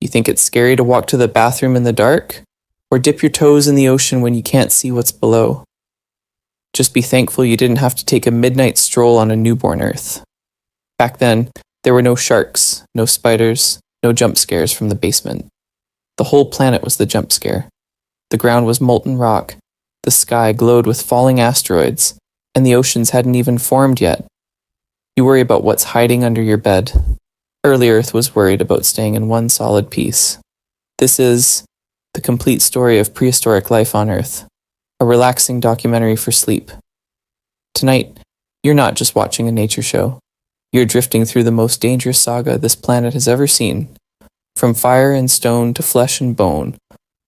You think it's scary to walk to the bathroom in the dark? Or dip your toes in the ocean when you can't see what's below? Just be thankful you didn't have to take a midnight stroll on a newborn Earth. Back then, there were no sharks, no spiders, no jump scares from the basement. The whole planet was the jump scare. The ground was molten rock, the sky glowed with falling asteroids, and the oceans hadn't even formed yet. You worry about what's hiding under your bed. Early Earth was worried about staying in one solid piece. This is the complete story of prehistoric life on Earth, a relaxing documentary for sleep. Tonight, you're not just watching a nature show. You're drifting through the most dangerous saga this planet has ever seen. From fire and stone to flesh and bone,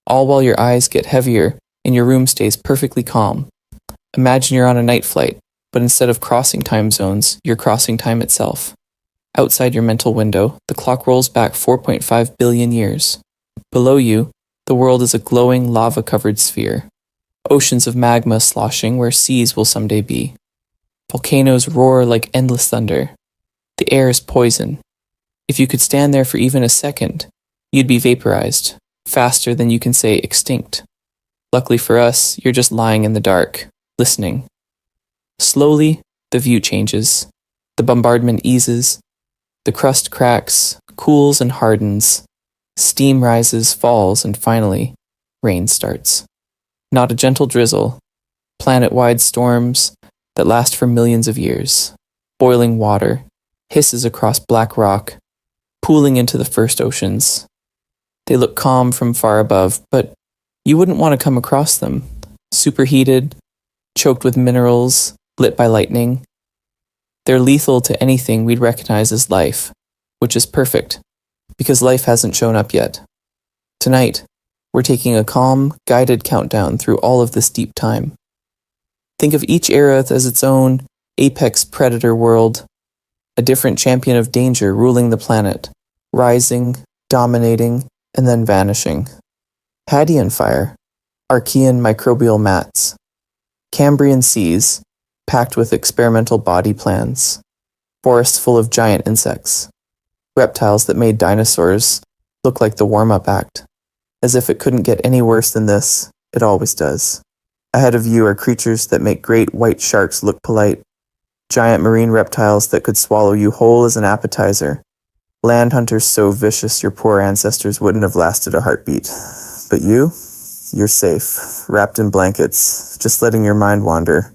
all while your eyes get heavier and your room stays perfectly calm. Imagine you're on a night flight, but instead of crossing time zones, you're crossing time itself. Outside your mental window, the clock rolls back 4.5 billion years. Below you, the world is a glowing lava-covered sphere. Oceans of magma sloshing where seas will someday be. Volcanoes roar like endless thunder. The air is poison. If you could stand there for even a second, you'd be vaporized, faster than you can say extinct. Luckily for us, you're just lying in the dark, listening. Slowly, the view changes. The bombardment eases. The crust cracks, cools and hardens. Steam rises, falls, and finally, rain starts. Not a gentle drizzle. Planet-wide storms that last for millions of years. Boiling water hisses across black rock, pooling into the first oceans. They look calm from far above, but you wouldn't want to come across them. Superheated, choked with minerals, lit by lightning. They're lethal to anything we'd recognize as life, which is perfect, because life hasn't shown up yet. Tonight, we're taking a calm, guided countdown through all of this deep time. Think of each era as its own apex predator world, a different champion of danger ruling the planet, rising, dominating, and then vanishing. Hadean fire, Archean microbial mats, Cambrian seas, packed with experimental body plans, forests full of giant insects, reptiles that made dinosaurs look like the warm-up act. As if it couldn't get any worse than this, it always does. Ahead of you are creatures that make great white sharks look polite, giant marine reptiles that could swallow you whole as an appetizer, land hunters so vicious your poor ancestors wouldn't have lasted a heartbeat. But you're safe, wrapped in blankets, just letting your mind wander.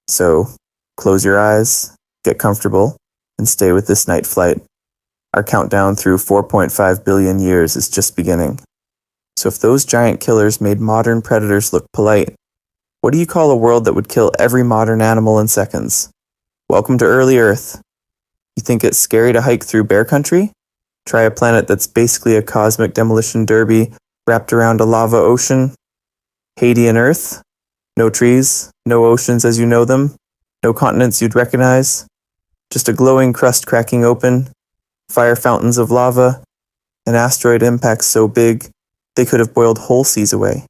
So, close your eyes, get comfortable, and stay with this night flight. Our countdown through 4.5 billion years is just beginning. So if those giant killers made modern predators look polite, what do you call a world that would kill every modern animal in seconds? Welcome to early Earth. You think it's scary to hike through bear country? Try a planet that's basically a cosmic demolition derby wrapped around a lava ocean. Hadean Earth? No trees, no oceans as you know them, no continents you'd recognize, just a glowing crust cracking open, fire fountains of lava, an asteroid impact so big they could have boiled whole seas away.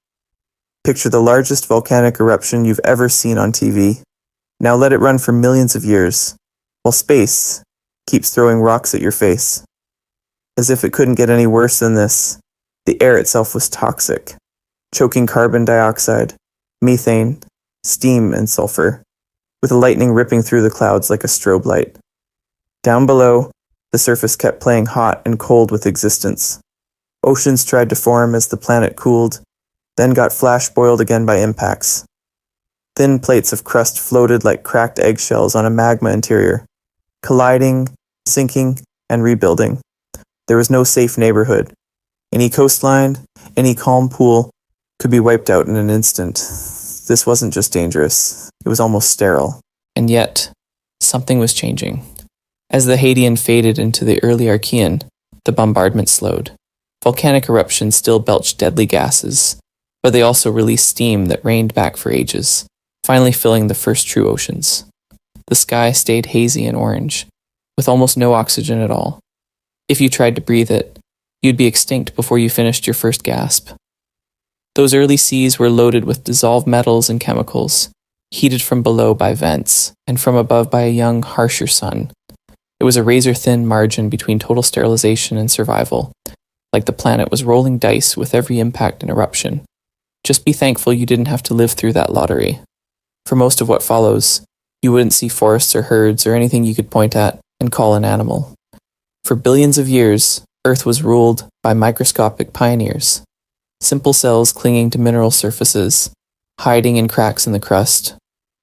Picture the largest volcanic eruption you've ever seen on TV. Now let it run for millions of years, while space keeps throwing rocks at your face. As if it couldn't get any worse than this, the air itself was toxic, choking carbon dioxide, methane, steam, and sulfur, with the lightning ripping through the clouds like a strobe light. Down below, the surface kept playing hot and cold with existence. Oceans tried to form as the planet cooled, then got flash-boiled again by impacts. Thin plates of crust floated like cracked eggshells on a magma interior, colliding, sinking, and rebuilding. There was no safe neighborhood. Any coastline, any calm pool could be wiped out in an instant. This wasn't just dangerous, it was almost sterile. And yet, something was changing. As the Hadean faded into the early Archean, the bombardment slowed. Volcanic eruptions still belched deadly gases, but they also released steam that rained back for ages, finally filling the first true oceans. The sky stayed hazy and orange, with almost no oxygen at all. If you tried to breathe it, you'd be extinct before you finished your first gasp. Those early seas were loaded with dissolved metals and chemicals, heated from below by vents, and from above by a young, harsher sun. It was a razor-thin margin between total sterilization and survival, like the planet was rolling dice with every impact and eruption. Just be thankful you didn't have to live through that lottery. For most of what follows, you wouldn't see forests or herds or anything you could point at and call an animal. For billions of years, Earth was ruled by microscopic pioneers, simple cells clinging to mineral surfaces, hiding in cracks in the crust,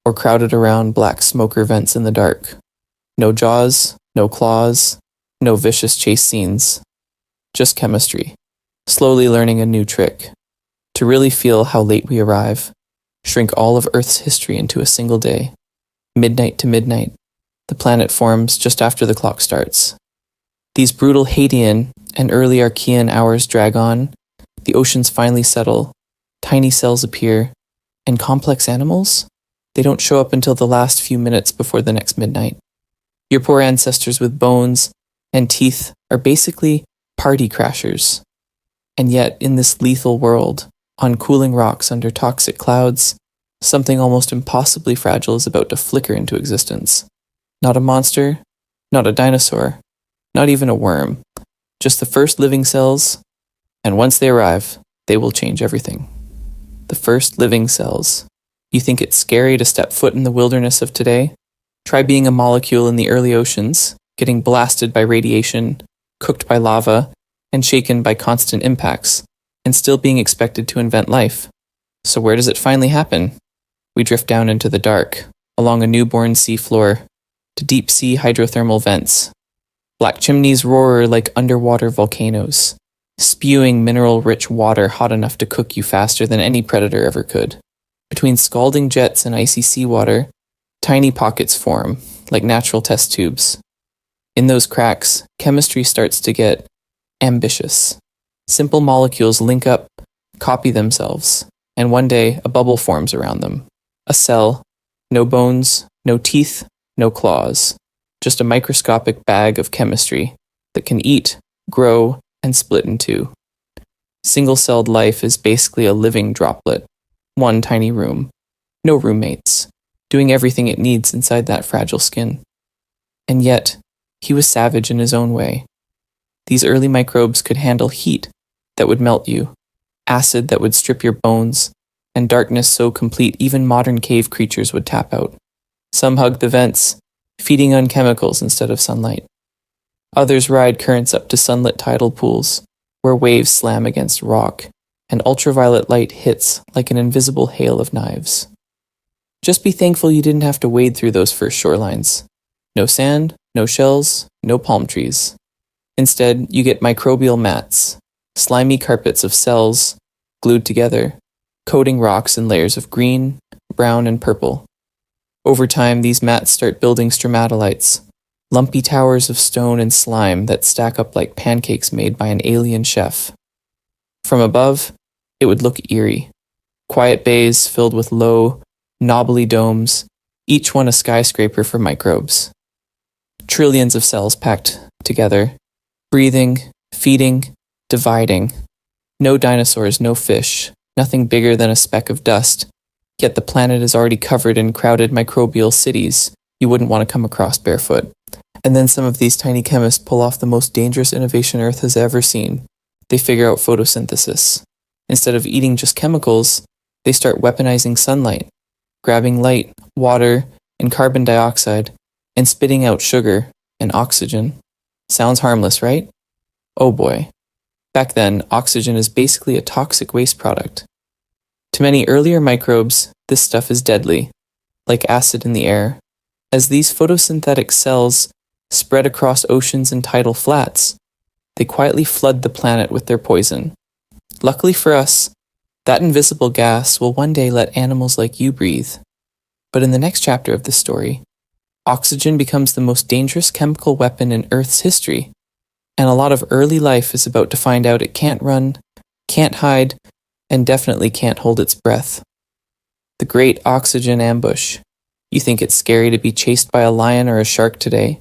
or crowded around black smoker vents in the dark. No jaws, no claws, no vicious chase scenes. Just chemistry, slowly learning a new trick. To really feel how late we arrive, shrink all of Earth's history into a single day. Midnight to midnight, the planet forms just after the clock starts. These brutal Hadean and early Archean hours drag on, the oceans finally settle, tiny cells appear, and complex animals? They don't show up until the last few minutes before the next midnight. Your poor ancestors with bones and teeth are basically party crashers. And yet, in this lethal world, on cooling rocks under toxic clouds, something almost impossibly fragile is about to flicker into existence. Not a monster, not a dinosaur, not even a worm, just the first living cells, and once they arrive, they will change everything. The first living cells. You think it's scary to step foot in the wilderness of today? Try being a molecule in the early oceans, getting blasted by radiation, cooked by lava, and shaken by constant impacts, and still being expected to invent life. So where does it finally happen? We drift down into the dark, along a newborn seafloor, to deep-sea hydrothermal vents. Black chimneys roar like underwater volcanoes, spewing mineral-rich water hot enough to cook you faster than any predator ever could. Between scalding jets and icy seawater, tiny pockets form, like natural test tubes. In those cracks, chemistry starts to get ambitious. Simple molecules link up, copy themselves, and one day a bubble forms around them. A cell, no bones, no teeth, no claws, just a microscopic bag of chemistry that can eat, grow, and split in two. Single-celled life is basically a living droplet, one tiny room, no roommates, doing everything it needs inside that fragile skin. And yet, he was savage in his own way. These early microbes could handle heat that would melt you, acid that would strip your bones, and darkness so complete even modern cave creatures would tap out. Some hug the vents, feeding on chemicals instead of sunlight. Others ride currents up to sunlit tidal pools, where waves slam against rock, and ultraviolet light hits like an invisible hail of knives. Just be thankful you didn't have to wade through those first shorelines. No sand, no shells, no palm trees. Instead, you get microbial mats, slimy carpets of cells glued together, coating rocks in layers of green, brown, and purple. Over time, these mats start building stromatolites, lumpy towers of stone and slime that stack up like pancakes made by an alien chef. From above, it would look eerie. Quiet bays filled with low, knobbly domes, each one a skyscraper for microbes. Trillions of cells packed together, breathing, feeding, dividing. No dinosaurs, no fish, nothing bigger than a speck of dust. Yet the planet is already covered in crowded microbial cities you wouldn't want to come across barefoot. And then some of these tiny chemists pull off the most dangerous innovation Earth has ever seen. They figure out photosynthesis. Instead of eating just chemicals, they start weaponizing sunlight, grabbing light, water, and carbon dioxide, and spitting out sugar and oxygen. Sounds harmless, right? Oh boy. Back then, oxygen is basically a toxic waste product. To many earlier microbes, this stuff is deadly, like acid in the air. As these photosynthetic cells spread across oceans and tidal flats, they quietly flood the planet with their poison. Luckily for us, that invisible gas will one day let animals like you breathe. But in the next chapter of this story, oxygen becomes the most dangerous chemical weapon in Earth's history, and a lot of early life is about to find out it can't run, can't hide, and definitely can't hold its breath. The Great Oxygen Ambush. You think it's scary to be chased by a lion or a shark today?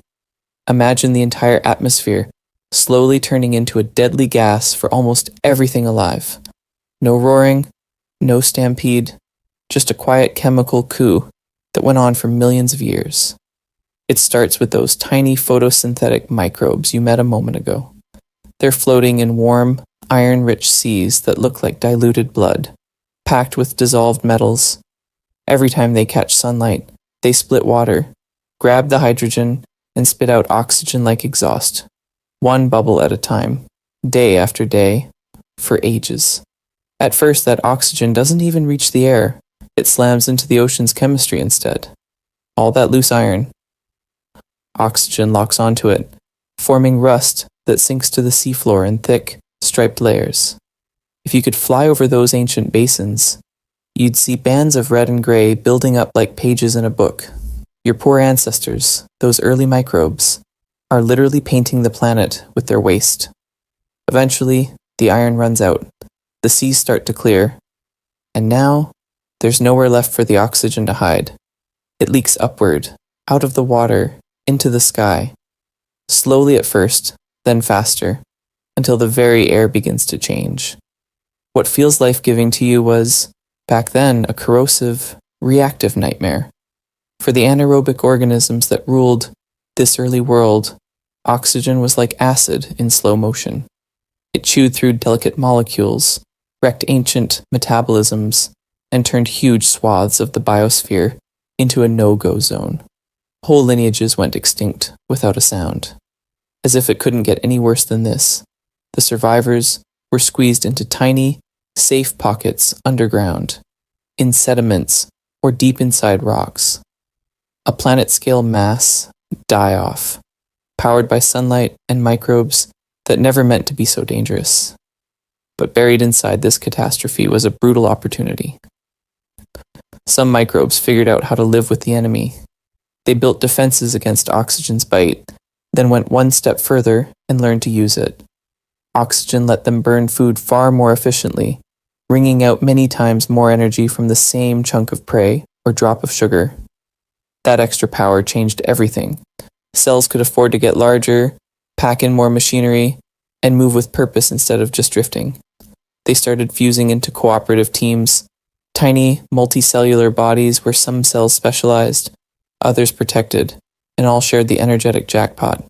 Imagine the entire atmosphere slowly turning into a deadly gas for almost everything alive. No roaring, no stampede, just a quiet chemical coup that went on for millions of years. It starts with those tiny photosynthetic microbes you met a moment ago. They're floating in warm, iron-rich seas that look like diluted blood, packed with dissolved metals. Every time they catch sunlight, they split water, grab the hydrogen, and spit out oxygen like exhaust, one bubble at a time, day after day, for ages. At first, that oxygen doesn't even reach the air. It slams into the ocean's chemistry instead. All that loose iron. Oxygen locks onto it, forming rust that sinks to the seafloor in thick, striped layers. If you could fly over those ancient basins, you'd see bands of red and gray building up like pages in a book. Your poor ancestors, those early microbes, are literally painting the planet with their waste. Eventually, the iron runs out, the seas start to clear, and now there's nowhere left for the oxygen to hide. It leaks upward, out of the water, into the sky, slowly at first, then faster, until the very air begins to change. What feels life-giving to you was, back then, a corrosive, reactive nightmare. For the anaerobic organisms that ruled this early world, oxygen was like acid in slow motion. It chewed through delicate molecules, wrecked ancient metabolisms, and turned huge swaths of the biosphere into a no-go zone. Whole lineages went extinct without a sound. As if it couldn't get any worse than this, the survivors were squeezed into tiny, safe pockets underground, in sediments or deep inside rocks. A planet-scale mass die-off, powered by sunlight and microbes that never meant to be so dangerous. But buried inside this catastrophe was a brutal opportunity. Some microbes figured out how to live with the enemy. They built defenses against oxygen's bite, then went one step further and learned to use it. Oxygen let them burn food far more efficiently, wringing out many times more energy from the same chunk of prey or drop of sugar. That extra power changed everything. Cells could afford to get larger, pack in more machinery, and move with purpose instead of just drifting. They started fusing into cooperative teams, tiny, multicellular bodies where some cells specialized, others protected, and all shared the energetic jackpot.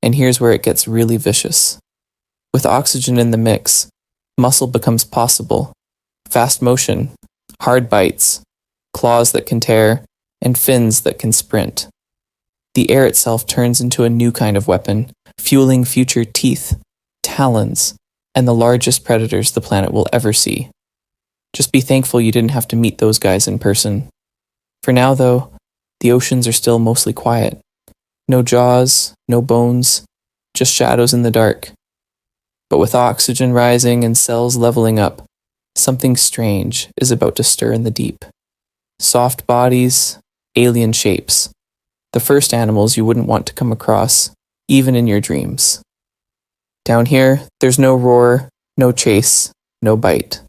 And here's where it gets really vicious. With oxygen in the mix, muscle becomes possible. Fast motion, hard bites, claws that can tear, and fins that can sprint. The air itself turns into a new kind of weapon, fueling future teeth, talons, and the largest predators the planet will ever see. Just be thankful you didn't have to meet those guys in person. For now, though, the oceans are still mostly quiet. No jaws, no bones, just shadows in the dark. But with oxygen rising and cells leveling up, something strange is about to stir in the deep. Soft bodies, alien shapes. The first animals you wouldn't want to come across, even in your dreams. Down here, there's no roar, no chase, no bite.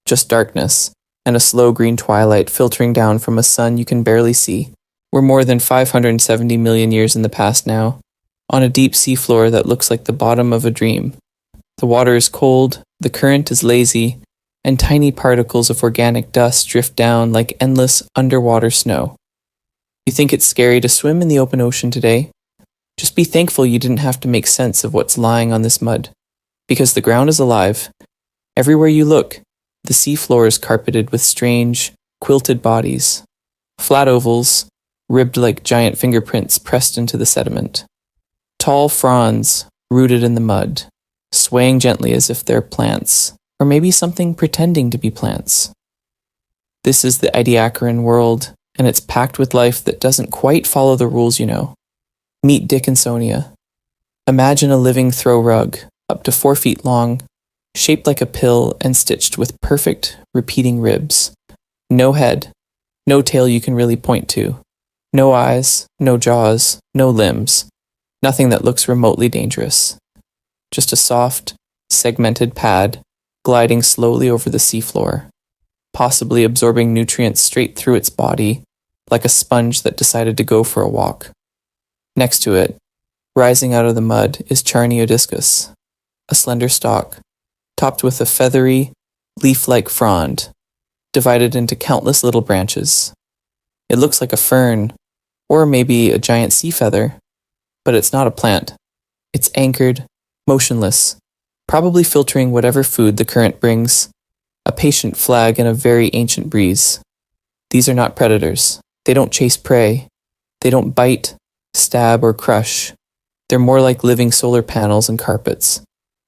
Just darkness, and a slow green twilight filtering down from a sun you can barely see. We're more than 570 million years in the past now, on a deep seafloor that looks like the bottom of a dream. The water is cold, the current is lazy, and tiny particles of organic dust drift down like endless underwater snow. You think it's scary to swim in the open ocean today? Just be thankful you didn't have to make sense of what's lying on this mud, because the ground is alive. Everywhere you look, the seafloor is carpeted with strange, quilted bodies, flat ovals, ribbed like giant fingerprints pressed into the sediment. Tall fronds rooted in the mud, swaying gently as if they're plants, or maybe something pretending to be plants. This is the Ediacaran world, and it's packed with life that doesn't quite follow the rules you know. Meet Dickinsonia. Imagine a living throw rug, up to 4 feet long, shaped like a pill and stitched with perfect, repeating ribs. No head, no tail you can really point to. No eyes, no jaws, no limbs. Nothing that looks remotely dangerous. Just a soft, segmented pad gliding slowly over the seafloor, possibly absorbing nutrients straight through its body, like a sponge that decided to go for a walk. Next to it, rising out of the mud, is Charniodiscus, a slender stalk, topped with a feathery, leaf-like frond, divided into countless little branches. It looks like a fern, or maybe a giant sea feather, but it's not a plant. It's anchored, motionless, probably filtering whatever food the current brings, a patient flag in a very ancient breeze. These are not predators. They don't chase prey. They don't bite, stab, or crush. They're more like living solar panels and carpets,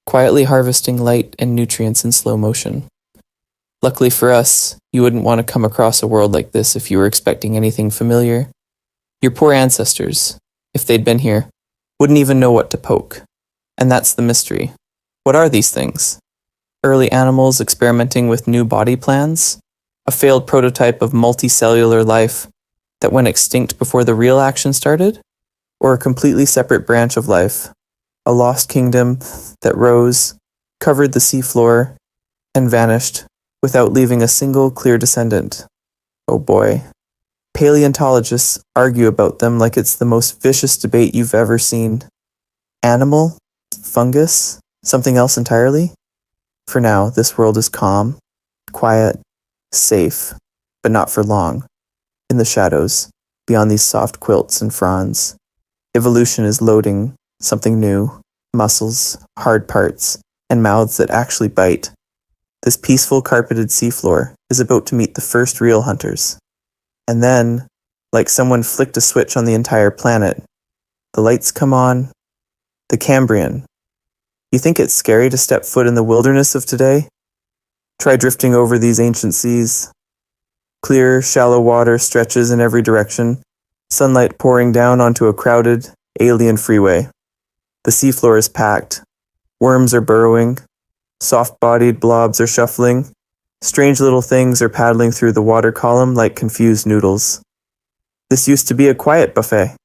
quietly harvesting light and nutrients in slow motion. Luckily for us, you wouldn't want to come across a world like this if you were expecting anything familiar. Your poor ancestors, if they'd been here, wouldn't even know what to poke. And that's the mystery. What are these things? Early animals experimenting with new body plans? A failed prototype of multicellular life that went extinct before the real action started? Or a completely separate branch of life, a lost kingdom that rose, covered the seafloor, and vanished without leaving a single clear descendant? Oh boy. Paleontologists argue about them like it's the most vicious debate you've ever seen. Animal? Fungus? Something else entirely? For now, this world is calm, quiet, safe, but not for long. In the shadows, beyond these soft quilts and fronds, evolution is loading something new, muscles, hard parts, and mouths that actually bite. This peaceful carpeted seafloor is about to meet the first real hunters. And then, like someone flicked a switch on the entire planet, the lights come on. The Cambrian. You think it's scary to step foot in the wilderness of today? Try drifting over these ancient seas. Clear, shallow water stretches in every direction, sunlight pouring down onto a crowded, alien freeway. The seafloor is packed. Worms are burrowing. Soft-bodied blobs are shuffling. Strange little things are paddling through the water column like confused noodles. This used to be a quiet buffet.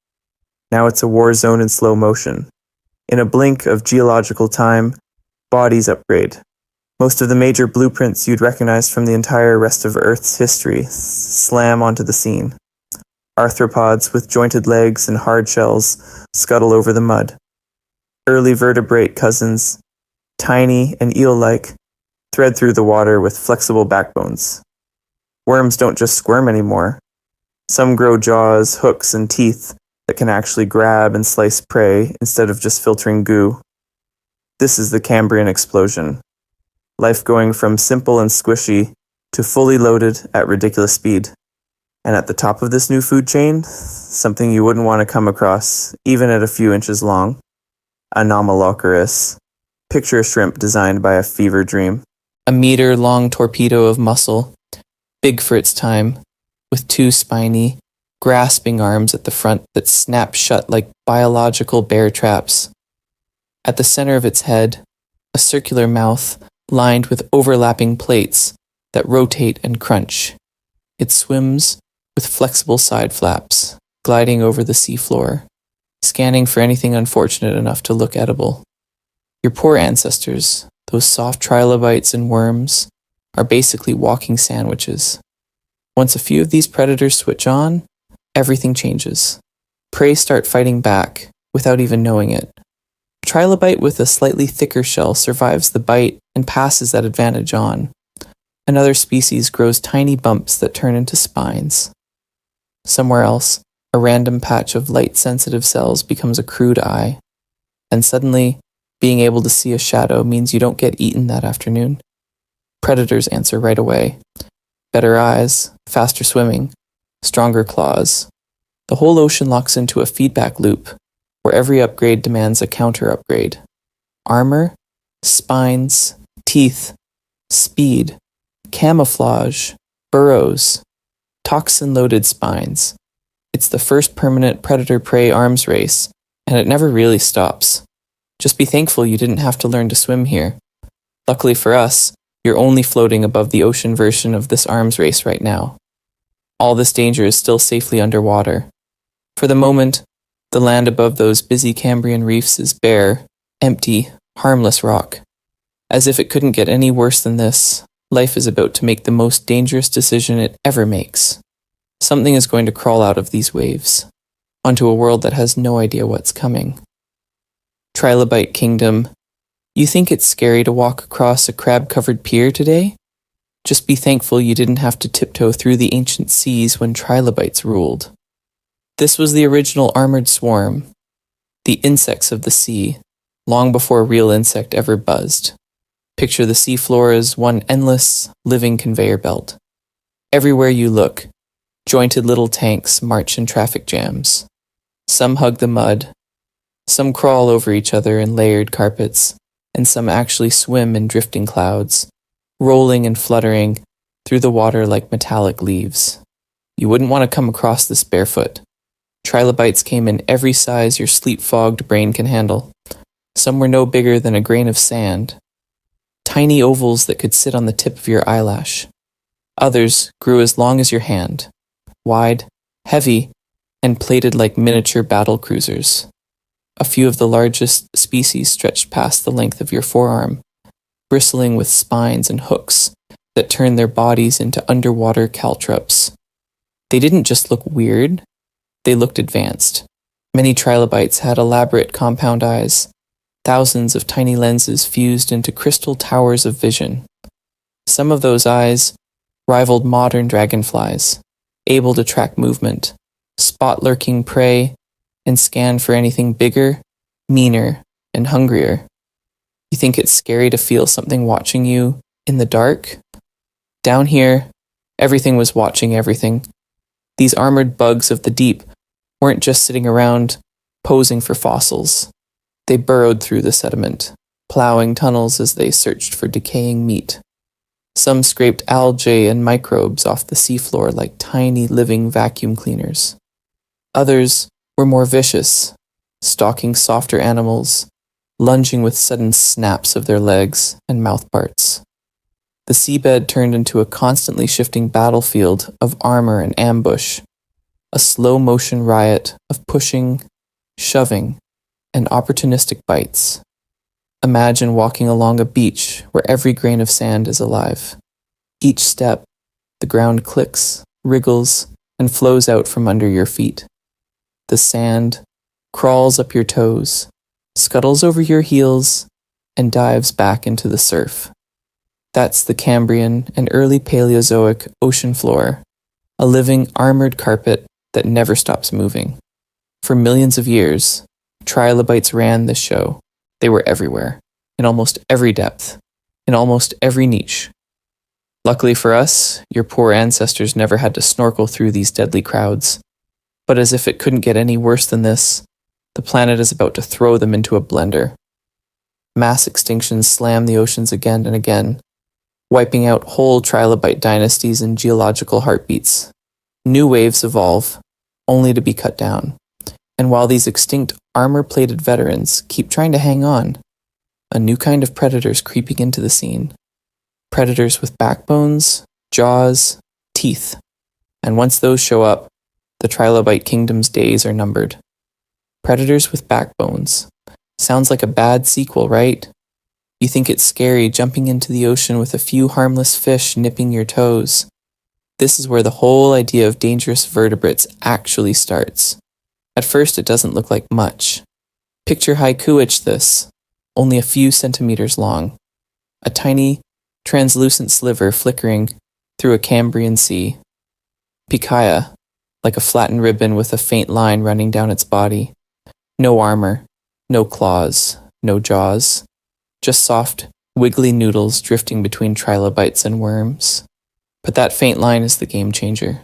Now it's a war zone in slow motion. In a blink of geological time, bodies upgrade. Most of the major blueprints you'd recognize from the entire rest of Earth's history slam onto the scene. Arthropods with jointed legs and hard shells scuttle over the mud. Early vertebrate cousins, tiny and eel-like, thread through the water with flexible backbones. Worms don't just squirm anymore. Some grow jaws, hooks, and teeth that can actually grab and slice prey instead of just filtering goo. This is the Cambrian explosion. Life going from simple and squishy to fully loaded at ridiculous speed. And at the top of this new food chain, something you wouldn't want to come across, even at a few inches long. Anomalocaris. Picture a shrimp designed by a fever dream. A meter-long torpedo of muscle, big for its time, with two spiny, grasping arms at the front that snap shut like biological bear traps. At the center of its head, a circular mouth lined with overlapping plates that rotate and crunch. It swims with flexible side flaps, gliding over the seafloor, scanning for anything unfortunate enough to look edible. Your poor ancestors, those soft trilobites and worms, are basically walking sandwiches. Once a few of these predators switch on, everything changes. Prey start fighting back, without even knowing it. A trilobite with a slightly thicker shell survives the bite and passes that advantage on. Another species grows tiny bumps that turn into spines. Somewhere else, a random patch of light-sensitive cells becomes a crude eye. And suddenly, being able to see a shadow means you don't get eaten that afternoon. Predators answer right away. Better eyes, faster swimming, stronger claws. The whole ocean locks into a feedback loop, where every upgrade demands a counter-upgrade. Armor, spines, teeth, speed, camouflage, burrows, toxin-loaded spines. It's the first permanent predator-prey arms race, and it never really stops. Just be thankful you didn't have to learn to swim here. Luckily for us, you're only floating above the ocean version of this arms race right now. All this danger is still safely underwater. For the moment, the land above those busy Cambrian reefs is bare, empty, harmless rock. As if it couldn't get any worse than this, life is about to make the most dangerous decision it ever makes. Something is going to crawl out of these waves, onto a world that has no idea what's coming. Trilobite Kingdom, you think it's scary to walk across a crab-covered pier today? Just be thankful you didn't have to tiptoe through the ancient seas when trilobites ruled. This was the original armored swarm, the insects of the sea, long before a real insect ever buzzed. Picture the seafloor as one endless, living conveyor belt. Everywhere you look, jointed little tanks march in traffic jams. Some hug the mud, some crawl over each other in layered carpets, and some actually swim in drifting clouds, rolling and fluttering through the water like metallic leaves. You wouldn't want to come across this barefoot. Trilobites came in every size your sleep-fogged brain can handle. Some were no bigger than a grain of sand, tiny ovals that could sit on the tip of your eyelash. Others grew as long as your hand, wide, heavy, and plated like miniature battle cruisers. A few of the largest species stretched past the length of your forearm, bristling with spines and hooks that turned their bodies into underwater caltrops. They didn't just look weird, they looked advanced. Many trilobites had elaborate compound eyes, thousands of tiny lenses fused into crystal towers of vision. Some of those eyes rivaled modern dragonflies, able to track movement, spot lurking prey, and scan for anything bigger, meaner, and hungrier. You think it's scary to feel something watching you in the dark? Down here, everything was watching everything. These armored bugs of the deep weren't just sitting around posing for fossils. They burrowed through the sediment, plowing tunnels as they searched for decaying meat. Some scraped algae and microbes off the seafloor like tiny living vacuum cleaners. Others were more vicious, stalking softer animals, lunging with sudden snaps of their legs and mouth parts. The seabed turned into a constantly shifting battlefield of armor and ambush, a slow-motion riot of pushing, shoving, and opportunistic bites. Imagine walking along a beach where every grain of sand is alive. Each step, the ground clicks, wriggles, and flows out from under your feet. The sand crawls up your toes, scuttles over your heels, and dives back into the surf. That's the Cambrian and early Paleozoic ocean floor, a living armored carpet that never stops moving. For millions of years, trilobites ran this show. They were everywhere, in almost every depth, in almost every niche. Luckily for us, your poor ancestors never had to snorkel through these deadly crowds. But as if it couldn't get any worse than this, the planet is about to throw them into a blender. Mass extinctions slam the oceans again and again, wiping out whole trilobite dynasties and geological heartbeats. New waves evolve, only to be cut down. And while these extinct armor-plated veterans keep trying to hang on, a new kind of predator's creeping into the scene. Predators with backbones, jaws, teeth. And once those show up, the trilobite kingdom's days are numbered. Predators with backbones. Sounds like a bad sequel, right? You think it's scary jumping into the ocean with a few harmless fish nipping your toes. This is where the whole idea of dangerous vertebrates actually starts. At first, it doesn't look like much. Picture haiku-ish this, only a few centimeters long. A tiny, translucent sliver flickering through a Cambrian sea. Pikaia, like a flattened ribbon with a faint line running down its body. No armor, no claws, no jaws. Just soft, wiggly noodles drifting between trilobites and worms. But that faint line is the game changer.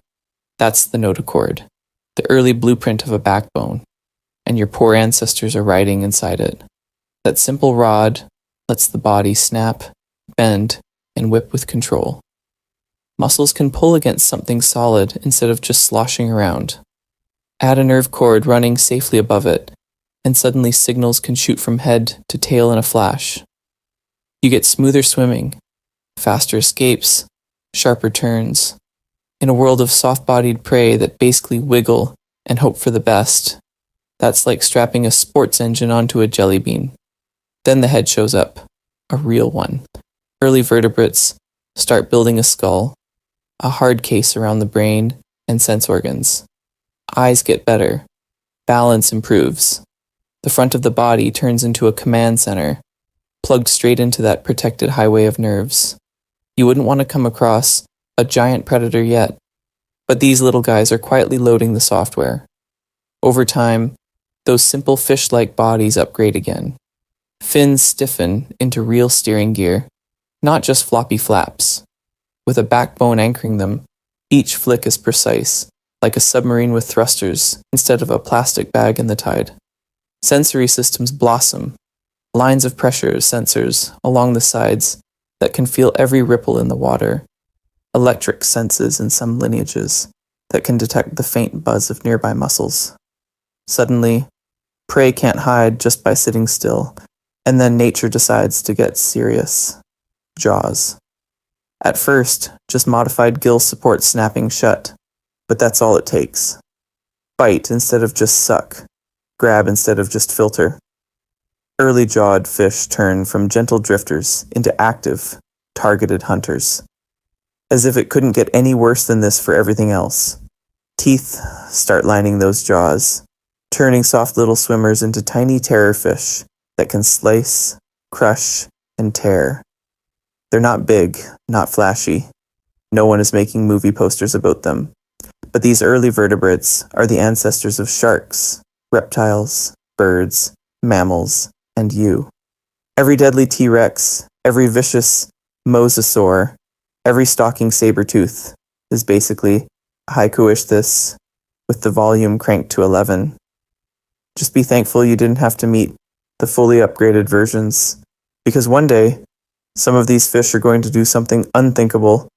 That's the notochord, the early blueprint of a backbone, and your poor ancestors are riding inside it. That simple rod lets the body snap, bend, and whip with control. Muscles can pull against something solid instead of just sloshing around. Add a nerve cord running safely above it, and suddenly signals can shoot from head to tail in a flash. You get smoother swimming, faster escapes, sharper turns. In a world of soft-bodied prey that basically wiggle and hope for the best, that's like strapping a sports engine onto a jelly bean. Then the head shows up, a real one. Early vertebrates start building a skull, a hard case around the brain and sense organs. Eyes get better, balance improves. The front of the body turns into a command center, plugged straight into that protected highway of nerves. You wouldn't want to come across a giant predator yet, but these little guys are quietly loading the software. Over time, those simple fish-like bodies upgrade again. Fins stiffen into real steering gear, not just floppy flaps. With a backbone anchoring them, each flick is precise, like a submarine with thrusters instead of a plastic bag in the tide. Sensory systems blossom, lines of pressure sensors along the sides that can feel every ripple in the water, electric senses in some lineages that can detect the faint buzz of nearby mussels. Suddenly, prey can't hide just by sitting still, and then nature decides to get serious. Jaws. At first, just modified gill support snapping shut, but that's all it takes. Bite instead of just suck. Grab instead of just filter. Early jawed fish turn from gentle drifters into active, targeted hunters. As if it couldn't get any worse than this for everything else. Teeth start lining those jaws, turning soft little swimmers into tiny terror fish that can slice, crush, and tear. They're not big, not flashy. No one is making movie posters about them. But these early vertebrates are the ancestors of sharks, reptiles, birds, mammals, and you. Every deadly T-Rex, every vicious mosasaur, every stalking saber-tooth is basically a haiku-ish this, with the volume cranked to 11. Just be thankful you didn't have to meet the fully upgraded versions, because one day, some of these fish are going to do something unthinkable.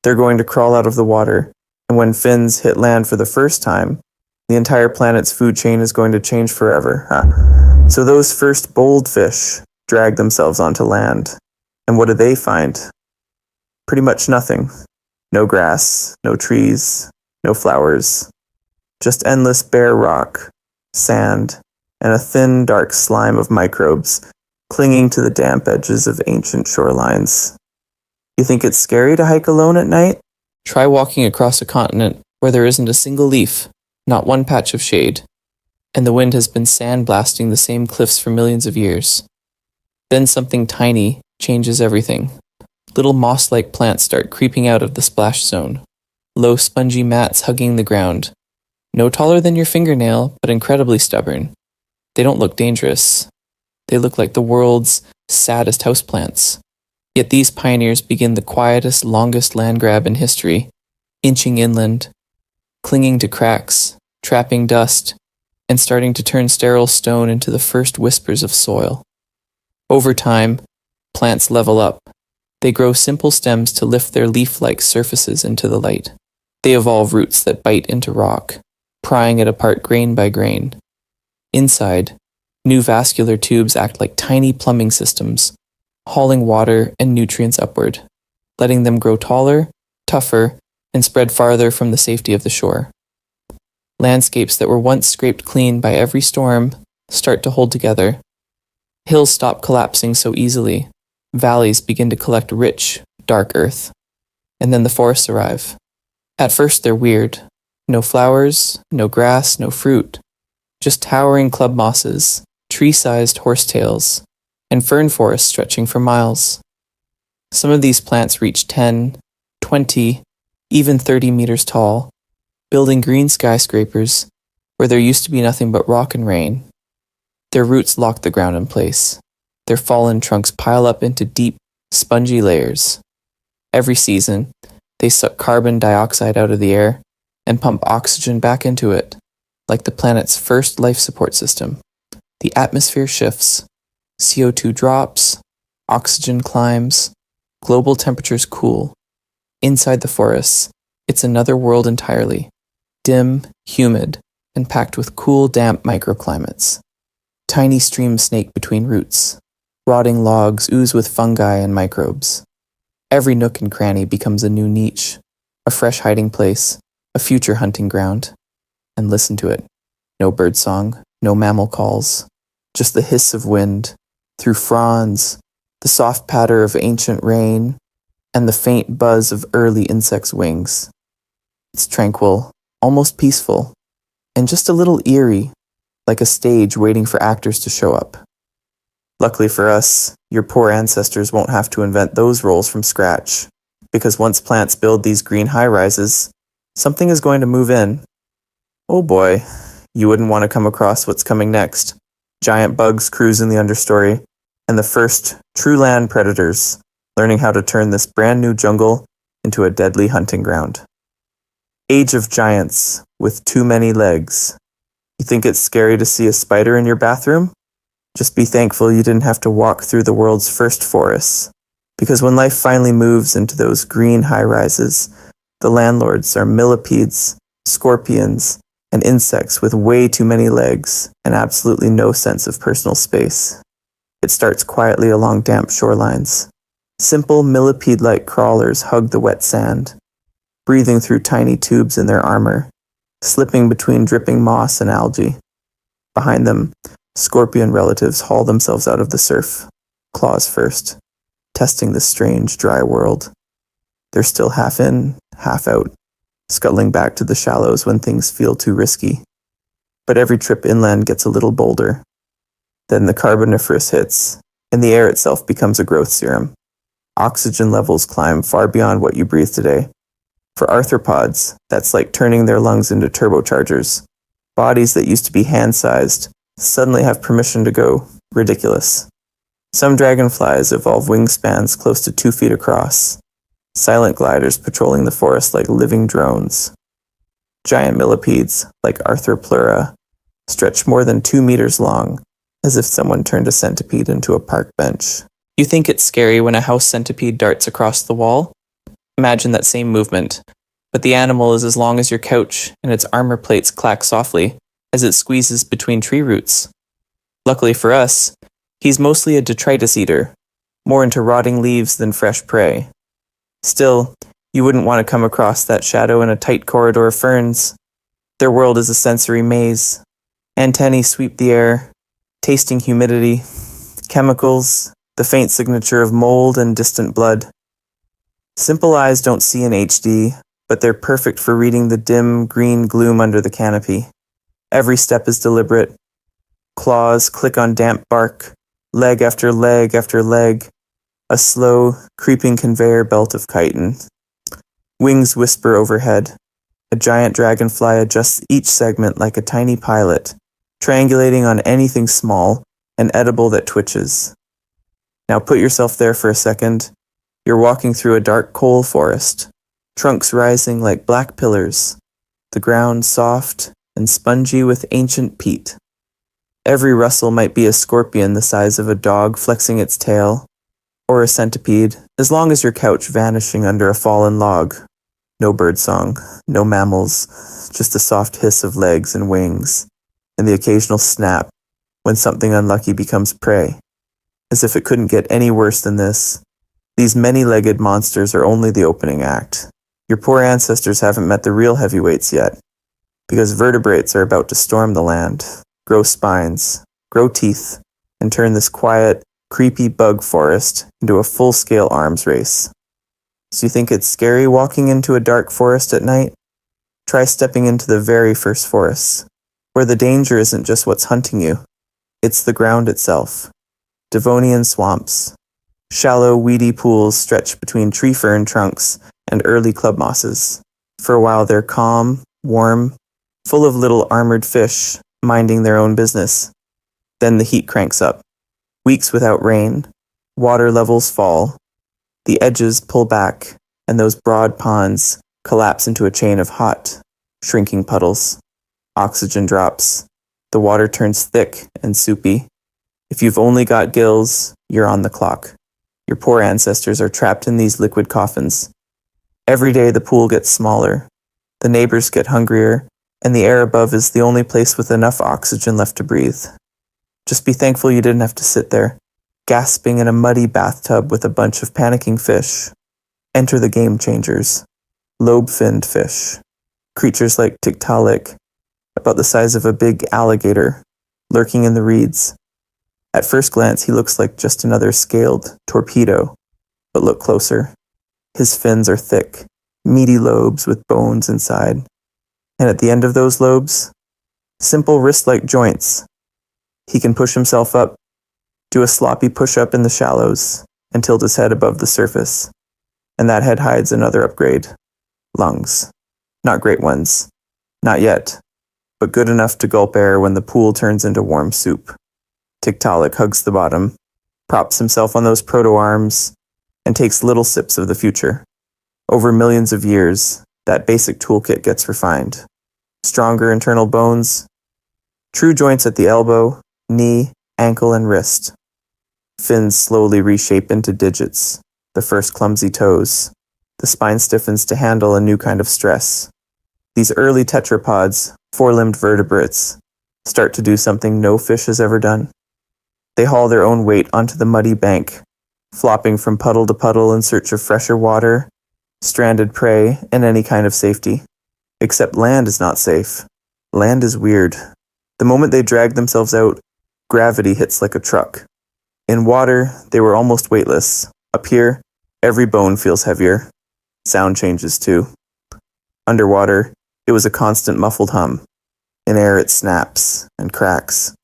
They're going to crawl out of the water, and when fins hit land for the first time, the entire planet's food chain is going to change forever. So those first bold fish drag themselves onto land, and what do they find? Pretty much nothing. No grass, no trees, no flowers. Just endless bare rock, sand, and a thin, dark slime of microbes clinging to the damp edges of ancient shorelines. You think it's scary to hike alone at night? Try walking across a continent where there isn't a single leaf, not one patch of shade, and the wind has been sandblasting the same cliffs for millions of years. Then something tiny changes everything. Little moss-like plants start creeping out of the splash zone, low spongy mats hugging the ground. No taller than your fingernail, but incredibly stubborn. They don't look dangerous. They look like the world's saddest houseplants. Yet these pioneers begin the quietest, longest land grab in history, inching inland, clinging to cracks, trapping dust, and starting to turn sterile stone into the first whispers of soil. Over time, plants level up. They grow simple stems to lift their leaf-like surfaces into the light. They evolve roots that bite into rock, prying it apart grain by grain. Inside, new vascular tubes act like tiny plumbing systems, hauling water and nutrients upward, letting them grow taller, tougher, and spread farther from the safety of the shore. Landscapes that were once scraped clean by every storm start to hold together. Hills stop collapsing so easily. Valleys begin to collect rich, dark earth. And then the forests arrive. At first they're weird. No flowers, no grass, no fruit. Just towering club mosses, tree-sized horsetails, and fern forests stretching for miles. Some of these plants reach 10, 20, even 30 meters tall, building green skyscrapers where there used to be nothing but rock and rain. Their roots lock the ground in place. Their fallen trunks pile up into deep, spongy layers. Every season, they suck carbon dioxide out of the air and pump oxygen back into it, like the planet's first life support system. The atmosphere shifts. CO2 drops, oxygen climbs, global temperatures cool. Inside the forests, it's another world entirely. Dim, humid, and packed with cool, damp microclimates. Tiny streams snake between roots. Rotting logs ooze with fungi and microbes. Every nook and cranny becomes a new niche, a fresh hiding place, a future hunting ground. And listen to it. No birdsong, no mammal calls, just the hiss of wind, through fronds, the soft patter of ancient rain, and the faint buzz of early insects' wings. It's tranquil, almost peaceful, and just a little eerie, like a stage waiting for actors to show up. Luckily for us, your poor ancestors won't have to invent those roles from scratch, because once plants build these green high-rises, something is going to move in. Oh boy, you wouldn't want to come across what's coming next. Giant bugs cruise in the understory, and the first true land predators learning how to turn this brand new jungle into a deadly hunting ground. Age of giants with too many legs. You think it's scary to see a spider in your bathroom? Just be thankful you didn't have to walk through the world's first forests. Because when life finally moves into those green high-rises, the landlords are millipedes, scorpions, and insects with way too many legs and absolutely no sense of personal space. It starts quietly along damp shorelines. Simple millipede-like crawlers hug the wet sand, breathing through tiny tubes in their armor, slipping between dripping moss and algae. Behind them, scorpion relatives haul themselves out of the surf, claws first, testing the strange, dry world. They're still half in, half out, scuttling back to the shallows when things feel too risky. But every trip inland gets a little bolder. Then the carboniferous hits, and the air itself becomes a growth serum. Oxygen levels climb far beyond what you breathe today. For arthropods, that's like turning their lungs into turbochargers. Bodies that used to be hand-sized suddenly have permission to go ridiculous. Some dragonflies evolve wingspans close to 2 feet across, silent gliders patrolling the forest like living drones. Giant millipedes, like Arthropleura, stretch more than 2 meters long, as if someone turned a centipede into a park bench. You think it's scary when a house centipede darts across the wall? Imagine that same movement, but the animal is as long as your couch, and its armor plates clack softly as it squeezes between tree roots. Luckily for us, he's mostly a detritus eater, more into rotting leaves than fresh prey. Still, you wouldn't want to come across that shadow in a tight corridor of ferns. Their world is a sensory maze. Antennae sweep the air, tasting humidity, chemicals, the faint signature of mold and distant blood. Simple eyes don't see in HD, but they're perfect for reading the dim, green gloom under the canopy. Every step is deliberate. Claws click on damp bark, leg after leg after leg, a slow, creeping conveyor belt of chitin. Wings whisper overhead. A giant dragonfly adjusts each segment like a tiny pilot, triangulating on anything small and edible that twitches. Now put yourself there for a second. You're walking through a dark coal forest, trunks rising like black pillars, the ground soft and spongy with ancient peat. Every rustle might be a scorpion the size of a dog flexing its tail, or a centipede, as long as your couch vanishing under a fallen log. No birdsong, no mammals, just a soft hiss of legs and wings, and the occasional snap when something unlucky becomes prey. As if it couldn't get any worse than this. These many-legged monsters are only the opening act. Your poor ancestors haven't met the real heavyweights yet, because vertebrates are about to storm the land, grow spines, grow teeth, and turn this quiet, creepy bug forest into a full-scale arms race. So you think it's scary walking into a dark forest at night? Try stepping into the very first forests, where the danger isn't just what's hunting you, it's the ground itself. Devonian swamps. Shallow, weedy pools stretch between tree fern trunks and early club mosses. For a while they're calm, warm, full of little armored fish minding their own business. Then the heat cranks up. Weeks without rain. Water levels fall. The edges pull back, and those broad ponds collapse into a chain of hot, shrinking puddles. Oxygen drops. The water turns thick and soupy. If you've only got gills, you're on the clock. Your poor ancestors are trapped in these liquid coffins. Every day the pool gets smaller, the neighbors get hungrier, and the air above is the only place with enough oxygen left to breathe. Just be thankful you didn't have to sit there, gasping in a muddy bathtub with a bunch of panicking fish. Enter the game changers. Lobe-finned fish. Creatures like Tiktaalik, about the size of a big alligator, lurking in the reeds. At first glance, he looks like just another scaled torpedo, but look closer. His fins are thick, meaty lobes with bones inside. And at the end of those lobes, simple wrist-like joints. He can push himself up, do a sloppy push-up in the shallows, and tilt his head above the surface. And that head hides another upgrade. Lungs. Not great ones. Not yet, but good enough to gulp air when the pool turns into warm soup. Tiktaalik hugs the bottom, props himself on those proto-arms, and takes little sips of the future. Over millions of years, that basic toolkit gets refined. Stronger internal bones, true joints at the elbow, knee, ankle, and wrist. Fins slowly reshape into digits, the first clumsy toes. The spine stiffens to handle a new kind of stress. These early tetrapods, four-limbed vertebrates, start to do something no fish has ever done. They haul their own weight onto the muddy bank, flopping from puddle to puddle in search of fresher water, stranded prey, and any kind of safety. Except land is not safe. Land is weird. The moment they drag themselves out, gravity hits like a truck. In water, they were almost weightless. Up here, every bone feels heavier. Sound changes too. Underwater, it was a constant muffled hum. In air it snaps and cracks,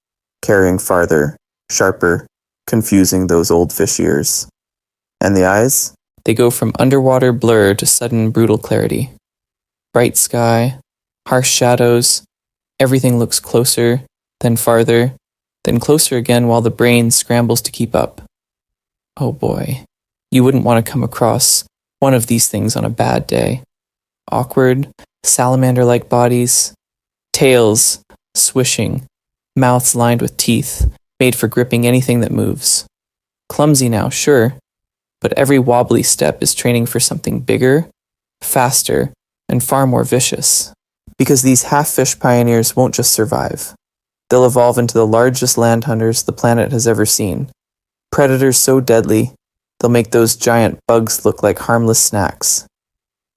carrying farther, sharper, confusing those old fish ears. And the eyes? They go from underwater blur to sudden brutal clarity. Bright sky, harsh shadows, everything looks closer, then farther, then closer again while the brain scrambles to keep up. Oh boy, you wouldn't want to come across one of these things on a bad day. Awkward, salamander-like bodies, tails swishing, mouths lined with teeth, made for gripping anything that moves. Clumsy now, sure, but every wobbly step is training for something bigger, faster, and far more vicious. Because these half-fish pioneers won't just survive. They'll evolve into the largest land hunters the planet has ever seen. Predators so deadly, they'll make those giant bugs look like harmless snacks.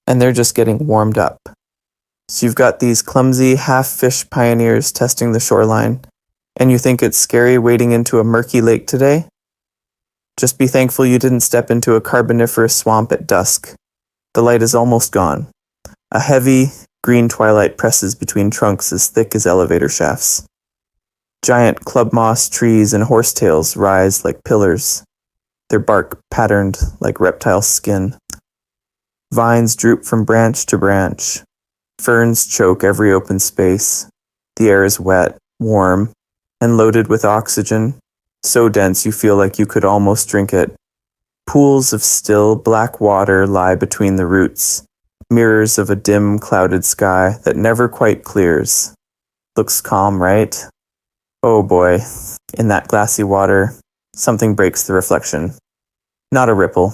And they're just getting warmed up. So you've got these clumsy half-fish pioneers testing the shoreline, and you think it's scary wading into a murky lake today? Just be thankful you didn't step into a carboniferous swamp at dusk. The light is almost gone. A heavy, green twilight presses between trunks as thick as elevator shafts. Giant club moss trees and horsetails rise like pillars, their bark patterned like reptile skin. Vines droop from branch to branch. Ferns choke every open space. The air is wet, warm, and loaded with oxygen, so dense you feel like you could almost drink it. Pools of still, black water lie between the roots, mirrors of a dim, clouded sky that never quite clears. Looks calm, right? Oh boy, in that glassy water, something breaks the reflection. Not a ripple,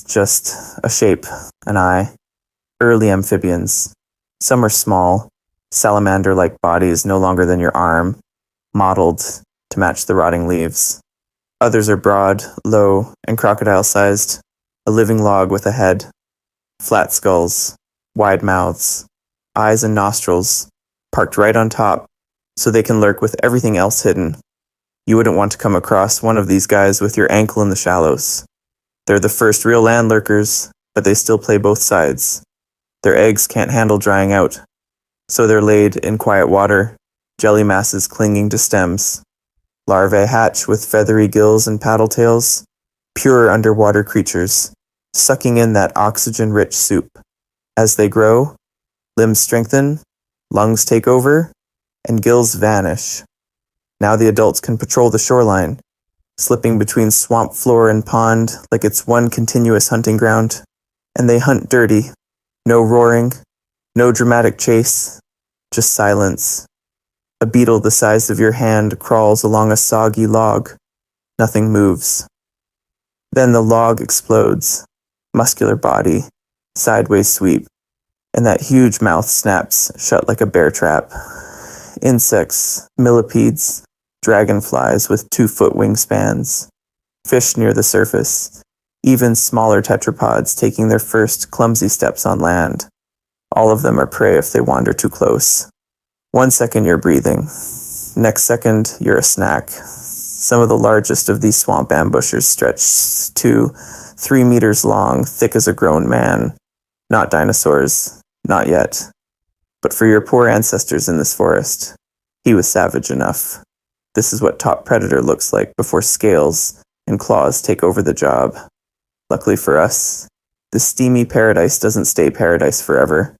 just a shape, an eye. Early amphibians. Some are small, salamander-like bodies no longer than your arm, modeled to match the rotting leaves. Others are broad, low, and crocodile-sized, a living log with a head. Flat skulls, wide mouths, eyes and nostrils, parked right on top, so they can lurk with everything else hidden. You wouldn't want to come across one of these guys with your ankle in the shallows. They're the first real land lurkers, but they still play both sides. Their eggs can't handle drying out, so they're laid in quiet water, jelly masses clinging to stems. Larvae hatch with feathery gills and paddle tails, pure underwater creatures, sucking in that oxygen-rich soup. As they grow, limbs strengthen, lungs take over, and gills vanish. Now the adults can patrol the shoreline, slipping between swamp floor and pond like it's one continuous hunting ground. And they hunt dirty. No roaring, no dramatic chase, just silence. A beetle the size of your hand crawls along a soggy log. Nothing moves. Then the log explodes. Muscular body, sideways sweep, and that huge mouth snaps shut like a bear trap. Insects, millipedes, dragonflies with 2-foot wingspans, fish near the surface, even smaller tetrapods taking their first clumsy steps on land. All of them are prey if they wander too close. 1 second you're breathing. Next second you're a snack. Some of the largest of these swamp ambushers stretch 2-3 meters long, thick as a grown man. Not dinosaurs. Not yet. But for your poor ancestors in this forest, he was savage enough. This is what top predator looks like before scales and claws take over the job. Luckily for us, this steamy paradise doesn't stay paradise forever.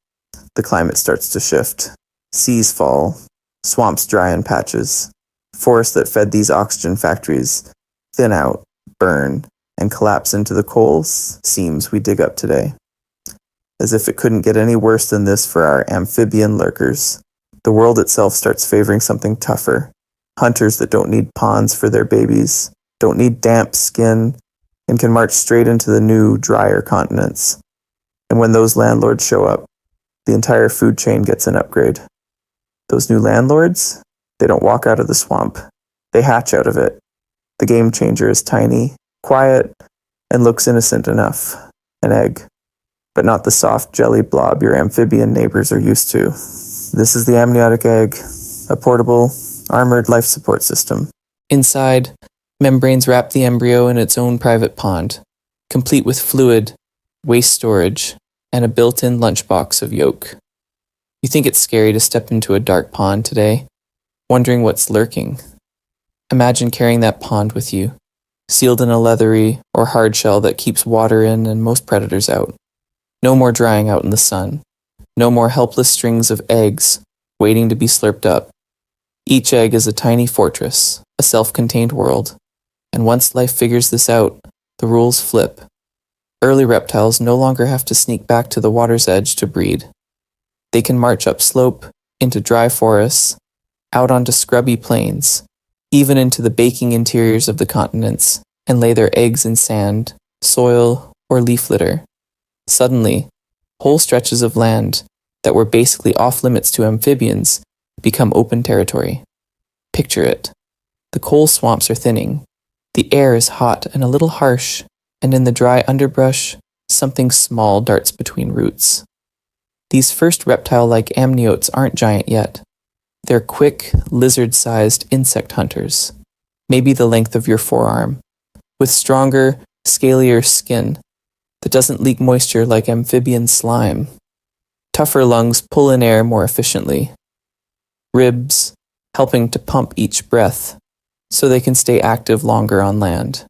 The climate starts to shift. Seas fall. Swamps dry in patches. Forests that fed these oxygen factories thin out, burn, and collapse into the coal seams we dig up today. As if it couldn't get any worse than this for our amphibian lurkers, the world itself starts favoring something tougher. Hunters that don't need ponds for their babies, don't need damp skin, and can march straight into the new, drier continents. And when those landlords show up, the entire food chain gets an upgrade. Those new landlords, they don't walk out of the swamp. They hatch out of it. The game changer is tiny, quiet, and looks innocent enough. An egg. But not the soft jelly blob your amphibian neighbors are used to. This is the amniotic egg, a portable, armored life support system. Inside, membranes wrap the embryo in its own private pond, complete with fluid, waste storage, and a built-in lunchbox of yolk. You think it's scary to step into a dark pond today, wondering what's lurking. Imagine carrying that pond with you, sealed in a leathery or hard shell that keeps water in and most predators out. No more drying out in the sun. No more helpless strings of eggs waiting to be slurped up. Each egg is a tiny fortress, a self-contained world. And once life figures this out, the rules flip. Early reptiles no longer have to sneak back to the water's edge to breed. They can march upslope, into dry forests, out onto scrubby plains, even into the baking interiors of the continents, and lay their eggs in sand, soil, or leaf litter. Suddenly, whole stretches of land that were basically off-limits to amphibians become open territory. Picture it. The coal swamps are thinning. The air is hot and a little harsh, and in the dry underbrush, something small darts between roots. These first reptile-like amniotes aren't giant yet. They're quick, lizard-sized insect hunters, maybe the length of your forearm, with stronger, scalier skin that doesn't leak moisture like amphibian slime. Tougher lungs pull in air more efficiently. Ribs, helping to pump each breath, so they can stay active longer on land.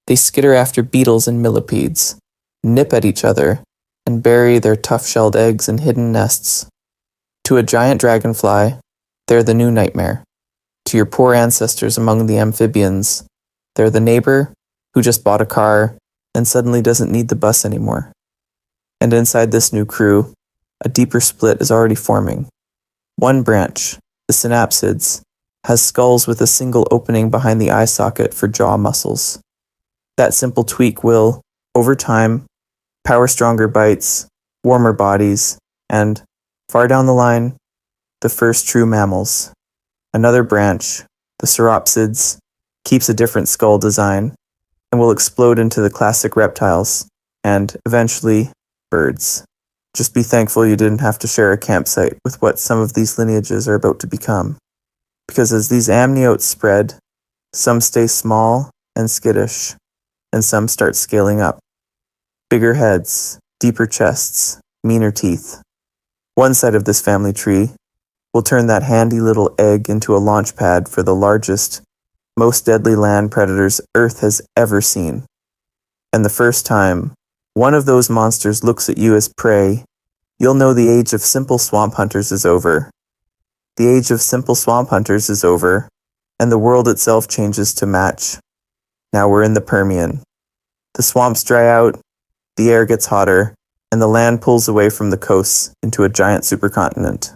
They skitter after beetles and millipedes, nip at each other, and bury their tough-shelled eggs in hidden nests. To a giant dragonfly, they're the new nightmare. To your poor ancestors among the amphibians, they're the neighbor who just bought a car and suddenly doesn't need the bus anymore. And inside this new crew, a deeper split is already forming. One branch, the synapsids, has skulls with a single opening behind the eye socket for jaw muscles. That simple tweak will, over time, power stronger bites, warmer bodies, and, far down the line, the first true mammals. Another branch, the sauropsids, keeps a different skull design and will explode into the classic reptiles and, eventually, birds. Just be thankful you didn't have to share a campsite with what some of these lineages are about to become. Because as these amniotes spread, some stay small and skittish, and some start scaling up. Bigger heads, deeper chests, meaner teeth. One side of this family tree will turn that handy little egg into a launch pad for the largest, most deadly land predators Earth has ever seen. And the first time one of those monsters looks at you as prey, you'll know the age of simple swamp hunters is over. The age of simple swamp hunters is over, and the world itself changes to match. Now we're in the Permian. The swamps dry out, the air gets hotter, and the land pulls away from the coasts into a giant supercontinent.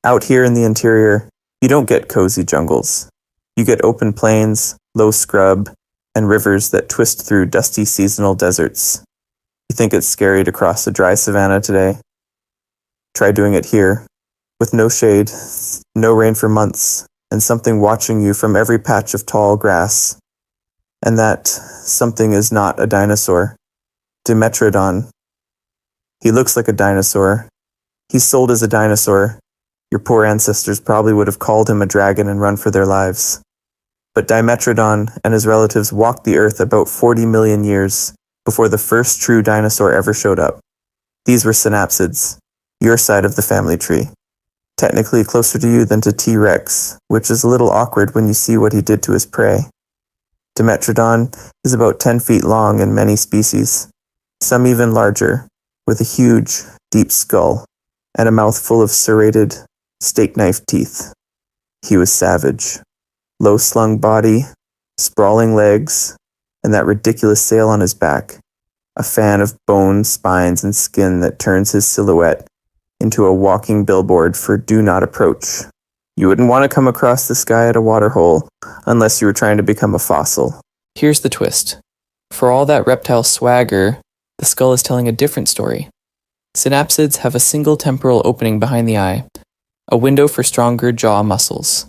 Out here in the interior, you don't get cozy jungles. You get open plains, low scrub, and rivers that twist through dusty seasonal deserts. You think it's scary to cross a dry savanna today? Try doing it here, with no shade, no rain for months, and something watching you from every patch of tall grass. And that something is not a dinosaur. Dimetrodon. He looks like a dinosaur. He's sold as a dinosaur. Your poor ancestors probably would have called him a dragon and run for their lives. But Dimetrodon and his relatives walked the earth about 40 million years before the first true dinosaur ever showed up. These were synapsids, your side of the family tree. Technically closer to you than to T-Rex, which is a little awkward when you see what he did to his prey. Dimetrodon is about 10 feet long in many species, some even larger, with a huge, deep skull and a mouth full of serrated, steak knife teeth. He was savage. Low-slung body, sprawling legs, and that ridiculous sail on his back, a fan of bones, spines, and skin that turns his silhouette into a walking billboard for do not approach. You wouldn't want to come across this guy at a waterhole unless you were trying to become a fossil. Here's the twist. For all that reptile swagger, the skull is telling a different story. Synapsids have a single temporal opening behind the eye, a window for stronger jaw muscles.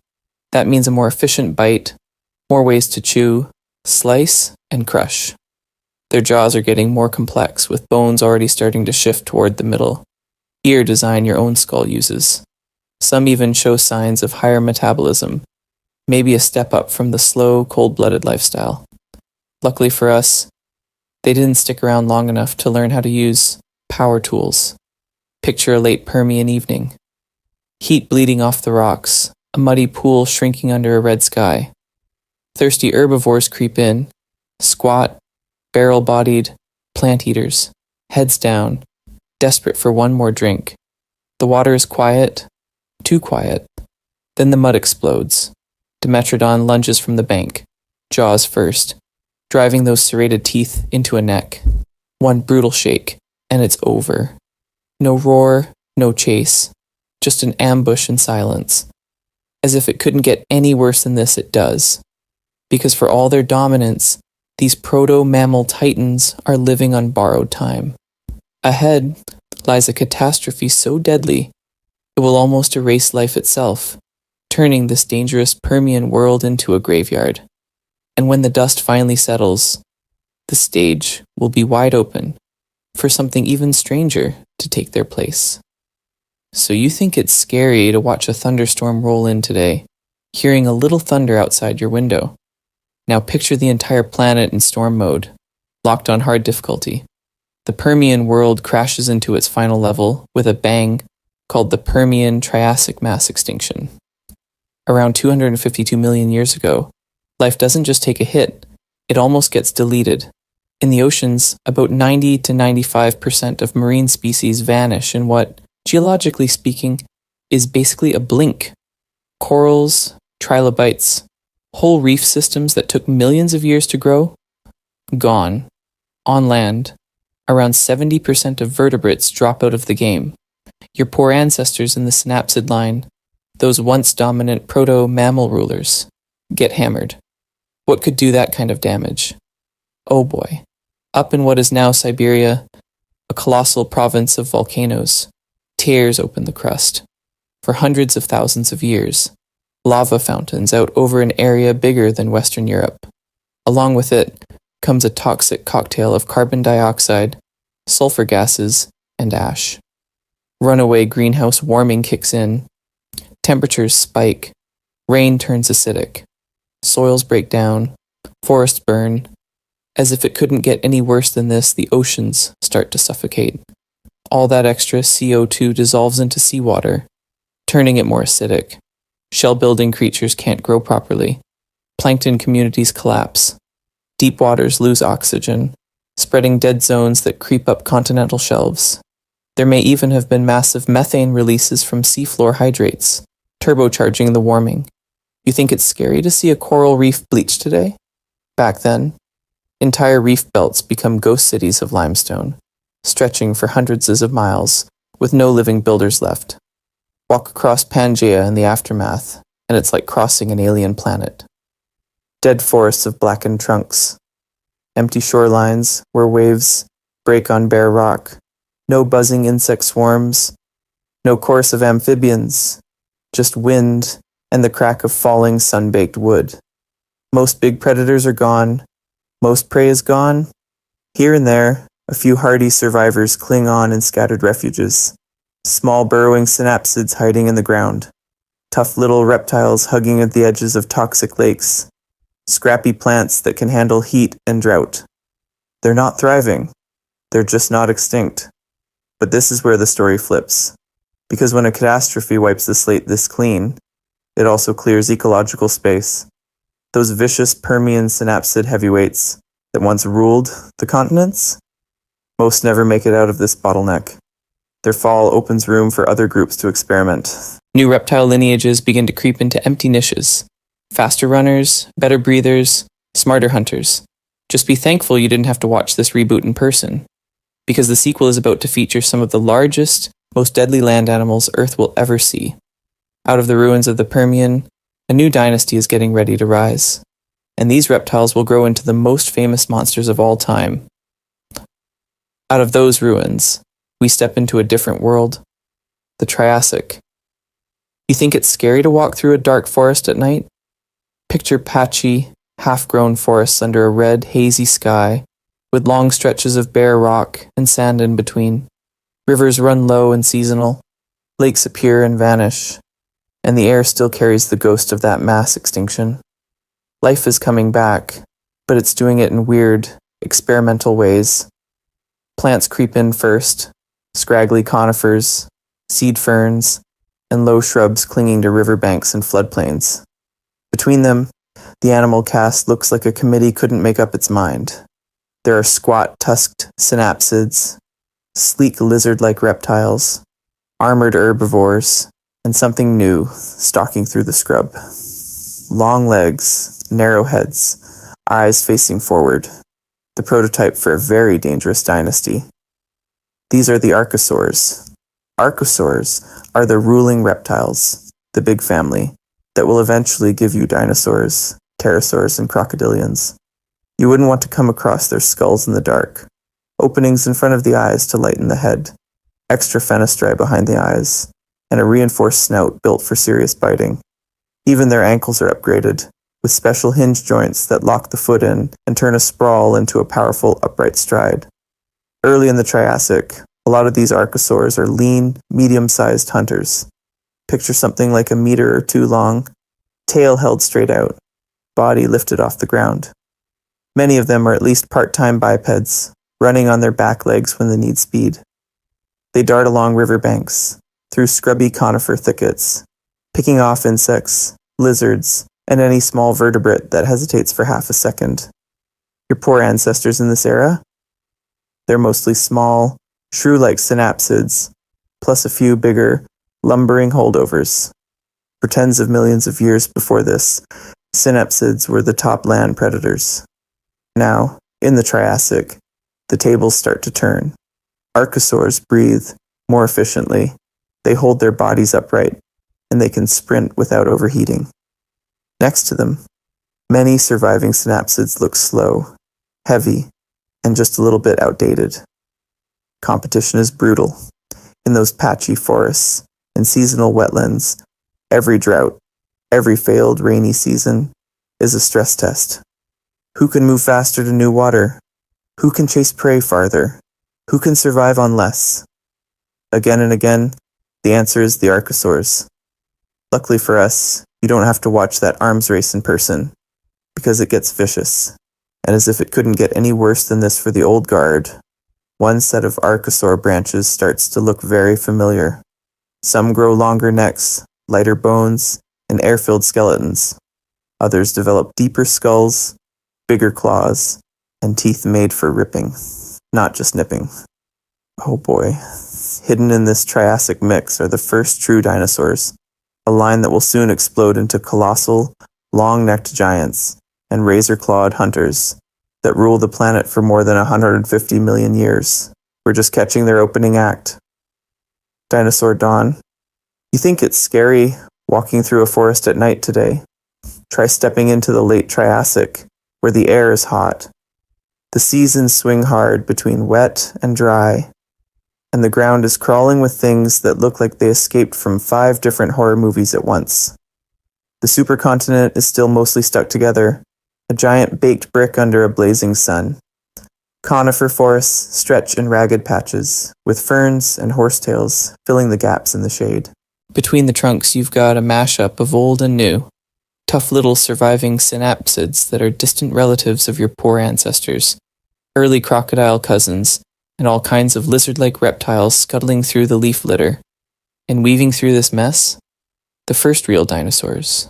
That means a more efficient bite, more ways to chew, slice, and crush. Their jaws are getting more complex, with bones already starting to shift toward the middle. Ear design your own skull uses. Some even show signs of higher metabolism, maybe a step up from the slow, cold-blooded lifestyle. Luckily for us, they didn't stick around long enough to learn how to use power tools. Picture a late Permian evening. Heat bleeding off the rocks, a muddy pool shrinking under a red sky. Thirsty herbivores creep in, squat, barrel-bodied, plant eaters, heads down, desperate for one more drink. The water is quiet, too quiet. Then the mud explodes. Dimetrodon lunges from the bank, jaws first, driving those serrated teeth into a neck. One brutal shake, and it's over. No roar, no chase, just an ambush and silence. As if it couldn't get any worse than this, it does. Because for all their dominance, these proto-mammal titans are living on borrowed time. Ahead lies a catastrophe so deadly, it will almost erase life itself, turning this dangerous Permian world into a graveyard. And when the dust finally settles, the stage will be wide open for something even stranger to take their place. So you think it's scary to watch a thunderstorm roll in today, hearing a little thunder outside your window. Now picture the entire planet in storm mode, locked on hard difficulty. The Permian world crashes into its final level with a bang called the Permian Triassic mass extinction. Around 252 million years ago, life doesn't just take a hit, it almost gets deleted. In the oceans, about 90 to 95% of marine species vanish in what, geologically speaking, is basically a blink. Corals, trilobites, whole reef systems that took millions of years to grow, gone. On land, around 70% of vertebrates drop out of the game. Your poor ancestors in the synapsid line, those once dominant proto-mammal rulers, get hammered. What could do that kind of damage? Oh boy. Up in what is now Siberia, a colossal province of volcanoes, tears open the crust. For hundreds of thousands of years, lava fountains out over an area bigger than Western Europe. Along with it comes a toxic cocktail of carbon dioxide, sulfur gases, and ash. Runaway greenhouse warming kicks in. Temperatures spike. Rain turns acidic. Soils break down. Forests burn. As if it couldn't get any worse than this, the oceans start to suffocate. All that extra CO2 dissolves into seawater, turning it more acidic. Shell-building creatures can't grow properly. Plankton communities collapse. Deep waters lose oxygen, spreading dead zones that creep up continental shelves. There may even have been massive methane releases from seafloor hydrates, turbocharging the warming. You think it's scary to see a coral reef bleach today? Back then, entire reef belts become ghost cities of limestone, stretching for hundreds of miles, with no living builders left. Walk across Pangaea in the aftermath, and it's like crossing an alien planet. Dead forests of blackened trunks. Empty shorelines where waves break on bare rock. No buzzing insect swarms. No chorus of amphibians. Just wind and the crack of falling sun-baked wood. Most big predators are gone. Most prey is gone. Here and there, a few hardy survivors cling on in scattered refuges. Small burrowing synapsids hiding in the ground. Tough little reptiles hugging at the edges of toxic lakes. Scrappy plants that can handle heat and drought. They're not thriving. They're just not extinct. But this is where the story flips. Because when a catastrophe wipes the slate this clean, it also clears ecological space. Those vicious Permian synapsid heavyweights that once ruled the continents, most never make it out of this bottleneck. Their fall opens room for other groups to experiment. New reptile lineages begin to creep into empty niches. Faster runners, better breathers, Smarter hunters, just be thankful you didn't have to watch this reboot in person, because the sequel is about to feature some of the largest, most deadly land animals Earth will ever see. Out of the ruins of the Permian, a new dynasty is getting ready to rise, and these reptiles will grow into the most famous monsters of all time. Out of those ruins, we step into a different world, the Triassic. You think it's scary to walk through a dark forest at night? Picture patchy, half-grown forests under a red, hazy sky, with long stretches of bare rock and sand in between. Rivers run low and seasonal, lakes appear and vanish, and the air still carries the ghost of that mass extinction. Life is coming back, but it's doing it in weird, experimental ways. Plants creep in first, scraggly conifers, seed ferns, and low shrubs clinging to riverbanks and floodplains. Between them, the animal cast looks like a committee couldn't make up its mind. There are squat, tusked synapsids, sleek lizard-like reptiles, armored herbivores, and something new stalking through the scrub. Long legs, narrow heads, eyes facing forward, the prototype for a very dangerous dynasty. These are the archosaurs. Archosaurs are the ruling reptiles, the big family, that will eventually give you dinosaurs, pterosaurs, and crocodilians. You wouldn't want to come across their skulls in the dark, openings in front of the eyes to lighten the head, extra fenestrae behind the eyes, and a reinforced snout built for serious biting. Even their ankles are upgraded, with special hinge joints that lock the foot in and turn a sprawl into a powerful upright stride. Early in the Triassic, a lot of these archosaurs are lean, medium-sized hunters. Picture something like a meter or two long, tail held straight out, body lifted off the ground. Many of them are at least part-time bipeds, running on their back legs when they need speed. They dart along riverbanks, through scrubby conifer thickets, picking off insects, lizards, and any small vertebrate that hesitates for half a second. Your poor ancestors in this era? They're mostly small, shrew-like synapsids, plus a few bigger, lumbering holdovers. For tens of millions of years before this, synapsids were the top land predators. Now, in the Triassic, the tables start to turn. Archosaurs breathe more efficiently. They hold their bodies upright, and they can sprint without overheating. Next to them, many surviving synapsids look slow, heavy, and just a little bit outdated. Competition is brutal. In those patchy forests and seasonal wetlands, every drought, every failed rainy season is a stress test. Who can move faster to new water? Who can chase prey farther? Who can survive on less? Again and again, the answer is the archosaurs. Luckily for us, you don't have to watch that arms race in person, because it gets vicious. And as if it couldn't get any worse than this for the old guard, one set of archosaur branches starts to look very familiar. Some grow longer necks, lighter bones, and air-filled skeletons. Others develop deeper skulls, bigger claws, and teeth made for ripping, not just nipping. Oh boy. Hidden in this Triassic mix are the first true dinosaurs, a line that will soon explode into colossal, long-necked giants and razor-clawed hunters that rule the planet for more than 150 million years. We're just catching their opening act. Dinosaur Dawn. You think it's scary walking through a forest at night today? Try stepping into the late Triassic, where the air is hot. The seasons swing hard between wet and dry, and the ground is crawling with things that look like they escaped from 5 different horror movies at once. The supercontinent is still mostly stuck together, a giant baked brick under a blazing sun. Conifer forests stretch in ragged patches, with ferns and horsetails filling the gaps in the shade. Between the trunks, you've got a mashup of old and new. Tough little surviving synapsids that are distant relatives of your poor ancestors, early crocodile cousins, and all kinds of lizard-like reptiles scuttling through the leaf litter. And weaving through this mess, the first real dinosaurs.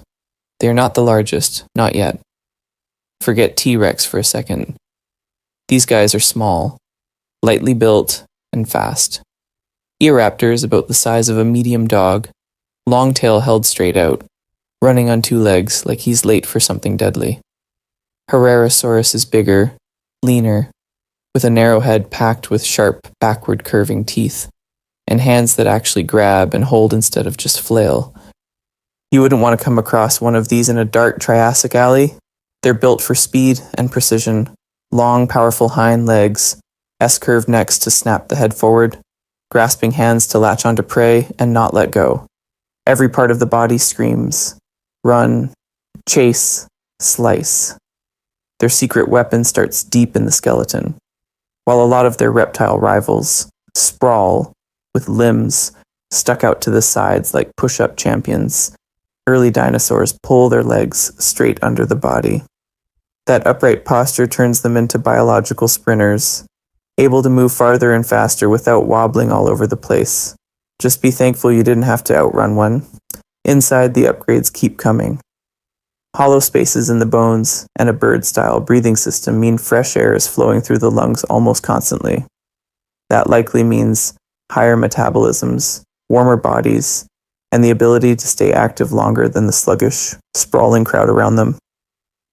They are not the largest, not yet. Forget T-Rex for a second. These guys are small, lightly built, and fast. Eoraptor is about the size of a medium dog, long tail held straight out, running on 2 legs like he's late for something deadly. Herrerasaurus is bigger, leaner, with a narrow head packed with sharp, backward curving teeth, and hands that actually grab and hold instead of just flail. You wouldn't want to come across one of these in a dark Triassic alley. They're built for speed and precision, long, powerful hind legs, S-curved necks to snap the head forward, grasping hands to latch onto prey and not let go. Every part of the body screams, run, chase, slice. Their secret weapon starts deep in the skeleton, while a lot of their reptile rivals sprawl with limbs stuck out to the sides like push-up champions. Early dinosaurs pull their legs straight under the body. That upright posture turns them into biological sprinters, able to move farther and faster without wobbling all over the place. Just be thankful you didn't have to outrun one. Inside, the upgrades keep coming. Hollow spaces in the bones and a bird-style breathing system mean fresh air is flowing through the lungs almost constantly. That likely means higher metabolisms, warmer bodies, and the ability to stay active longer than the sluggish, sprawling crowd around them,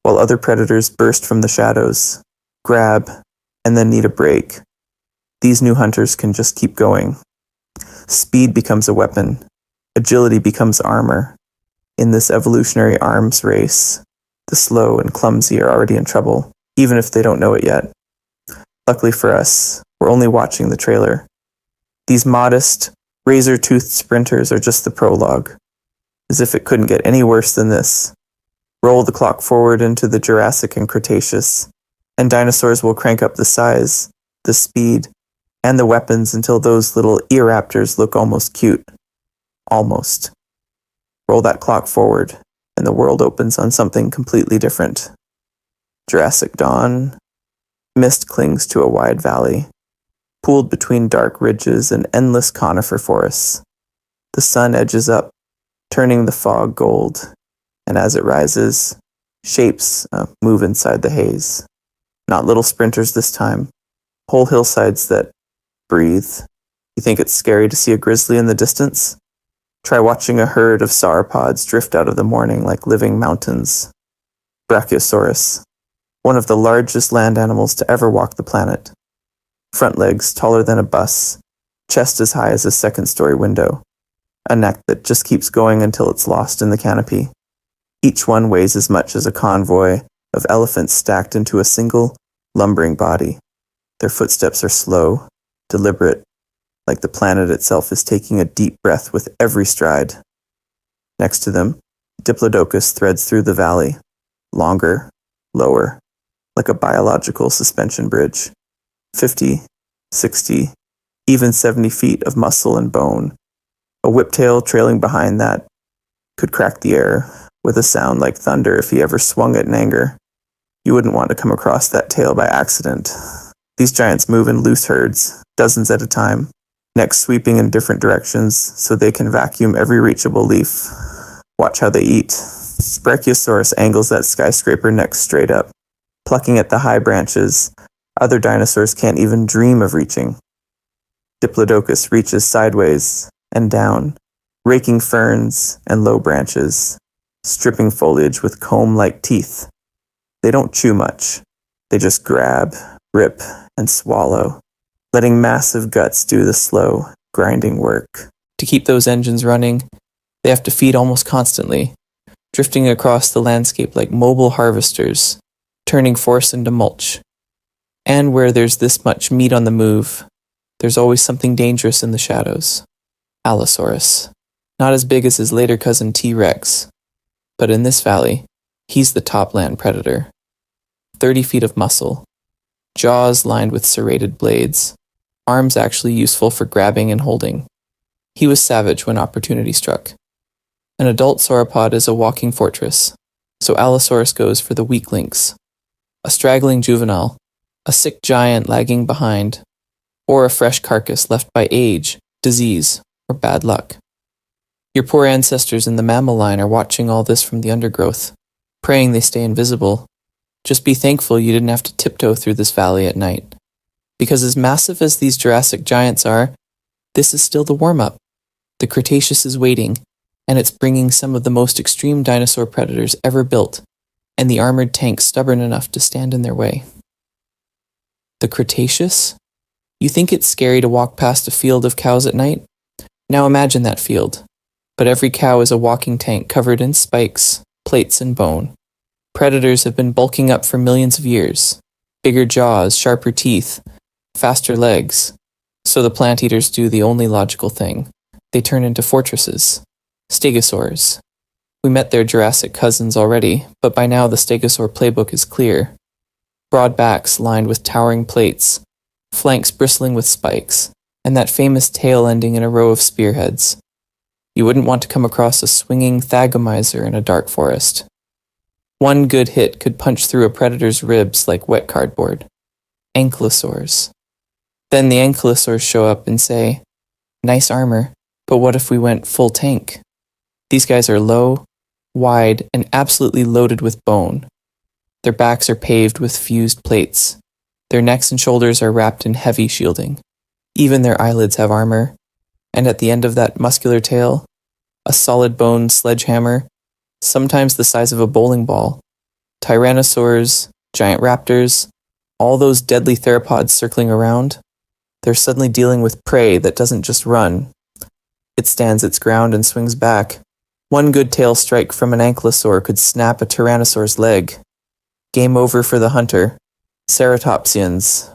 while other predators burst from the shadows, grab, and then need a break. These new hunters can just keep going. Speed becomes a weapon. Agility becomes armor. In this evolutionary arms race, the slow and clumsy are already in trouble, even if they don't know it yet. Luckily for us, we're only watching the trailer. These modest, razor-toothed sprinters are just the prologue, as if it couldn't get any worse than this. Roll the clock forward into the Jurassic and Cretaceous, and dinosaurs will crank up the size, the speed, and the weapons until those little eoraptors look almost cute. Almost. Roll that clock forward, and the world opens on something completely different. Jurassic dawn. Mist clings to a wide valley, pooled between dark ridges and endless conifer forests. The sun edges up, turning the fog gold, and as it rises, shapes move inside the haze. Not little sprinters this time, whole hillsides that breathe. You think it's scary to see a grizzly in the distance? Try watching a herd of sauropods drift out of the morning like living mountains. Brachiosaurus, one of the largest land animals to ever walk the planet. Front legs taller than a bus, chest as high as a second-story window, a neck that just keeps going until it's lost in the canopy. Each one weighs as much as a convoy of elephants stacked into a single, lumbering body. Their footsteps are slow, deliberate, like the planet itself is taking a deep breath with every stride. Next to them, Diplodocus threads through the valley, longer, lower, like a biological suspension bridge. 50, 60, even 70 feet of muscle and bone. A whiptail trailing behind that could crack the air with a sound like thunder if he ever swung it in anger. You wouldn't want to come across that tail by accident. These giants move in loose herds, dozens at a time, necks sweeping in different directions so they can vacuum every reachable leaf. Watch how they eat. Brachiosaurus angles that skyscraper neck straight up, plucking at the high branches other dinosaurs can't even dream of reaching. Diplodocus reaches sideways and down, raking ferns and low branches, stripping foliage with comb-like teeth. They don't chew much. They just grab, rip, and swallow, letting massive guts do the slow, grinding work. To keep those engines running, they have to feed almost constantly, drifting across the landscape like mobile harvesters, turning force into mulch. And where there's this much meat on the move, there's always something dangerous in the shadows. Allosaurus, not as big as his later cousin T-Rex, but in this valley, he's the top land predator. 30 feet of muscle, jaws lined with serrated blades, arms actually useful for grabbing and holding. He was savage when opportunity struck. An adult sauropod is a walking fortress, so Allosaurus goes for the weak links. A straggling juvenile, a sick giant lagging behind, or a fresh carcass left by age, disease, or bad luck. Your poor ancestors in the mammal line are watching all this from the undergrowth, praying they stay invisible. Just be thankful you didn't have to tiptoe through this valley at night. Because as massive as these Jurassic giants are, this is still the warm-up. The Cretaceous is waiting, and it's bringing some of the most extreme dinosaur predators ever built, and the armored tank stubborn enough to stand in their way. The Cretaceous? You think it's scary to walk past a field of cows at night? Now imagine that field. But every cow is a walking tank covered in spikes, plates, and bone. Predators have been bulking up for millions of years. Bigger jaws, sharper teeth, faster legs. So the plant eaters do the only logical thing. They turn into fortresses. Stegosaurs. We met their Jurassic cousins already, but by now the stegosaur playbook is clear. Broad backs lined with towering plates, flanks bristling with spikes, and that famous tail ending in a row of spearheads. You wouldn't want to come across a swinging thagomizer in a dark forest. One good hit could punch through a predator's ribs like wet cardboard. Ankylosaurs. Then the ankylosaurs show up and say, "Nice armor, but what if we went full tank?" These guys are low, wide, and absolutely loaded with bone. Their backs are paved with fused plates. Their necks and shoulders are wrapped in heavy shielding. Even their eyelids have armor. And at the end of that muscular tail, a solid bone sledgehammer, sometimes the size of a bowling ball. Tyrannosaurs, giant raptors, all those deadly theropods circling around, they're suddenly dealing with prey that doesn't just run. It stands its ground and swings back. One good tail strike from an ankylosaur could snap a tyrannosaur's leg. Game over for the hunter. Ceratopsians.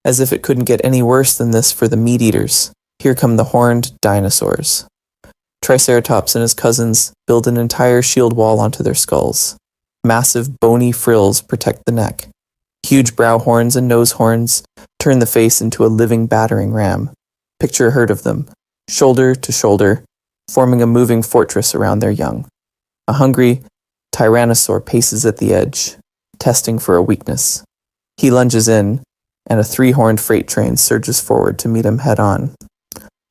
As if it couldn't get any worse than this for the meat eaters. Here come the horned dinosaurs. Triceratops and his cousins build an entire shield wall onto their skulls. Massive bony frills protect the neck. Huge brow horns and nose horns turn the face into a living battering ram. Picture a herd of them, shoulder to shoulder, forming a moving fortress around their young. A hungry tyrannosaur paces at the edge, testing for a weakness. He lunges in, and a three-horned freight train surges forward to meet him head-on.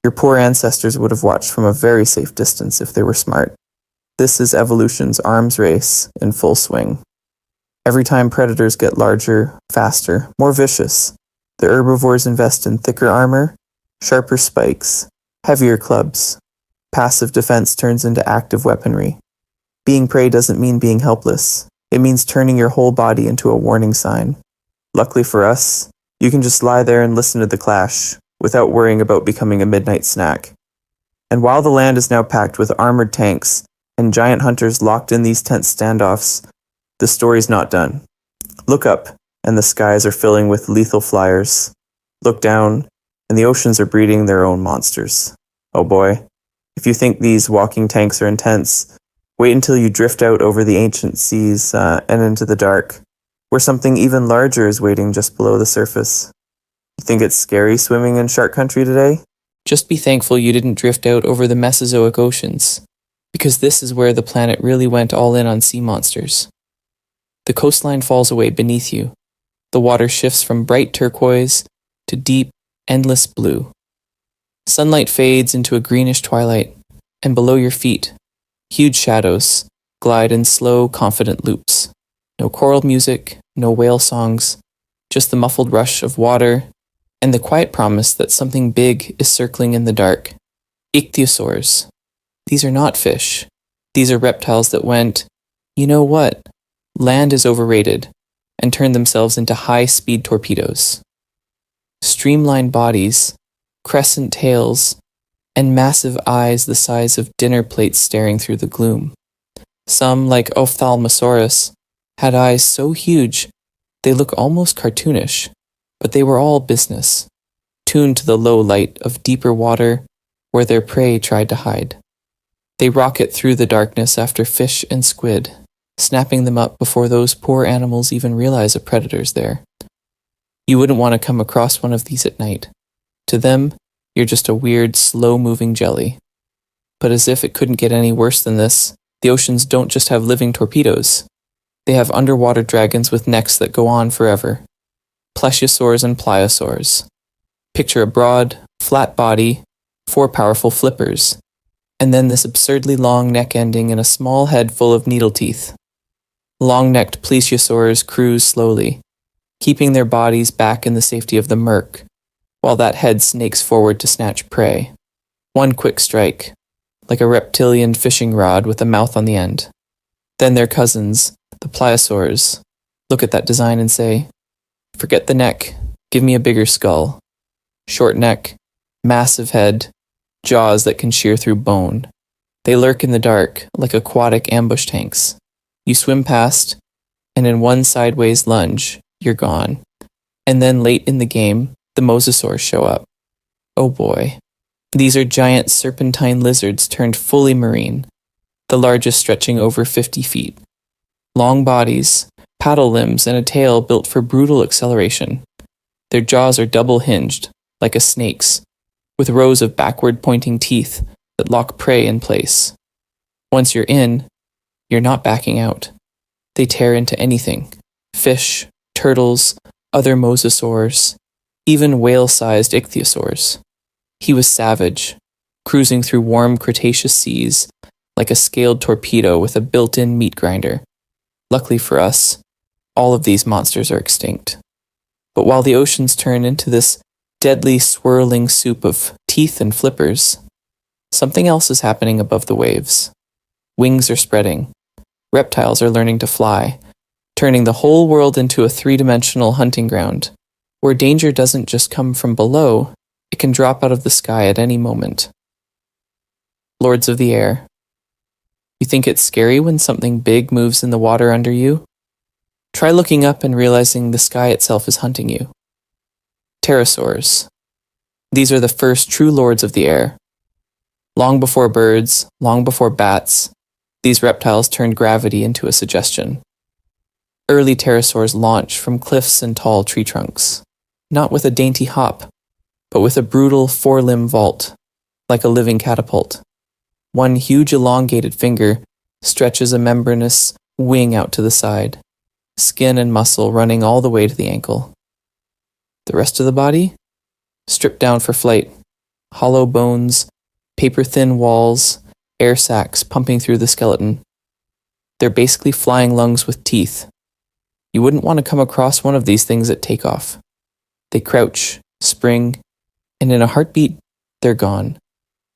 Your poor ancestors would have watched from a very safe distance if they were smart. This is evolution's arms race in full swing. Every time predators get larger, faster, more vicious, the herbivores invest in thicker armor, sharper spikes, heavier clubs. Passive defense turns into active weaponry. Being prey doesn't mean being helpless. It means turning your whole body into a warning sign. Luckily for us, you can just lie there and listen to the clash, without worrying about becoming a midnight snack. And while the land is now packed with armored tanks and giant hunters locked in these tense standoffs, the story's not done. Look up, and the skies are filling with lethal flyers. Look down, and the oceans are breeding their own monsters. Oh boy, if you think these walking tanks are intense, wait until you drift out over the ancient seas and into the dark, where something even larger is waiting just below the surface. You think it's scary swimming in shark country today? Just be thankful you didn't drift out over the Mesozoic oceans, because this is where the planet really went all in on sea monsters. The coastline falls away beneath you. The water shifts from bright turquoise to deep, endless blue. Sunlight fades into a greenish twilight, and below your feet, huge shadows glide in slow, confident loops. No choral music, no whale songs, just the muffled rush of water and the quiet promise that something big is circling in the dark. Ichthyosaurs. These are not fish. These are reptiles that went, you know what? Land is overrated, and turned themselves into high-speed torpedoes. Streamlined bodies, crescent tails, and massive eyes the size of dinner plates staring through the gloom. Some, like Ophthalmosaurus, had eyes so huge they look almost cartoonish, but they were all business, tuned to the low light of deeper water where their prey tried to hide. They rocket through the darkness after fish and squid, snapping them up before those poor animals even realize a predator's there. You wouldn't want to come across one of these at night. To them, you're just a weird, slow-moving jelly. But as if it couldn't get any worse than this, the oceans don't just have living torpedoes. They have underwater dragons with necks that go on forever. Plesiosaurs and pliosaurs. Picture a broad, flat body, 4 powerful flippers, and then this absurdly long neck ending in a small head full of needle teeth. Long-necked plesiosaurs cruise slowly, keeping their bodies back in the safety of the murk, while that head snakes forward to snatch prey. One quick strike, like a reptilian fishing rod with a mouth on the end. Then their cousins, the pliosaurs, look at that design and say, forget the neck, give me a bigger skull. Short neck, massive head, jaws that can shear through bone. They lurk in the dark like aquatic ambush tanks. You swim past, and in one sideways lunge, you're gone. And then late in the game, the mosasaurs show up. Oh boy. These are giant serpentine lizards turned fully marine, the largest stretching over 50 feet. Long bodies, paddle limbs, and a tail built for brutal acceleration. Their jaws are double-hinged, like a snake's, with rows of backward-pointing teeth that lock prey in place. Once you're in, you're not backing out. They tear into anything. Fish, turtles, other mosasaurs, even whale-sized ichthyosaurs. He was savage, cruising through warm Cretaceous seas like a scaled torpedo with a built-in meat grinder. Luckily for us, all of these monsters are extinct. But while the oceans turn into this deadly swirling soup of teeth and flippers, something else is happening above the waves. Wings are spreading. Reptiles are learning to fly, turning the whole world into a three-dimensional hunting ground, where danger doesn't just come from below, it can drop out of the sky at any moment. Lords of the air. You think it's scary when something big moves in the water under you? Try looking up and realizing the sky itself is hunting you. Pterosaurs. These are the first true lords of the air. Long before birds, long before bats, these reptiles turned gravity into a suggestion. Early pterosaurs launch from cliffs and tall tree trunks, not with a dainty hop, but with a brutal four-limb vault, like a living catapult. One huge elongated finger stretches a membranous wing out to the side, skin and muscle running all the way to the ankle. The rest of the body? Stripped down for flight. Hollow bones, paper-thin walls, air sacs pumping through the skeleton. They're basically flying lungs with teeth. You wouldn't want to come across one of these things at takeoff. They crouch, spring, and in a heartbeat, they're gone,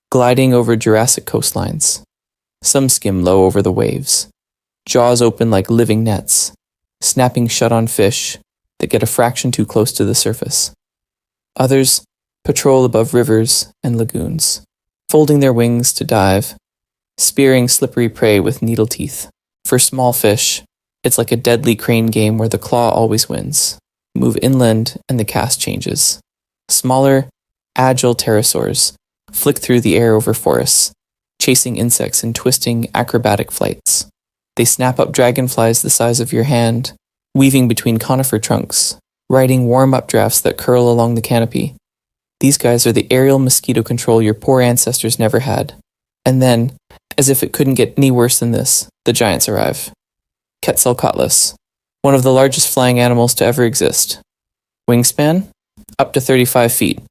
gliding over Jurassic coastlines. Some skim low over the waves, jaws open like living nets, snapping shut on fish that get a fraction too close to the surface. Others patrol above rivers and lagoons, folding their wings to dive, spearing slippery prey with needle teeth. For small fish, it's like a deadly crane game where the claw always wins. Move inland and the cast changes. Smaller, agile pterosaurs flick through the air over forests, chasing insects in twisting, acrobatic flights. They snap up dragonflies the size of your hand, weaving between conifer trunks, riding warm-up drafts that curl along the canopy. These guys are the aerial mosquito control your poor ancestors never had. And then, as if it couldn't get any worse than this, the giants arrive. Quetzalcoatlus, one of the largest flying animals to ever exist. Wingspan? Up to 35 feet,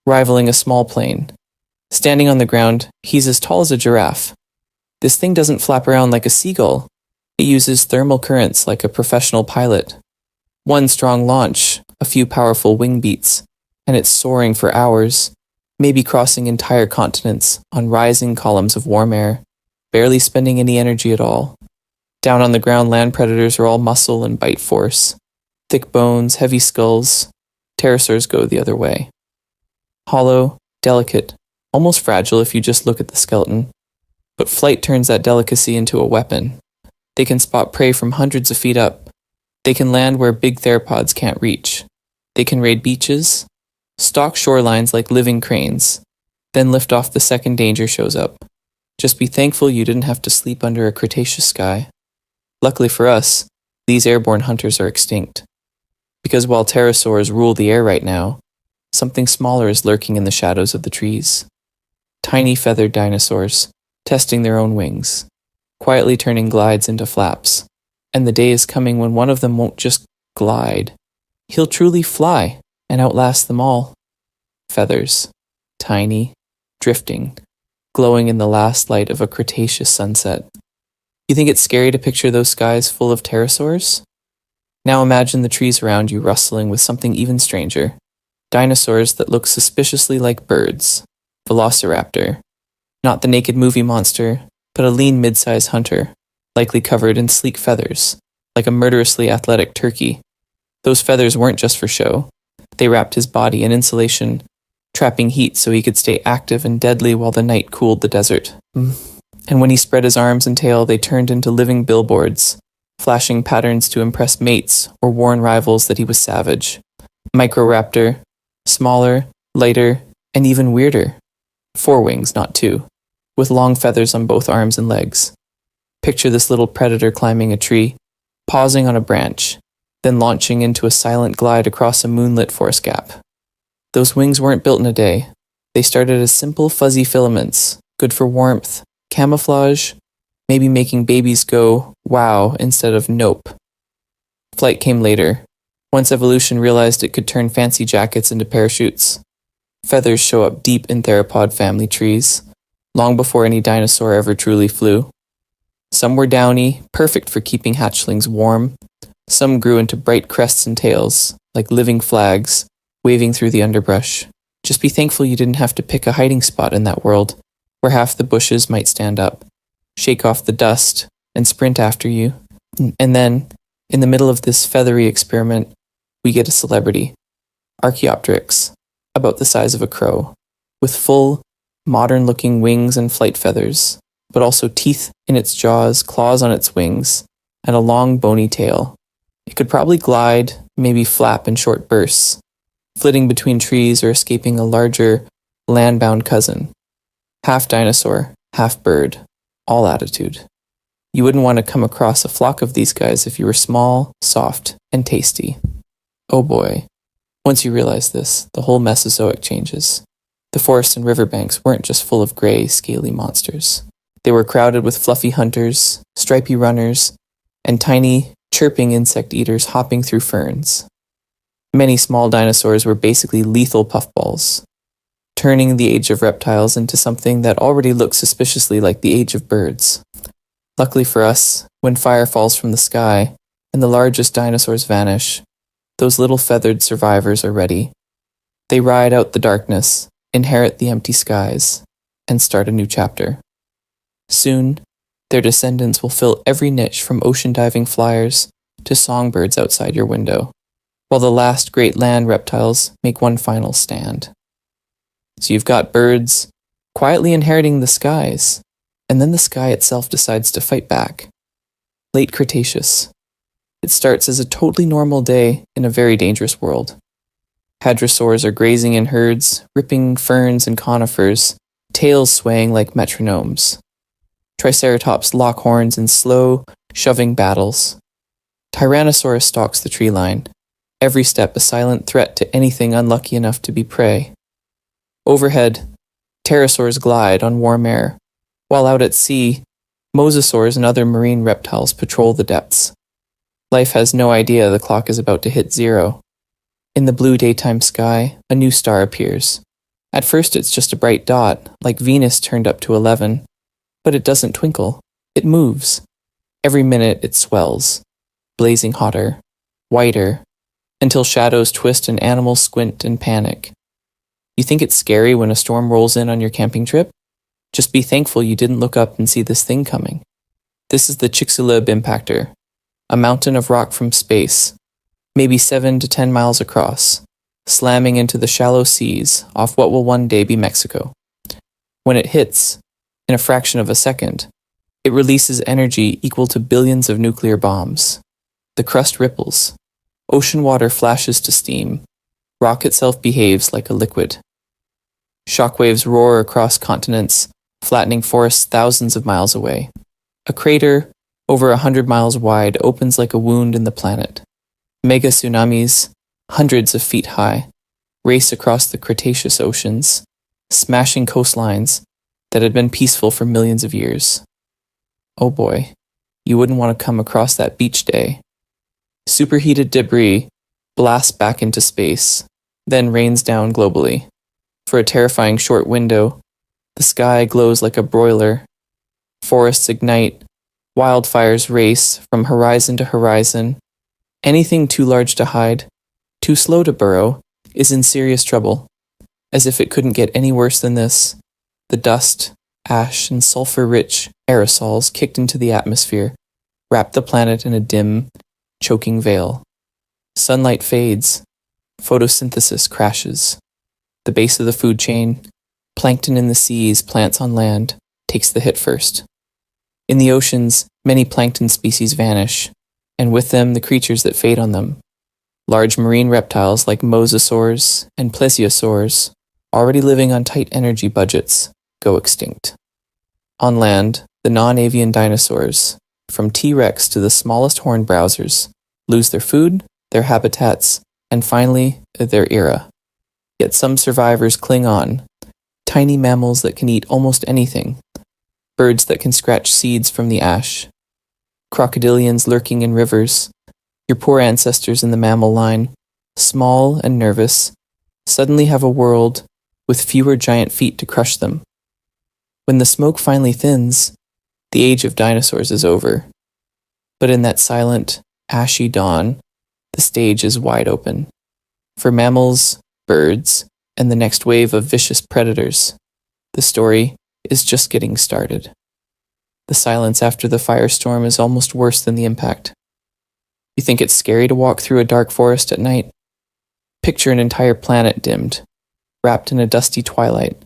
rivaling a small plane. Standing on the ground, he's as tall as a giraffe. This thing doesn't flap around like a seagull. It uses thermal currents like a professional pilot. One strong launch, a few powerful wing beats, and it's soaring for hours, maybe crossing entire continents on rising columns of warm air, barely spending any energy at all. Down on the ground, land predators are all muscle and bite force. Thick bones, heavy skulls. Pterosaurs go the other way. Hollow, delicate, almost fragile if you just look at the skeleton. But flight turns that delicacy into a weapon. They can spot prey from hundreds of feet up. They can land where big theropods can't reach. They can raid beaches, stalk shorelines like living cranes, then lift off the second danger shows up. Just be thankful you didn't have to sleep under a Cretaceous sky. Luckily for us, these airborne hunters are extinct. Because while pterosaurs rule the air right now, something smaller is lurking in the shadows of the trees. Tiny feathered dinosaurs, testing their own wings, quietly turning glides into flaps. And the day is coming when one of them won't just glide. He'll truly fly and outlast them all. Feathers, tiny, drifting, glowing in the last light of a Cretaceous sunset. You think it's scary to picture those skies full of pterosaurs? Now imagine the trees around you rustling with something even stranger. Dinosaurs that look suspiciously like birds. Velociraptor. Not the naked movie monster, but a lean mid-sized hunter, likely covered in sleek feathers, like a murderously athletic turkey. Those feathers weren't just for show. They wrapped his body in insulation, trapping heat so he could stay active and deadly while the night cooled the desert. And when he spread his arms and tail, they turned into living billboards, flashing patterns to impress mates or warn rivals that he was savage. Microraptor, smaller, lighter, and even weirder. 4 wings, not 2, with long feathers on both arms and legs. Picture this little predator climbing a tree, pausing on a branch, then launching into a silent glide across a moonlit forest gap. Those wings weren't built in a day. They started as simple fuzzy filaments, good for warmth, camouflage, maybe making babies go, wow, instead of nope. Flight came later, once evolution realized it could turn fancy jackets into parachutes. Feathers show up deep in theropod family trees, long before any dinosaur ever truly flew. Some were downy, perfect for keeping hatchlings warm. Some grew into bright crests and tails, like living flags, waving through the underbrush. Just be thankful you didn't have to pick a hiding spot in that world, where half the bushes might stand up, shake off the dust, and sprint after you. And then, in the middle of this feathery experiment, we get a celebrity. Archaeopteryx, about the size of a crow, with full, modern-looking wings and flight feathers, but also teeth in its jaws, claws on its wings, and a long bony tail. It could probably glide, maybe flap in short bursts, flitting between trees or escaping a larger, land-bound cousin. Half dinosaur, half bird, all attitude. You wouldn't want to come across a flock of these guys if you were small, soft, and tasty. Oh boy. Once you realize this, the whole Mesozoic changes. The forests and riverbanks weren't just full of gray, scaly monsters. They were crowded with fluffy hunters, stripy runners, and tiny, chirping insect eaters hopping through ferns. Many small dinosaurs were basically lethal puffballs, turning the age of reptiles into something that already looked suspiciously like the age of birds. Luckily for us, when fire falls from the sky and the largest dinosaurs vanish, those little feathered survivors are ready. They ride out the darkness, inherit the empty skies, and start a new chapter. Soon, their descendants will fill every niche from ocean diving flyers to songbirds outside your window, while the last great land reptiles make one final stand. So you've got birds quietly inheriting the skies, and then the sky itself decides to fight back. Late Cretaceous. It starts as a totally normal day in a very dangerous world. Hadrosaurs are grazing in herds, ripping ferns and conifers, tails swaying like metronomes. Triceratops lock horns in slow, shoving battles. Tyrannosaurus stalks the tree line, every step a silent threat to anything unlucky enough to be prey. Overhead, pterosaurs glide on warm air, while out at sea, mosasaurs and other marine reptiles patrol the depths. Life has no idea the clock is about to hit 0. In the blue daytime sky, a new star appears. At first it's just a bright dot, like Venus turned up to 11. But it doesn't twinkle. It moves. Every minute it swells, blazing hotter, whiter, until shadows twist and animals squint and panic. You think it's scary when a storm rolls in on your camping trip? Just be thankful you didn't look up and see this thing coming. This is the Chicxulub impactor, a mountain of rock from space, maybe 7 to 10 miles across, slamming into the shallow seas off what will one day be Mexico. When it hits, in a fraction of a second, it releases energy equal to billions of nuclear bombs. The crust ripples. Ocean water flashes to steam. Rock itself behaves like a liquid. Shockwaves roar across continents, flattening forests thousands of miles away. A crater, over 100 miles wide, opens like a wound in the planet. Mega tsunamis, hundreds of feet high, race across the Cretaceous oceans, smashing coastlines that had been peaceful for millions of years. Oh boy, you wouldn't want to come across that beach day. Superheated debris blasts back into space, then rains down globally. For a terrifying short window, the sky glows like a broiler. Forests ignite, wildfires race from horizon to horizon. Anything too large to hide, too slow to burrow, is in serious trouble. As if it couldn't get any worse than this, the dust, ash, and sulfur-rich aerosols kicked into the atmosphere, wrap the planet in a dim, choking veil. Sunlight fades, photosynthesis crashes. The base of the food chain, plankton in the seas, plants on land, takes the hit first. In the oceans, many plankton species vanish, and with them the creatures that fade on them. Large marine reptiles like mosasaurs and plesiosaurs, already living on tight energy budgets, go extinct. On land, the non-avian dinosaurs, from T-Rex to the smallest horned browsers, lose their food, their habitats, and finally, their era. Yet some survivors cling on, tiny mammals that can eat almost anything, birds that can scratch seeds from the ash, crocodilians lurking in rivers, your poor ancestors in the mammal line, small and nervous, suddenly have a world with fewer giant feet to crush them. When the smoke finally thins, the age of dinosaurs is over. But in that silent, ashy dawn, the stage is wide open. For mammals, birds, and the next wave of vicious predators, the story is just getting started. The silence after the firestorm is almost worse than the impact. You think it's scary to walk through a dark forest at night? Picture an entire planet dimmed, wrapped in a dusty twilight,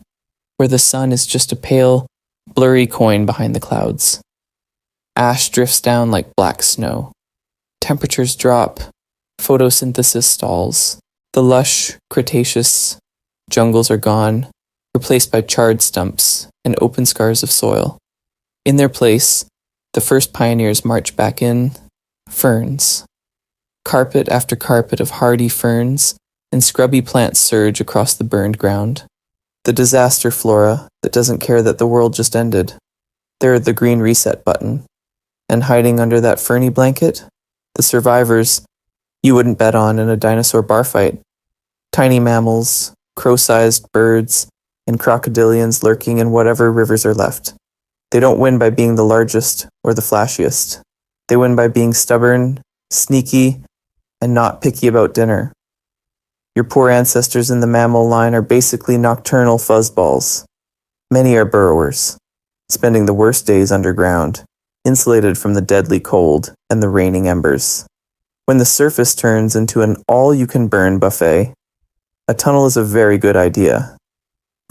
where the sun is just a pale, blurry coin behind the clouds. Ash drifts down like black snow. Temperatures drop, photosynthesis stalls. The lush, Cretaceous jungles are gone, replaced by charred stumps and open scars of soil. In their place, the first pioneers march back in, ferns. Carpet after carpet of hardy ferns and scrubby plants surge across the burned ground. The disaster flora that doesn't care that the world just ended. They're the green reset button. And hiding under that ferny blanket, the survivors you wouldn't bet on in a dinosaur bar fight. Tiny mammals, crow-sized birds, and crocodilians lurking in whatever rivers are left. They don't win by being the largest or the flashiest. They win by being stubborn, sneaky, and not picky about dinner. Your poor ancestors in the mammal line are basically nocturnal fuzzballs. Many are burrowers, spending the worst days underground, insulated from the deadly cold and the raining embers. When the surface turns into an all-you-can-burn buffet, a tunnel is a very good idea.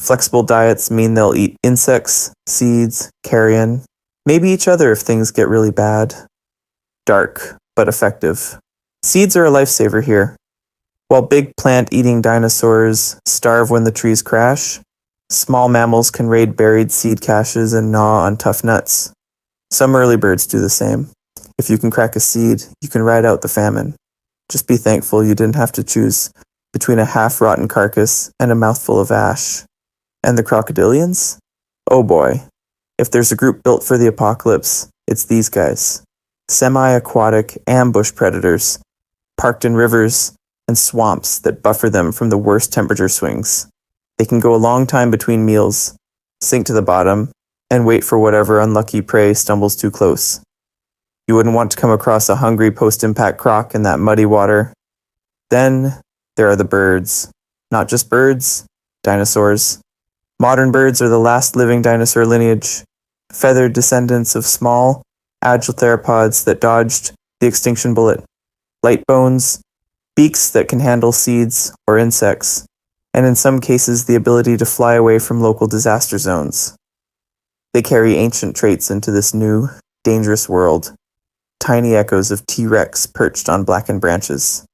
Flexible diets mean they'll eat insects, seeds, carrion, maybe each other if things get really bad. Dark, but effective. Seeds are a lifesaver here. While big plant-eating dinosaurs starve when the trees crash, small mammals can raid buried seed caches and gnaw on tough nuts. Some early birds do the same. If you can crack a seed, you can ride out the famine. Just be thankful you didn't have to choose between a half-rotten carcass and a mouthful of ash. And the crocodilians? Oh boy. If there's a group built for the apocalypse, it's these guys. Semi-aquatic ambush predators, parked in rivers and swamps that buffer them from the worst temperature swings. They can go a long time between meals, sink to the bottom, and wait for whatever unlucky prey stumbles too close. You wouldn't want to come across a hungry post-impact croc in that muddy water. Then there are the birds. Not just birds, dinosaurs. Modern birds are the last living dinosaur lineage, feathered descendants of small, agile theropods that dodged the extinction bullet. Light bones, beaks that can handle seeds or insects, and in some cases the ability to fly away from local disaster zones. They carry ancient traits into this new, dangerous world, tiny echoes of T-Rex perched on blackened branches.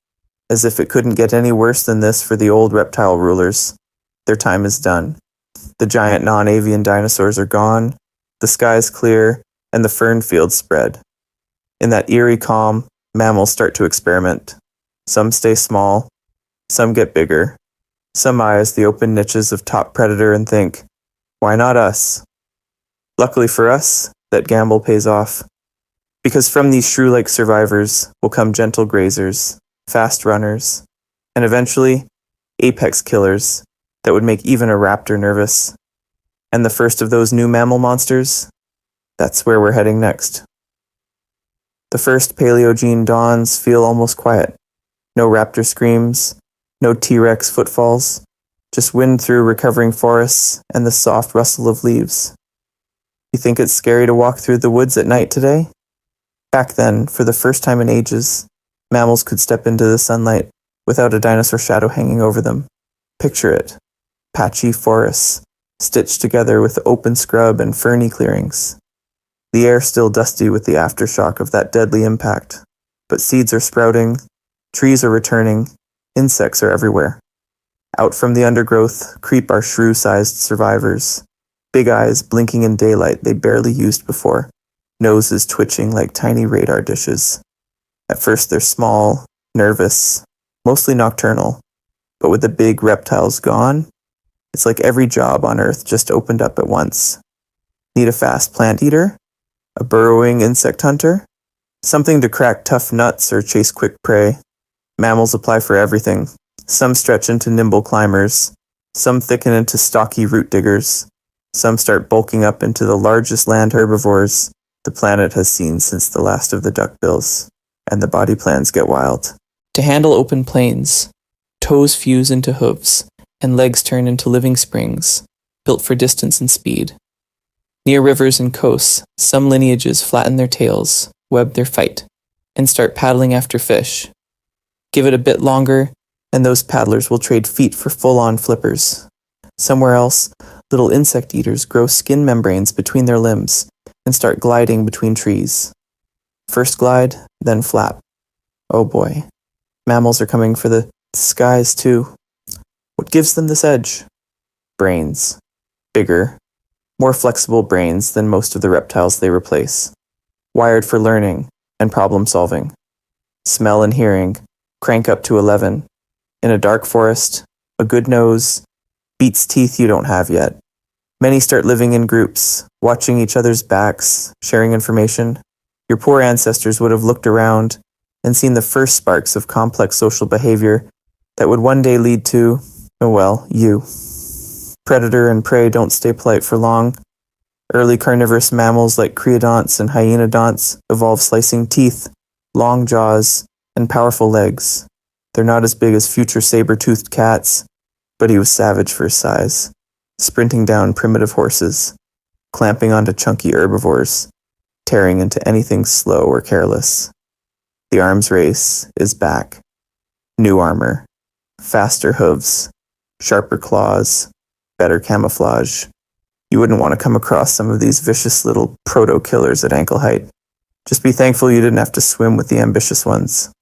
As if it couldn't get any worse than this for the old reptile rulers. Their time is done. The giant non-avian dinosaurs are gone, the sky's clear, and the fern fields spread. In that eerie calm, mammals start to experiment. Some stay small, some get bigger. Some eyes the open niches of top predator and think, why not us? Luckily for us, that gamble pays off. Because from these shrew-like survivors will come gentle grazers, fast runners, and eventually, apex killers that would make even a raptor nervous. And the first of those new mammal monsters? That's where we're heading next. The first Paleogene dawns feel almost quiet. No raptor screams, no T-Rex footfalls, just wind through recovering forests and the soft rustle of leaves. You think it's scary to walk through the woods at night today? Back then, for the first time in ages, mammals could step into the sunlight without a dinosaur shadow hanging over them. Picture it. Patchy forests, stitched together with open scrub and ferny clearings. The air still dusty with the aftershock of that deadly impact, but seeds are sprouting, trees are returning, insects are everywhere. Out from the undergrowth creep our shrew-sized survivors, big eyes blinking in daylight they barely used before, noses twitching like tiny radar dishes. At first they're small, nervous, mostly nocturnal, but with the big reptiles gone, it's like every job on Earth just opened up at once. Need a fast plant eater? A burrowing insect hunter? Something to crack tough nuts or chase quick prey? Mammals apply for everything. Some stretch into nimble climbers. Some thicken into stocky root diggers. Some start bulking up into the largest land herbivores the planet has seen since the last of the duckbills. And the body plans get wild. To handle open plains, toes fuse into hooves, and legs turn into living springs, built for distance and speed. Near rivers and coasts, some lineages flatten their tails, web their fight, and start paddling after fish. Give it a bit longer, and those paddlers will trade feet for full-on flippers. Somewhere else, little insect eaters grow skin membranes between their limbs and start gliding between trees. First glide, then flap. Oh boy, mammals are coming for the skies too. What gives them this edge? Brains. Bigger, more flexible brains than most of the reptiles they replace. Wired for learning and problem solving. Smell and hearing crank up to 11. In a dark forest, a good nose beats teeth you don't have yet. Many start living in groups, watching each other's backs, sharing information. Your poor ancestors would have looked around and seen the first sparks of complex social behavior that would one day lead to, well, you. Predator and prey don't stay polite for long. Early carnivorous mammals like creodonts and hyenodonts evolve slicing teeth, long jaws, and powerful legs. They're not as big as future saber-toothed cats, but he was savage for his size, sprinting down primitive horses, clamping onto chunky herbivores, tearing into anything slow or careless. The arms race is back. New armor, faster hooves, sharper claws, better camouflage. You wouldn't want to come across some of these vicious little proto-killers at ankle height. Just be thankful you didn't have to swim with the ambitious ones.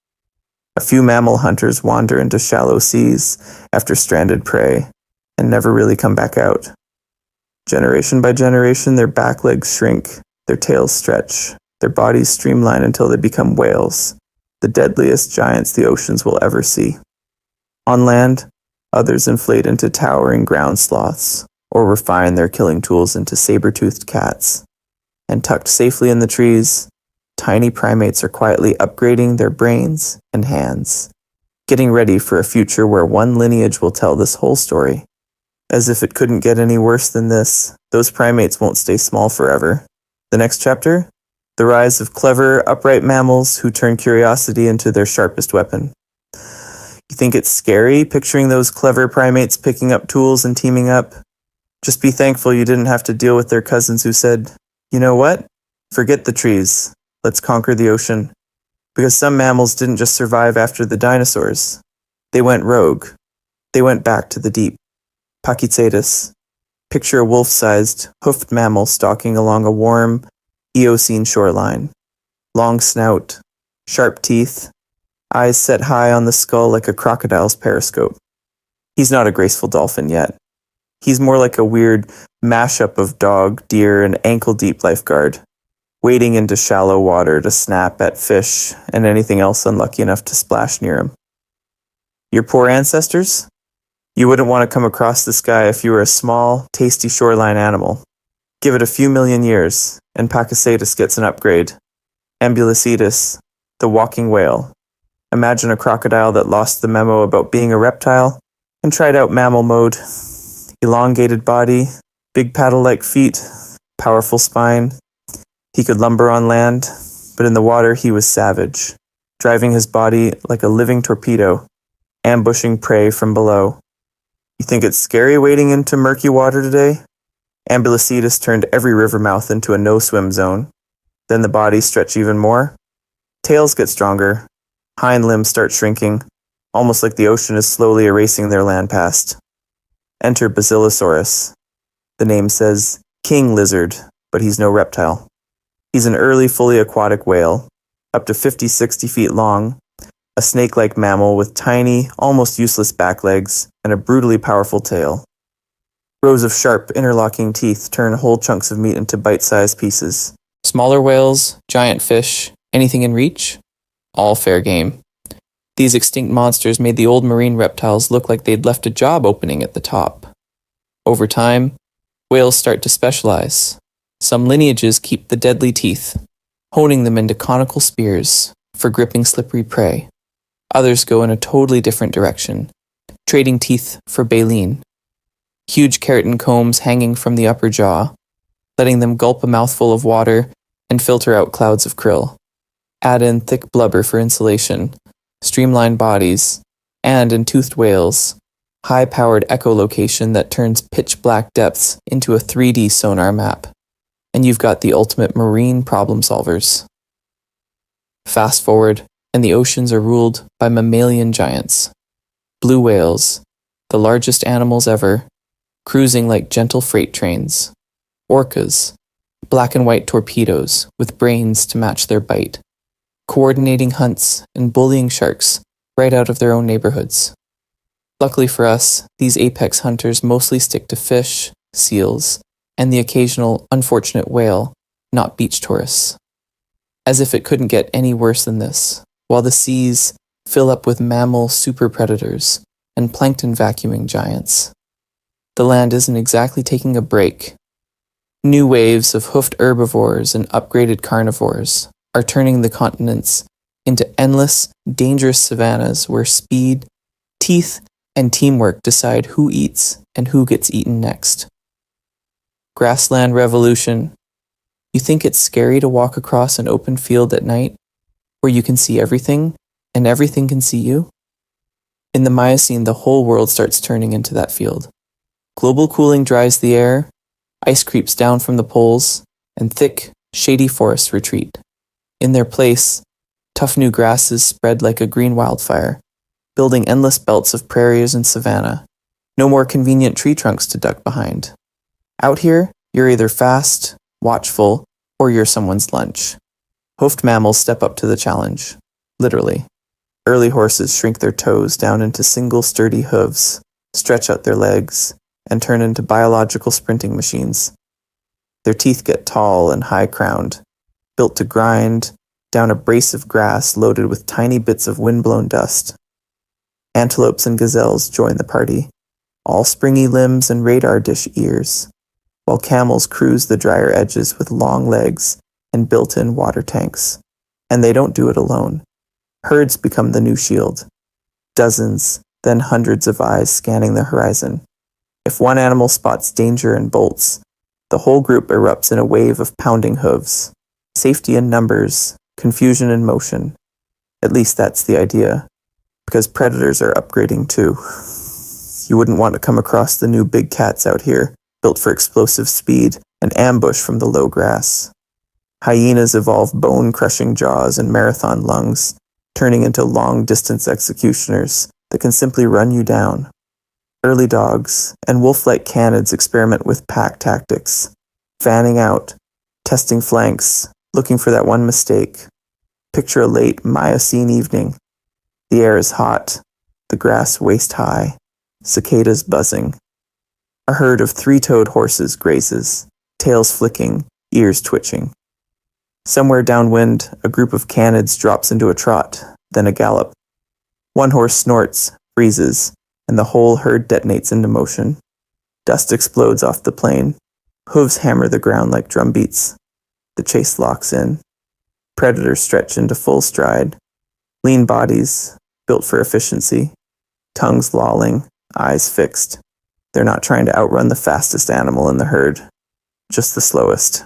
A few mammal hunters wander into shallow seas after stranded prey and never really come back out. Generation by generation, their back legs shrink, their tails stretch, their bodies streamline until they become whales, the deadliest giants the oceans will ever see. On land, others inflate into towering ground sloths, or refine their killing tools into saber-toothed cats. And tucked safely in the trees, tiny primates are quietly upgrading their brains and hands, getting ready for a future where one lineage will tell this whole story. As if it couldn't get any worse than this, those primates won't stay small forever. The next chapter? The rise of clever, upright mammals who turn curiosity into their sharpest weapon. You think it's scary picturing those clever primates picking up tools and teaming up? Just be thankful you didn't have to deal with their cousins who said, you know what? Forget the trees. Let's conquer the ocean. Because some mammals didn't just survive after the dinosaurs. They went rogue. They went back to the deep. Pachycetus. Picture a wolf-sized, hoofed mammal stalking along a warm, Eocene shoreline. Long snout, sharp teeth, eyes set high on the skull like a crocodile's periscope. He's not a graceful dolphin yet. He's more like a weird mashup of dog, deer, and ankle-deep lifeguard, wading into shallow water to snap at fish and anything else unlucky enough to splash near him. Your poor ancestors? You wouldn't want to come across this guy if you were a small, tasty shoreline animal. Give it a few million years, and Pachycetus gets an upgrade. Ambulocetus, the walking whale. Imagine a crocodile that lost the memo about being a reptile and tried out mammal mode. Elongated body, big paddle-like feet, powerful spine. He could lumber on land, but in the water he was savage, driving his body like a living torpedo, ambushing prey from below. You think it's scary wading into murky water today? Ambulocetus turned every river mouth into a no-swim zone. Then the bodies stretch even more. Tails get stronger. Hind limbs start shrinking, almost like the ocean is slowly erasing their land past. Enter Basilosaurus. The name says king lizard, but he's no reptile. He's an early fully aquatic whale, up to 50-60 feet long, a snake-like mammal with tiny, almost useless back legs and a brutally powerful tail. Rows of sharp, interlocking teeth turn whole chunks of meat into bite-sized pieces. Smaller whales, giant fish, anything in reach? All fair game. These extinct monsters made the old marine reptiles look like they'd left a job opening at the top. Over time, whales start to specialize. Some lineages keep the deadly teeth, honing them into conical spears for gripping slippery prey. Others go in a totally different direction, trading teeth for baleen. Huge keratin combs hanging from the upper jaw, letting them gulp a mouthful of water and filter out clouds of krill. Add in thick blubber for insulation, streamlined bodies, and in toothed whales, high-powered echolocation that turns pitch-black depths into a 3D sonar map. And you've got the ultimate marine problem solvers. Fast forward, and the oceans are ruled by mammalian giants. Blue whales, the largest animals ever, cruising like gentle freight trains. Orcas, black and white torpedoes with brains to match their bite, coordinating hunts and bullying sharks right out of their own neighborhoods. Luckily for us, these apex hunters mostly stick to fish, seals, and the occasional unfortunate whale, not beach tourists. As if it couldn't get any worse than this, while the seas fill up with mammal super predators and plankton vacuuming giants. The land isn't exactly taking a break. New waves of hoofed herbivores and upgraded carnivores are turning the continents into endless, dangerous savannas where speed, teeth, and teamwork decide who eats and who gets eaten next. Grassland revolution. You think it's scary to walk across an open field at night where you can see everything and everything can see you? In the Miocene, the whole world starts turning into that field. Global cooling dries the air, ice creeps down from the poles, and thick, shady forests retreat. In their place, tough new grasses spread like a green wildfire, building endless belts of prairies and savanna. No more convenient tree trunks to duck behind. Out here, you're either fast, watchful, or you're someone's lunch. Hoofed mammals step up to the challenge, literally. Early horses shrink their toes down into single sturdy hooves, stretch out their legs, and turn into biological sprinting machines. Their teeth get tall and high-crowned, built to grind down a brace of grass loaded with tiny bits of wind-blown dust. Antelopes and gazelles join the party, all springy limbs and radar dish ears, while camels cruise the drier edges with long legs and built-in water tanks. And they don't do it alone. Herds become the new shield. Dozens, then hundreds of eyes scanning the horizon. If one animal spots danger and bolts, the whole group erupts in a wave of pounding hooves. Safety in numbers, confusion in motion. At least that's the idea, because predators are upgrading too. You wouldn't want to come across the new big cats out here, built for explosive speed and ambush from the low grass. Hyenas evolve bone-crushing jaws and marathon lungs, turning into long-distance executioners that can simply run you down. Early dogs and wolf-like canids experiment with pack tactics, fanning out, testing flanks, looking for that one mistake. Picture a late Miocene evening. The air is hot, the grass waist-high, cicadas buzzing. A herd of three-toed horses grazes, tails flicking, ears twitching. Somewhere downwind, a group of canids drops into a trot, then a gallop. One horse snorts, freezes, and the whole herd detonates into motion. Dust explodes off the plain. Hooves hammer the ground like drumbeats. The chase locks in. Predators stretch into full stride. Lean bodies, built for efficiency. Tongues lolling, eyes fixed. They're not trying to outrun the fastest animal in the herd, just the slowest.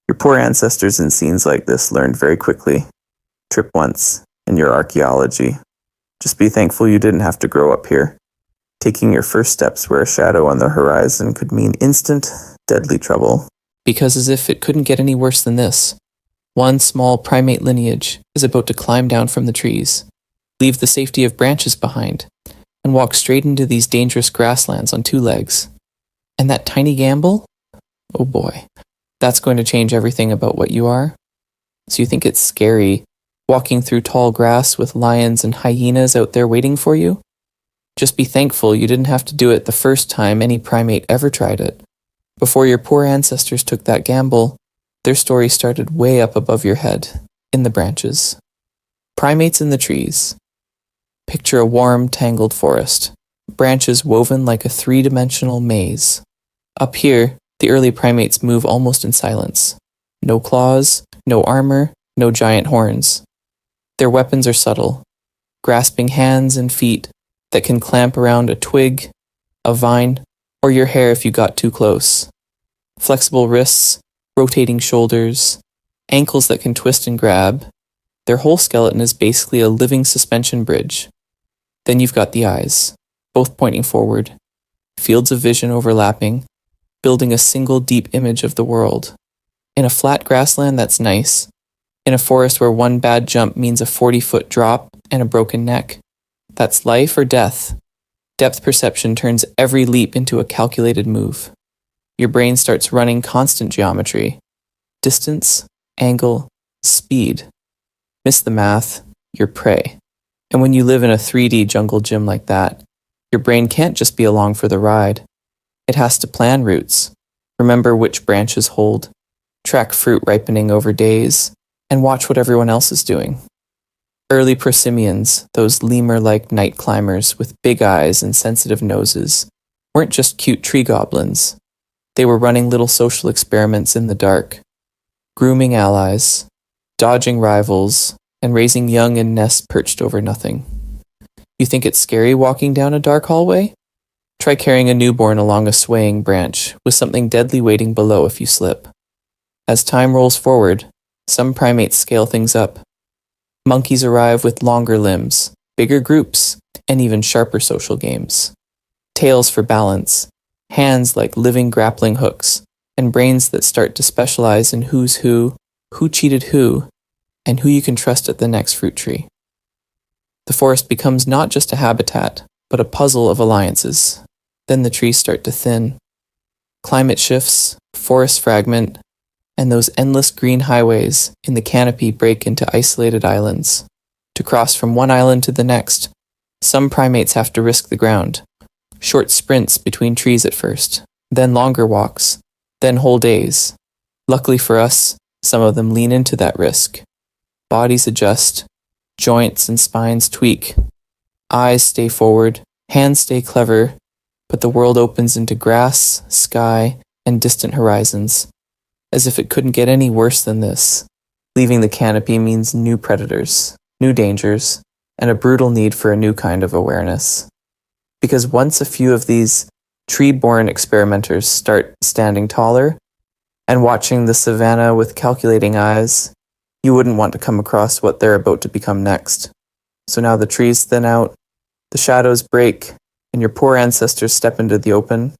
Your poor ancestors in scenes like this learned very quickly. Trip once, and your archaeology. Just be thankful you didn't have to grow up here. Taking your first steps where a shadow on the horizon could mean instant, deadly trouble. Because as if it couldn't get any worse than this, One small primate lineage is about to climb down from the trees, leave the safety of branches behind, and walk straight into these dangerous grasslands on two legs. And that tiny gamble? Oh boy, that's going to change everything about what you are. So you think it's scary walking through tall grass with lions and hyenas out there waiting for you? Just be thankful you didn't have to do it the first time any primate ever tried it. Before your poor ancestors took that gamble, their story started way up above your head, in the branches. Primates in the trees. Picture a warm, tangled forest, branches woven like a three-dimensional maze. Up here, the early primates move almost in silence. No claws, no armor, no giant horns. Their weapons are subtle, grasping hands and feet that can clamp around a twig, a vine, or your hair if you got too close. Flexible wrists, rotating shoulders, ankles that can twist and grab. Their whole skeleton is basically a living suspension bridge. Then you've got the eyes, both pointing forward, fields of vision overlapping, building a single deep image of the world. In a flat grassland, that's nice. In a forest where one bad jump means a 40-foot drop and a broken neck, that's life or death. Depth perception turns every leap into a calculated move. Your brain starts running constant geometry. Distance, angle, speed. Miss the math, you're prey. And when you live in a 3D jungle gym like that, your brain can't just be along for the ride. It has to plan routes, remember which branches hold, track fruit ripening over days, and watch what everyone else is doing. Early prosimians, those lemur-like night climbers with big eyes and sensitive noses, weren't just cute tree goblins. They were running little social experiments in the dark, grooming allies, dodging rivals, and raising young in nests perched over nothing. You think it's scary walking down a dark hallway? Try carrying a newborn along a swaying branch with something deadly waiting below if you slip. As time rolls forward, some primates scale things up. Monkeys arrive with longer limbs, bigger groups, and even sharper social games. Tails for balance, hands like living grappling hooks, and brains that start to specialize in who's who cheated who, and who you can trust at the next fruit tree. The forest becomes not just a habitat, but a puzzle of alliances. Then the trees start to thin. Climate shifts, forests fragment, and those endless green highways in the canopy break into isolated islands. To cross from one island to the next, some primates have to risk the ground. Short sprints between trees at first, then longer walks, then whole days. Luckily for us, some of them lean into that risk. Bodies adjust, joints and spines tweak. Eyes stay forward, hands stay clever, but the world opens into grass, sky, and distant horizons, as if it couldn't get any worse than this. Leaving the canopy means new predators, new dangers, and a brutal need for a new kind of awareness. Because once a few of these tree-born experimenters start standing taller and watching the savannah with calculating eyes, you wouldn't want to come across what they're about to become next. So now the trees thin out, the shadows break, and your poor ancestors step into the open.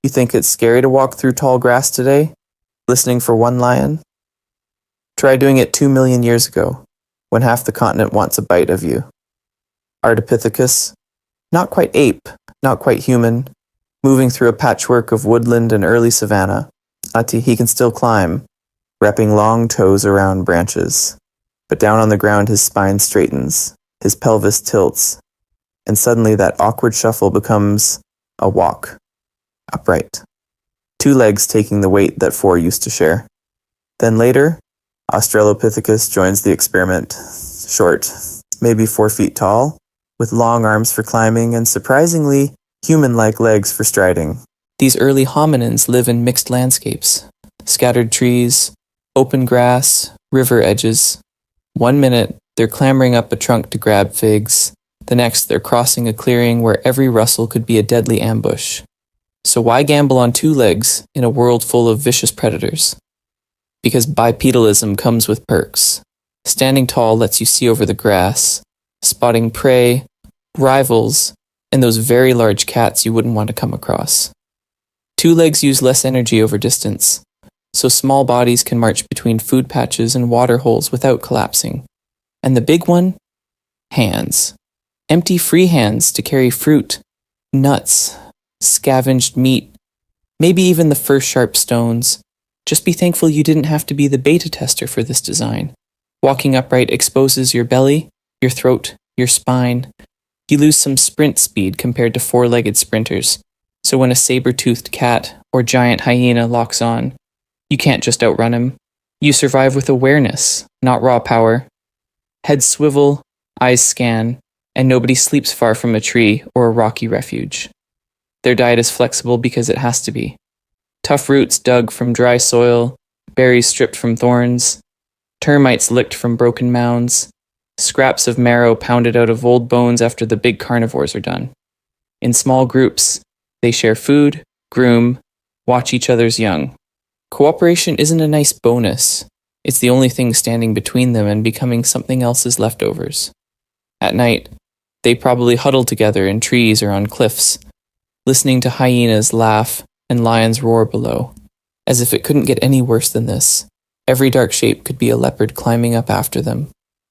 You think it's scary to walk through tall grass today, listening for one lion? Try doing it 2 million years ago, when half the continent wants a bite of you. Ardipithecus, not quite ape, not quite human, moving through a patchwork of woodland and early savanna. He can still climb, wrapping long toes around branches. But down on the ground his spine straightens, his pelvis tilts, and suddenly that awkward shuffle becomes a walk, upright. 2 legs taking the weight that 4 used to share. Then later, Australopithecus joins the experiment, short, maybe 4 feet tall, with long arms for climbing and surprisingly human-like legs for striding. These early hominins live in mixed landscapes, scattered trees, open grass, river edges. 1 minute, they're clambering up a trunk to grab figs. The next, they're crossing a clearing where every rustle could be a deadly ambush. So why gamble on 2 legs in a world full of vicious predators? Because bipedalism comes with perks. Standing tall lets you see over the grass, spotting prey, rivals, and those very large cats you wouldn't want to come across. 2 legs use less energy over distance. so small bodies can march between food patches and water holes without collapsing. And the big one? Hands. Empty free hands to carry fruit, nuts, scavenged meat, maybe even the first sharp stones. Just be thankful you didn't have to be the beta tester for this design. Walking upright exposes your belly, your throat, your spine. You lose some sprint speed compared to four-legged sprinters, so when a saber-toothed cat or giant hyena locks on, you can't just outrun him. You survive with awareness, not raw power. Heads swivel, eyes scan, and nobody sleeps far from a tree or a rocky refuge. Their diet is flexible because it has to be. Tough roots dug from dry soil, berries stripped from thorns, termites licked from broken mounds, scraps of marrow pounded out of old bones after the big carnivores are done. In small groups, they share food, groom, watch each other's young. Cooperation isn't a nice bonus. It's the only thing standing between them and becoming something else's leftovers. At night, they probably huddle together in trees or on cliffs, listening to hyenas laugh and lions roar below, as if it couldn't get any worse than this. Every dark shape could be a leopard climbing up after them.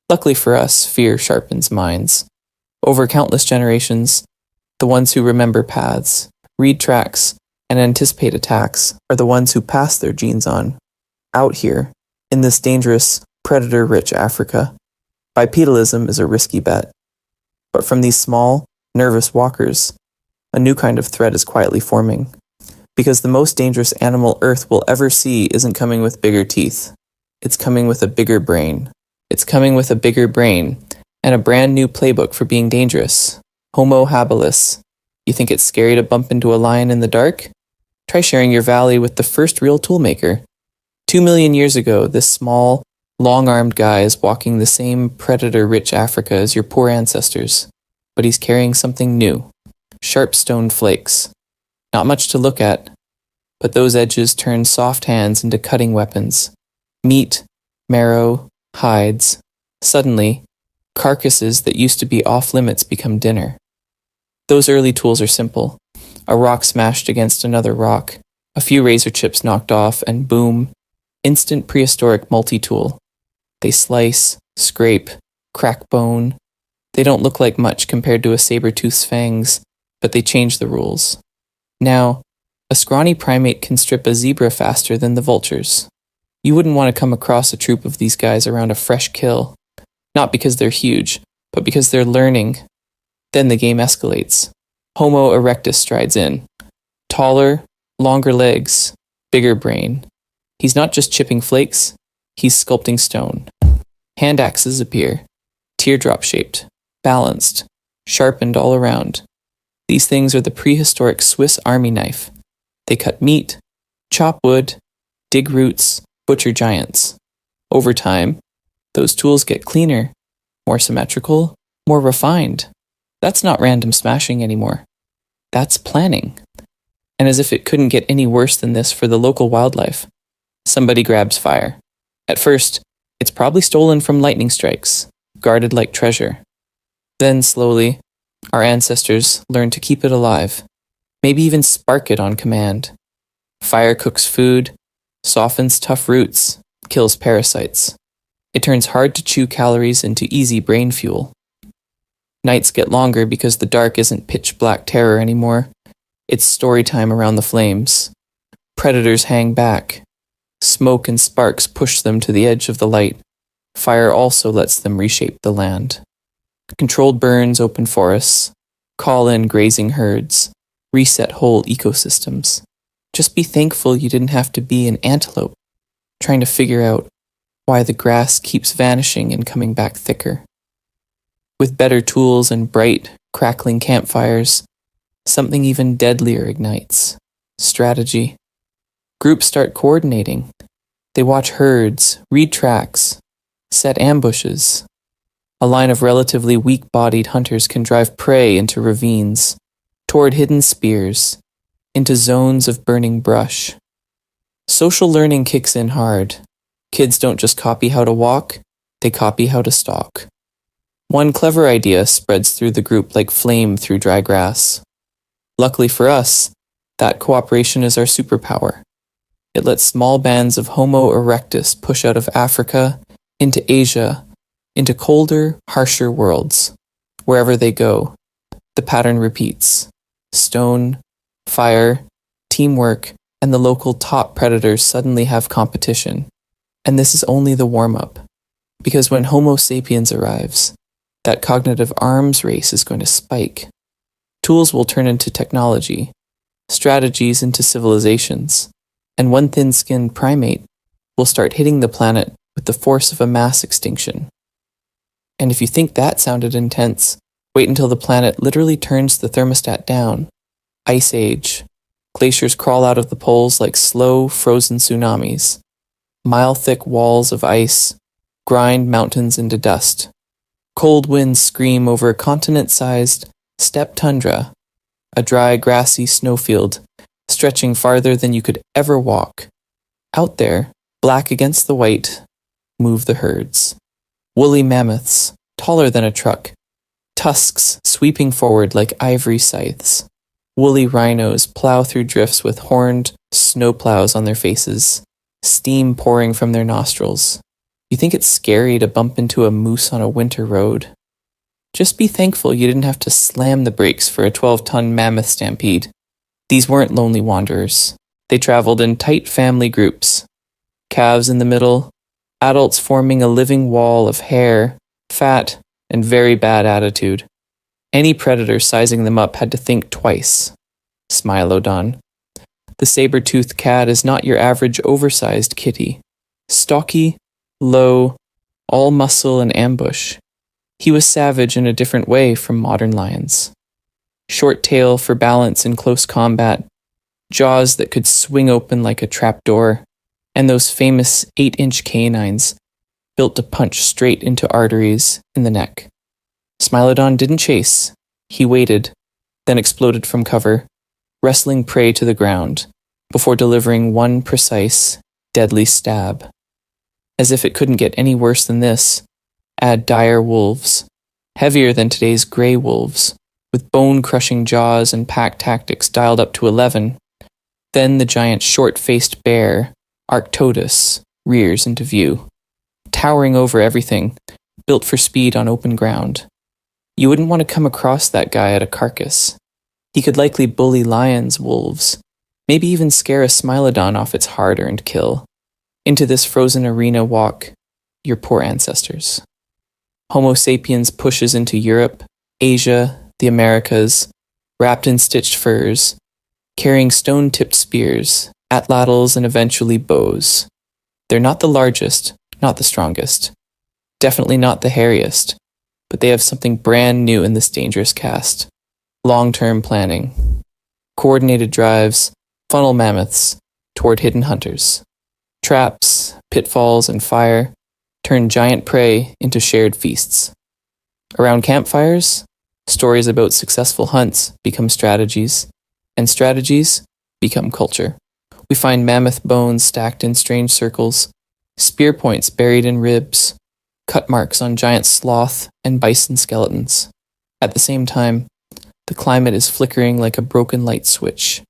Luckily for us, fear sharpens minds. Over countless generations, the ones who remember paths, read tracks, and anticipate attacks are the ones who pass their genes on. Out here, in this dangerous, predator-rich Africa, bipedalism is a risky bet. But from these small, nervous walkers, a new kind of threat is quietly forming. Because the most dangerous animal Earth will ever see isn't coming with bigger teeth. It's coming with a bigger brain. It's coming with a bigger brain, and a brand new playbook for being dangerous. Homo habilis. You think it's scary to bump into a lion in the dark? Try sharing your valley with the first real toolmaker. 2 million years ago, this small, long-armed guy is walking the same predator-rich Africa as your poor ancestors. But he's carrying something new. Sharp stone flakes. Not much to look at, but those edges turn soft hands into cutting weapons. Meat, marrow, hides. Suddenly, carcasses that used to be off-limits become dinner. Those early tools are simple. A rock smashed against another rock, a few razor chips knocked off, and boom, instant prehistoric multi-tool. They slice, scrape, crack bone. They don't look like much compared to a saber-tooth's fangs, but they change the rules. Now, a scrawny primate can strip a zebra faster than the vultures. You wouldn't want to come across a troop of these guys around a fresh kill. Not because they're huge, but because they're learning. Then the game escalates. Homo erectus strides in. Taller, longer legs, bigger brain. He's not just chipping flakes, he's sculpting stone. Hand axes appear, teardrop-shaped, balanced, sharpened all around. These things are the prehistoric Swiss army knife. They cut meat, chop wood, dig roots, butcher giants. Over time, those tools get cleaner, more symmetrical, more refined. That's not random smashing anymore. That's planning. And as if it couldn't get any worse than this for the local wildlife, somebody grabs fire. At first, it's probably stolen from lightning strikes, guarded like treasure. Then slowly, our ancestors learned to keep it alive, maybe even spark it on command. Fire cooks food, softens tough roots, kills parasites. It turns hard-to-chew calories into easy brain fuel. Nights get longer because the dark isn't pitch-black terror anymore. It's story time around the flames. Predators hang back. Smoke and sparks push them to the edge of the light. Fire also lets them reshape the land. Controlled burns open forests, call in grazing herds, reset whole ecosystems. Just be thankful you didn't have to be an antelope trying to figure out why the grass keeps vanishing and coming back thicker. With better tools and bright, crackling campfires, something even deadlier ignites. Strategy. Groups start coordinating. They watch herds, read tracks, set ambushes. A line of relatively weak-bodied hunters can drive prey into ravines, toward hidden spears, into zones of burning brush. Social learning kicks in hard. Kids don't just copy how to walk, they copy how to stalk. One clever idea spreads through the group like flame through dry grass. Luckily for us, that cooperation is our superpower. It let small bands of Homo erectus push out of Africa, into Asia, into colder, harsher worlds. Wherever they go, the pattern repeats. Stone, fire, teamwork, and the local top predators suddenly have competition. And this is only the warm-up. Because when Homo sapiens arrives, that cognitive arms race is going to spike. Tools will turn into technology, strategies into civilizations, and one thin-skinned primate will start hitting the planet with the force of a mass extinction. And if you think that sounded intense, wait until the planet literally turns the thermostat down. Ice Age. Glaciers crawl out of the poles like slow, frozen tsunamis. Mile-thick walls of ice grind mountains into dust. Cold winds scream over a continent-sized steppe tundra, a dry, grassy snowfield stretching farther than you could ever walk. Out there, black against the white, move the herds. Woolly mammoths, taller than a truck, tusks sweeping forward like ivory scythes. Woolly rhinos plow through drifts with horned snowplows on their faces, steam pouring from their nostrils. You think it's scary to bump into a moose on a winter road. Just be thankful you didn't have to slam the brakes for a 12-ton mammoth stampede. These weren't lonely wanderers. They traveled in tight family groups. Calves in the middle, adults forming a living wall of hair, fat, and very bad attitude. Any predator sizing them up had to think twice. Smilodon. The saber-toothed cat is not your average oversized kitty. Stocky, low, all muscle and ambush. He was savage in a different way from modern lions. Short tail for balance in close combat, jaws that could swing open like a trapdoor, and those famous 8-inch canines built to punch straight into arteries in the neck. Smilodon didn't chase. He waited, then exploded from cover, wrestling prey to the ground, before delivering one precise, deadly stab. As if it couldn't get any worse than this, add dire wolves, heavier than today's gray wolves, with bone-crushing jaws and pack tactics dialed up to 11. Then the giant short-faced bear, Arctodus, rears into view, towering over everything, built for speed on open ground. You wouldn't want to come across that guy at a carcass. He could likely bully lions, wolves, maybe even scare a Smilodon off its hard-earned kill. Into this frozen arena walk your poor ancestors. Homo sapiens pushes into Europe, Asia, the Americas, wrapped in stitched furs, carrying stone-tipped spears, atlatls, and eventually bows. They're not the largest, not the strongest, definitely not the hairiest, but they have something brand new in this dangerous cast. Long-term planning. Coordinated drives, funnel mammoths toward hidden hunters. Traps, pitfalls, and fire turn giant prey into shared feasts. Around campfires, stories about successful hunts become strategies, and strategies become culture. We find mammoth bones stacked in strange circles, spear points buried in ribs, cut marks on giant sloth and bison skeletons. At the same time, the climate is flickering like a broken light switch.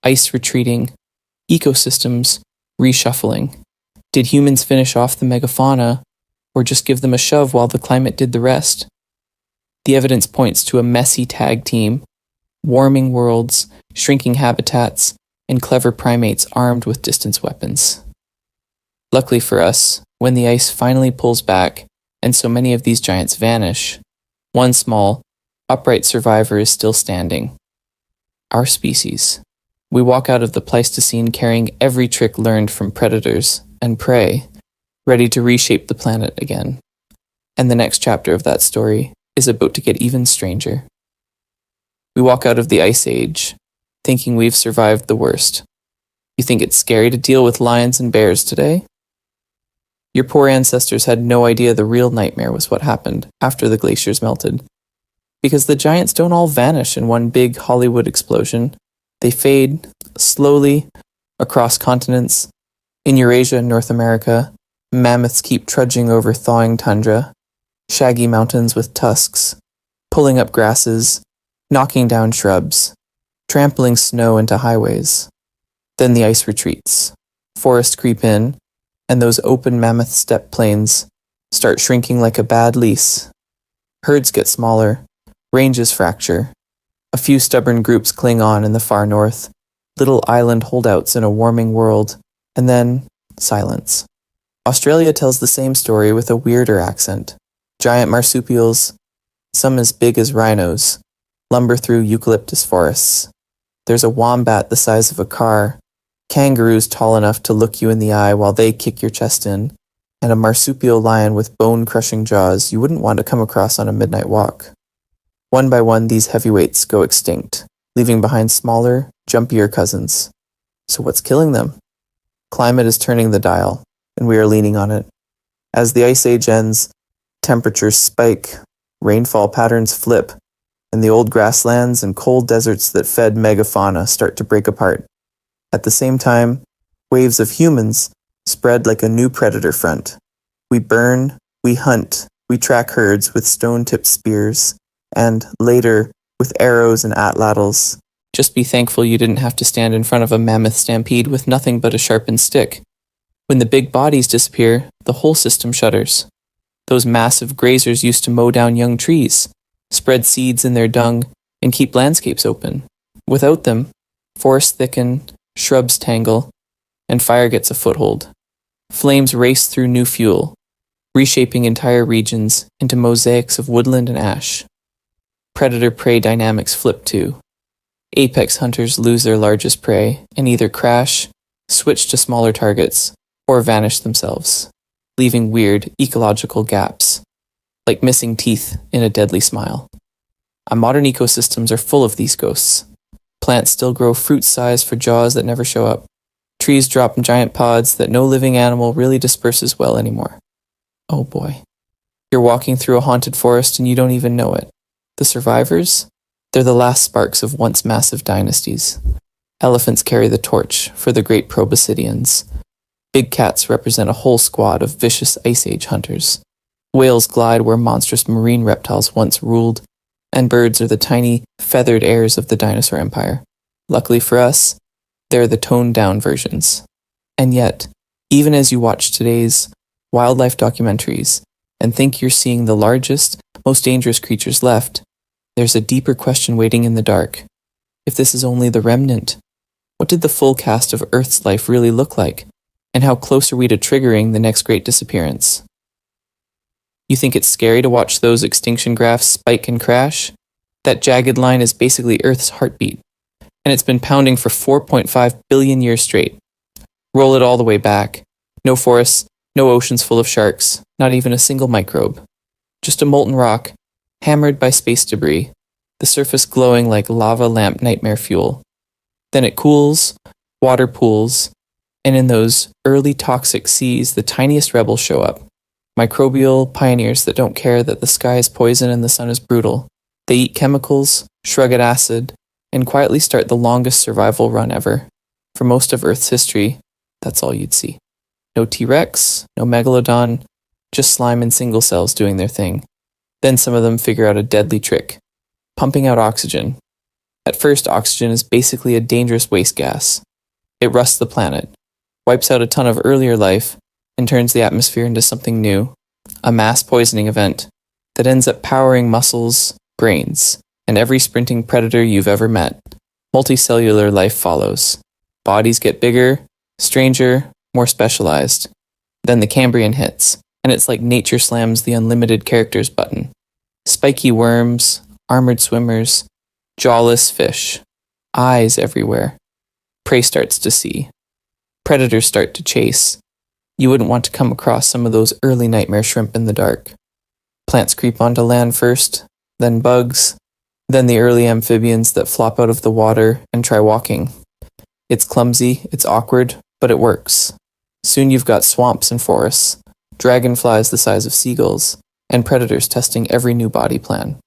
Ice retreating, ecosystems reshuffling. Did humans finish off the megafauna, or just give them a shove while the climate did the rest? The evidence points to a messy tag team, warming worlds, shrinking habitats, and clever primates armed with distance weapons. Luckily for us, when the ice finally pulls back, and so many of these giants vanish, one small, upright survivor is still standing. Our species. We walk out of the Pleistocene carrying every trick learned from predators and prey, ready to reshape the planet again. And the next chapter of that story is about to get even stranger. We walk out of the Ice Age, thinking we've survived the worst. You think it's scary to deal with lions and bears today? Your poor ancestors had no idea the real nightmare was what happened after the glaciers melted. Because the giants don't all vanish in one big Hollywood explosion. They fade, slowly, across continents. In Eurasia and North America, mammoths keep trudging over thawing tundra, shaggy mountains with tusks, pulling up grasses, knocking down shrubs, trampling snow into highways. Then the ice retreats, Forests creep in, and those open mammoth steppe plains start shrinking like a bad lease. Herds get smaller, ranges fracture. A few stubborn groups cling on in the far north, little island holdouts in a warming world, and then silence. Australia tells the same story with a weirder accent. Giant marsupials, some as big as rhinos, lumber through eucalyptus forests. There's a wombat the size of a car, kangaroos tall enough to look you in the eye while they kick your chest in, and a marsupial lion with bone-crushing jaws you wouldn't want to come across on a midnight walk. One by one, these heavyweights go extinct, leaving behind smaller, jumpier cousins. So what's killing them? Climate is turning the dial, and we are leaning on it. As the Ice Age ends, temperatures spike, rainfall patterns flip, and the old grasslands and cold deserts that fed megafauna start to break apart. At the same time, waves of humans spread like a new predator front. We burn, we hunt, we track herds with stone-tipped spears, and, later, with arrows and atlatls. Just be thankful you didn't have to stand in front of a mammoth stampede with nothing but a sharpened stick. When the big bodies disappear, the whole system shudders. Those massive grazers used to mow down young trees, spread seeds in their dung, and keep landscapes open. Without them, forests thicken, shrubs tangle, and fire gets a foothold. Flames race through new fuel, reshaping entire regions into mosaics of woodland and ash. Predator-prey dynamics flip too. Apex hunters lose their largest prey and either crash, switch to smaller targets, or vanish themselves, leaving weird ecological gaps, like missing teeth in a deadly smile. Our modern ecosystems are full of these ghosts. Plants still grow fruit size for jaws that never show up. Trees drop giant pods that no living animal really disperses well anymore. Oh boy. You're walking through a haunted forest and you don't even know it. The survivors? They're the last sparks of once massive dynasties. Elephants carry the torch for the great proboscideans. Big cats represent a whole squad of vicious Ice Age hunters. Whales glide where monstrous marine reptiles once ruled, and birds are the tiny, feathered heirs of the dinosaur empire. Luckily for us, they're the toned-down versions. And yet, even as you watch today's wildlife documentaries and think you're seeing the largest, most dangerous creatures left, there's a deeper question waiting in the dark. If this is only the remnant, what did the full cast of Earth's life really look like? And how close are we to triggering the next great disappearance? You think it's scary to watch those extinction graphs spike and crash? That jagged line is basically Earth's heartbeat, and it's been pounding for 4.5 billion years straight. Roll it all the way back. No forests, no oceans full of sharks, not even a single microbe. Just a molten rock, hammered by space debris, the surface glowing like lava lamp nightmare fuel. Then it cools, water pools, and in those early toxic seas, the tiniest rebels show up. Microbial pioneers that don't care that the sky is poison and the sun is brutal. They eat chemicals, shrug at acid, and quietly start the longest survival run ever. For most of Earth's history, that's all you'd see. No T-Rex, no Megalodon, just slime and single cells doing their thing. Then some of them figure out a deadly trick, pumping out oxygen. At first, oxygen is basically a dangerous waste gas. It rusts the planet, wipes out a ton of earlier life, and turns the atmosphere into something new, a mass poisoning event that ends up powering muscles, brains, and every sprinting predator you've ever met. Multicellular life follows. Bodies get bigger, stranger, more specialized. Then the Cambrian hits, and it's like nature slams the unlimited characters button. Spiky worms, armored swimmers, jawless fish, eyes everywhere. Prey starts to see. Predators start to chase. You wouldn't want to come across some of those early nightmare shrimp in the dark. Plants creep onto land first, then bugs, then the early amphibians that flop out of the water and try walking. It's clumsy, it's awkward, but it works. Soon you've got swamps and forests, dragonflies the size of seagulls, and predators testing every new body plan.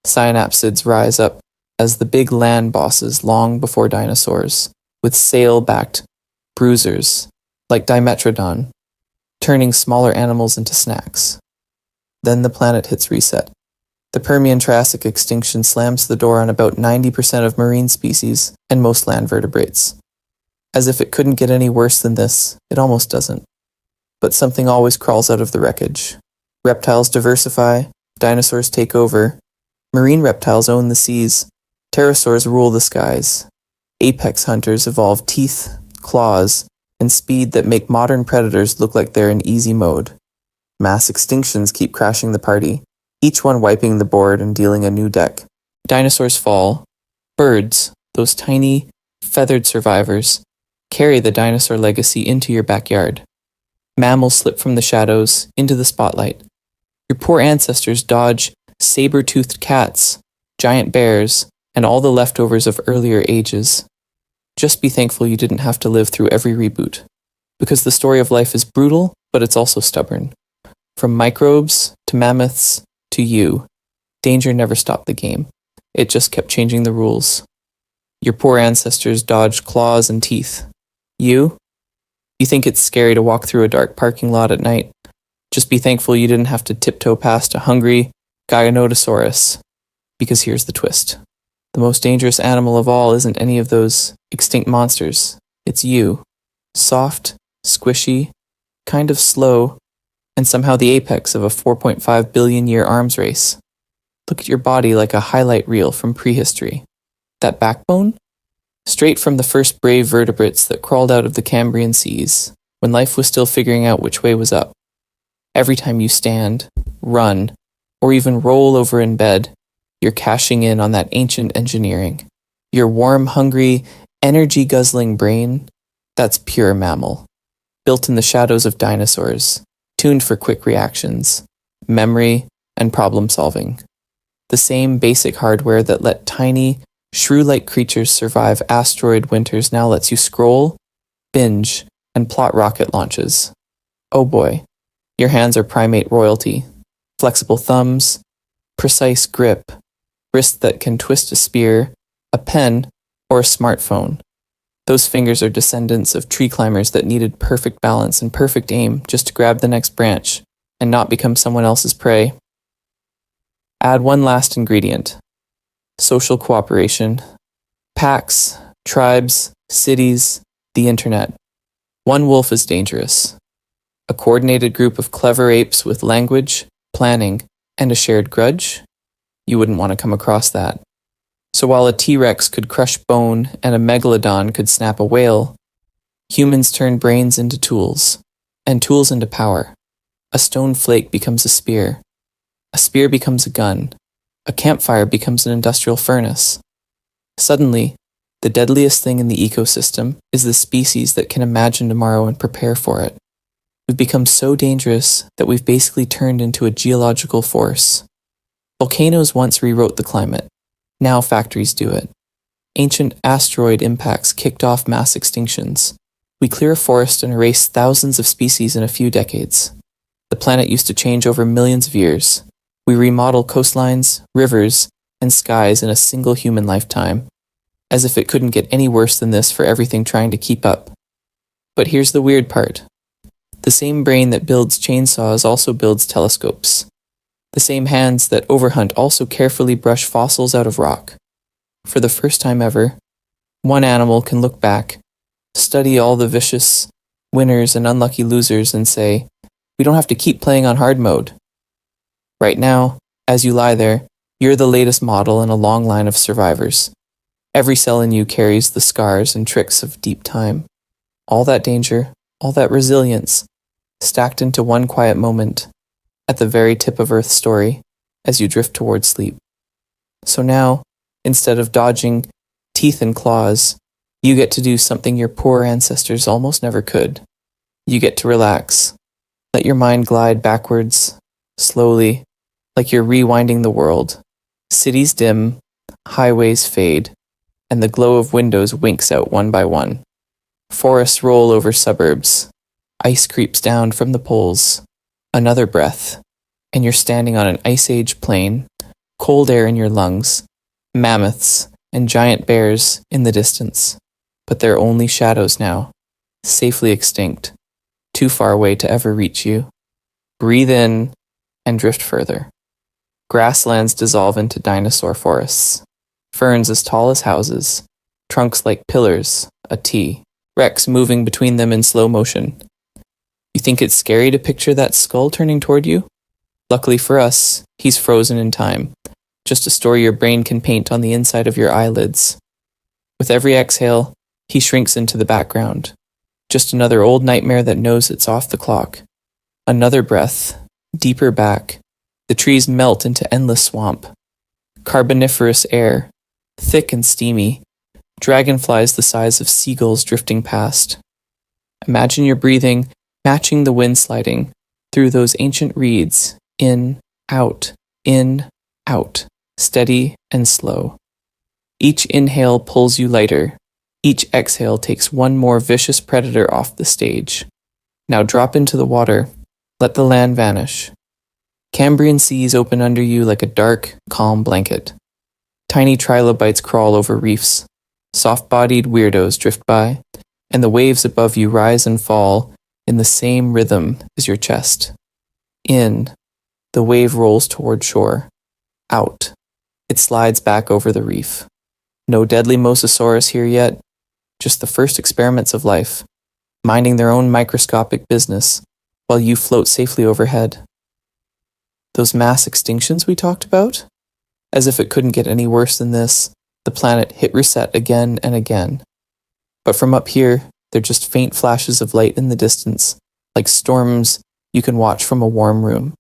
Synapsids rise up as the big land bosses long before dinosaurs, with sail-backed bruisers, like Dimetrodon, turning smaller animals into snacks. Then the planet hits reset. The Permian-Triassic extinction slams the door on about 90% of marine species and most land vertebrates. As if it couldn't get any worse than this, it almost doesn't. But something always crawls out of the wreckage. Reptiles diversify, dinosaurs take over, marine reptiles own the seas, pterosaurs rule the skies. Apex hunters evolve teeth, claws, and speed that make modern predators look like they're in easy mode. Mass extinctions keep crashing the party, each one wiping the board and dealing a new deck. Dinosaurs fall. Birds, those tiny, feathered survivors, carry the dinosaur legacy into your backyard. Mammals slip from the shadows into the spotlight. Your poor ancestors dodge saber-toothed cats, giant bears, and all the leftovers of earlier ages. Just be thankful you didn't have to live through every reboot. Because the story of life is brutal, but it's also stubborn. From microbes, to mammoths, to you, danger never stopped the game. It just kept changing the rules. Your poor ancestors dodged claws and teeth. You think it's scary to walk through a dark parking lot at night. Just be thankful you didn't have to tiptoe past a hungry Giganotosaurus. Because here's the twist. The most dangerous animal of all isn't any of those extinct monsters. It's you. Soft, squishy, kind of slow, and somehow the apex of a 4.5 billion year arms race. Look at your body like a highlight reel from prehistory. That backbone? Straight from the first brave vertebrates that crawled out of the Cambrian seas, when life was still figuring out which way was up. Every time you stand, run, or even roll over in bed, you're cashing in on that ancient engineering. Your warm, hungry, energy-guzzling brain, that's pure mammal. Built in the shadows of dinosaurs, tuned for quick reactions, memory, and problem-solving. The same basic hardware that let tiny, shrew-like creatures survive asteroid winters now lets you scroll, binge, and plot rocket launches. Oh boy, your hands are primate royalty. Flexible thumbs, precise grip, wrists that can twist a spear, a pen, or a smartphone. Those fingers are descendants of tree climbers that needed perfect balance and perfect aim just to grab the next branch and not become someone else's prey. Add one last ingredient. Social cooperation. Packs, tribes, cities, the internet. One wolf is dangerous. A coordinated group of clever apes with language, planning, and a shared grudge? You wouldn't want to come across that. So while a T-Rex could crush bone and a megalodon could snap a whale, humans turn brains into tools, and tools into power. A stone flake becomes a spear becomes a gun, a campfire becomes an industrial furnace. Suddenly, the deadliest thing in the ecosystem is the species that can imagine tomorrow and prepare for it. We've become so dangerous that we've basically turned into a geological force. Volcanoes once rewrote the climate. Now factories do it. Ancient asteroid impacts kicked off mass extinctions. We clear a forest and erase thousands of species in a few decades. The planet used to change over millions of years. We remodel coastlines, rivers, and skies in a single human lifetime, as if it couldn't get any worse than this for everything trying to keep up. But here's the weird part. The same brain that builds chainsaws also builds telescopes. The same hands that overhunt also carefully brush fossils out of rock. For the first time ever, one animal can look back, study all the vicious winners and unlucky losers, and say, we don't have to keep playing on hard mode. Right now, as you lie there, you're the latest model in a long line of survivors. Every cell in you carries the scars and tricks of deep time. All that danger, all that resilience, stacked into one quiet moment, at the very tip of Earth's story, as you drift towards sleep. So now, instead of dodging teeth and claws, you get to do something your poor ancestors almost never could. You get to relax. Let your mind glide backwards, slowly, like you're rewinding the world. Cities dim, highways fade, and the glow of windows winks out one by one. Forests roll over suburbs. Ice creeps down from the poles. Another breath, and you're standing on an ice age plain, cold air in your lungs, mammoths and giant bears in the distance. But they're only shadows now, safely extinct, too far away to ever reach you. Breathe in and drift further. Grasslands dissolve into dinosaur forests. Ferns as tall as houses. Trunks like pillars, a T. Rex moving between them in slow motion. You think it's scary to picture that skull turning toward you? Luckily for us, he's frozen in time, just a story your brain can paint on the inside of your eyelids. With every exhale, he shrinks into the background. Just another old nightmare that knows it's off the clock. Another breath, deeper back. The trees melt into endless swamp. Carboniferous air, thick and steamy. Dragonflies the size of seagulls drifting past. Imagine you're breathing, matching the wind sliding through those ancient reeds, in, out, steady and slow. Each inhale pulls you lighter. Each exhale takes one more vicious predator off the stage. Now drop into the water. Let the land vanish. Cambrian seas open under you like a dark, calm blanket. Tiny trilobites crawl over reefs. Soft-bodied weirdos drift by, and the waves above you rise and fall in the same rhythm as your chest. In, the wave rolls toward shore. Out, it slides back over the reef. No deadly mosasaurus here yet, just the first experiments of life, minding their own microscopic business while you float safely overhead. Those mass extinctions we talked about? As if it couldn't get any worse than this, the planet hit reset again and again. But from up here, they're just faint flashes of light in the distance, like storms you can watch from a warm room.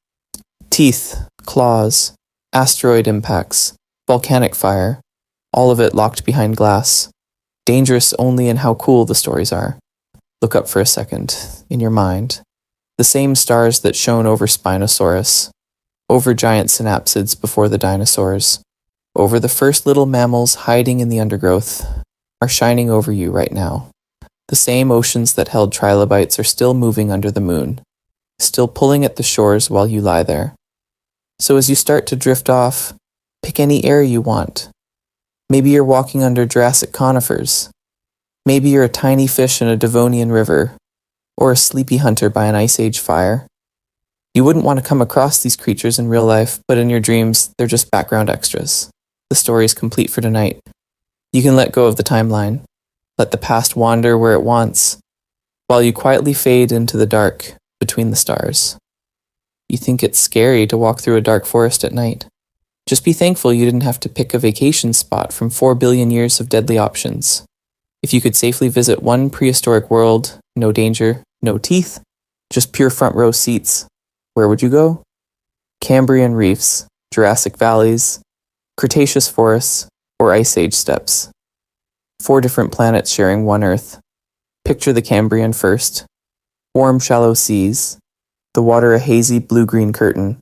Teeth, claws, asteroid impacts, volcanic fire, all of it locked behind glass. Dangerous only in how cool the stories are. Look up for a second, in your mind. The same stars that shone over Spinosaurus, over giant synapsids before the dinosaurs, over the first little mammals hiding in the undergrowth, are shining over you right now. The same oceans that held trilobites are still moving under the moon, still pulling at the shores while you lie there. So as you start to drift off, pick any area you want. Maybe you're walking under Jurassic conifers. Maybe you're a tiny fish in a Devonian river, or a sleepy hunter by an ice age fire. You wouldn't want to come across these creatures in real life, but in your dreams, they're just background extras. The story's complete for tonight. You can let go of the timeline. Let the past wander where it wants, while you quietly fade into the dark between the stars. You think it's scary to walk through a dark forest at night. Just be thankful you didn't have to pick a vacation spot from 4 billion years of deadly options. If you could safely visit one prehistoric world, no danger, no teeth, just pure front row seats, where would you go? Cambrian reefs, Jurassic valleys, Cretaceous forests, or Ice Age steppes. 4 different planets sharing one Earth. Picture the Cambrian first. Warm, shallow seas. The water a hazy blue-green curtain.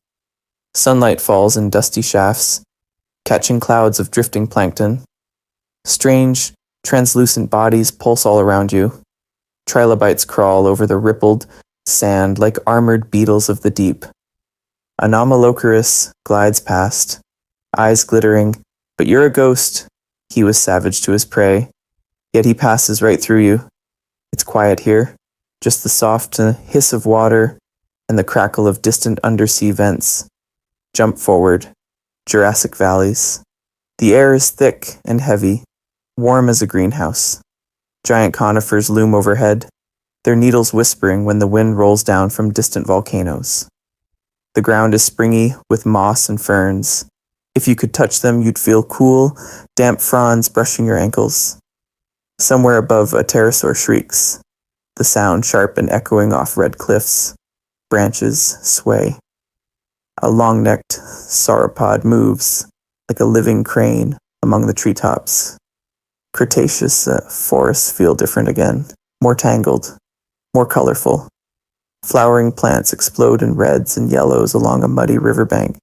Sunlight falls in dusty shafts, catching clouds of drifting plankton. Strange, translucent bodies pulse all around you. Trilobites crawl over the rippled sand like armored beetles of the deep. Anomalocaris glides past, eyes glittering, but you're a ghost. He was savage to his prey, yet he passes right through you. It's quiet here, just the soft hiss of water and the crackle of distant undersea vents. Jump forward. Jurassic valleys. The air is thick and heavy, warm as a greenhouse. Giant conifers loom overhead, their needles whispering when the wind rolls down from distant volcanoes. The ground is springy with moss and ferns. If you could touch them, you'd feel cool, damp fronds brushing your ankles. Somewhere above, a pterosaur shrieks, the sound sharp and echoing off red cliffs. Branches sway. A long-necked sauropod moves, like a living crane, among the treetops. Cretaceous forests feel different again, more tangled, more colorful. Flowering plants explode in reds and yellows along a muddy riverbank.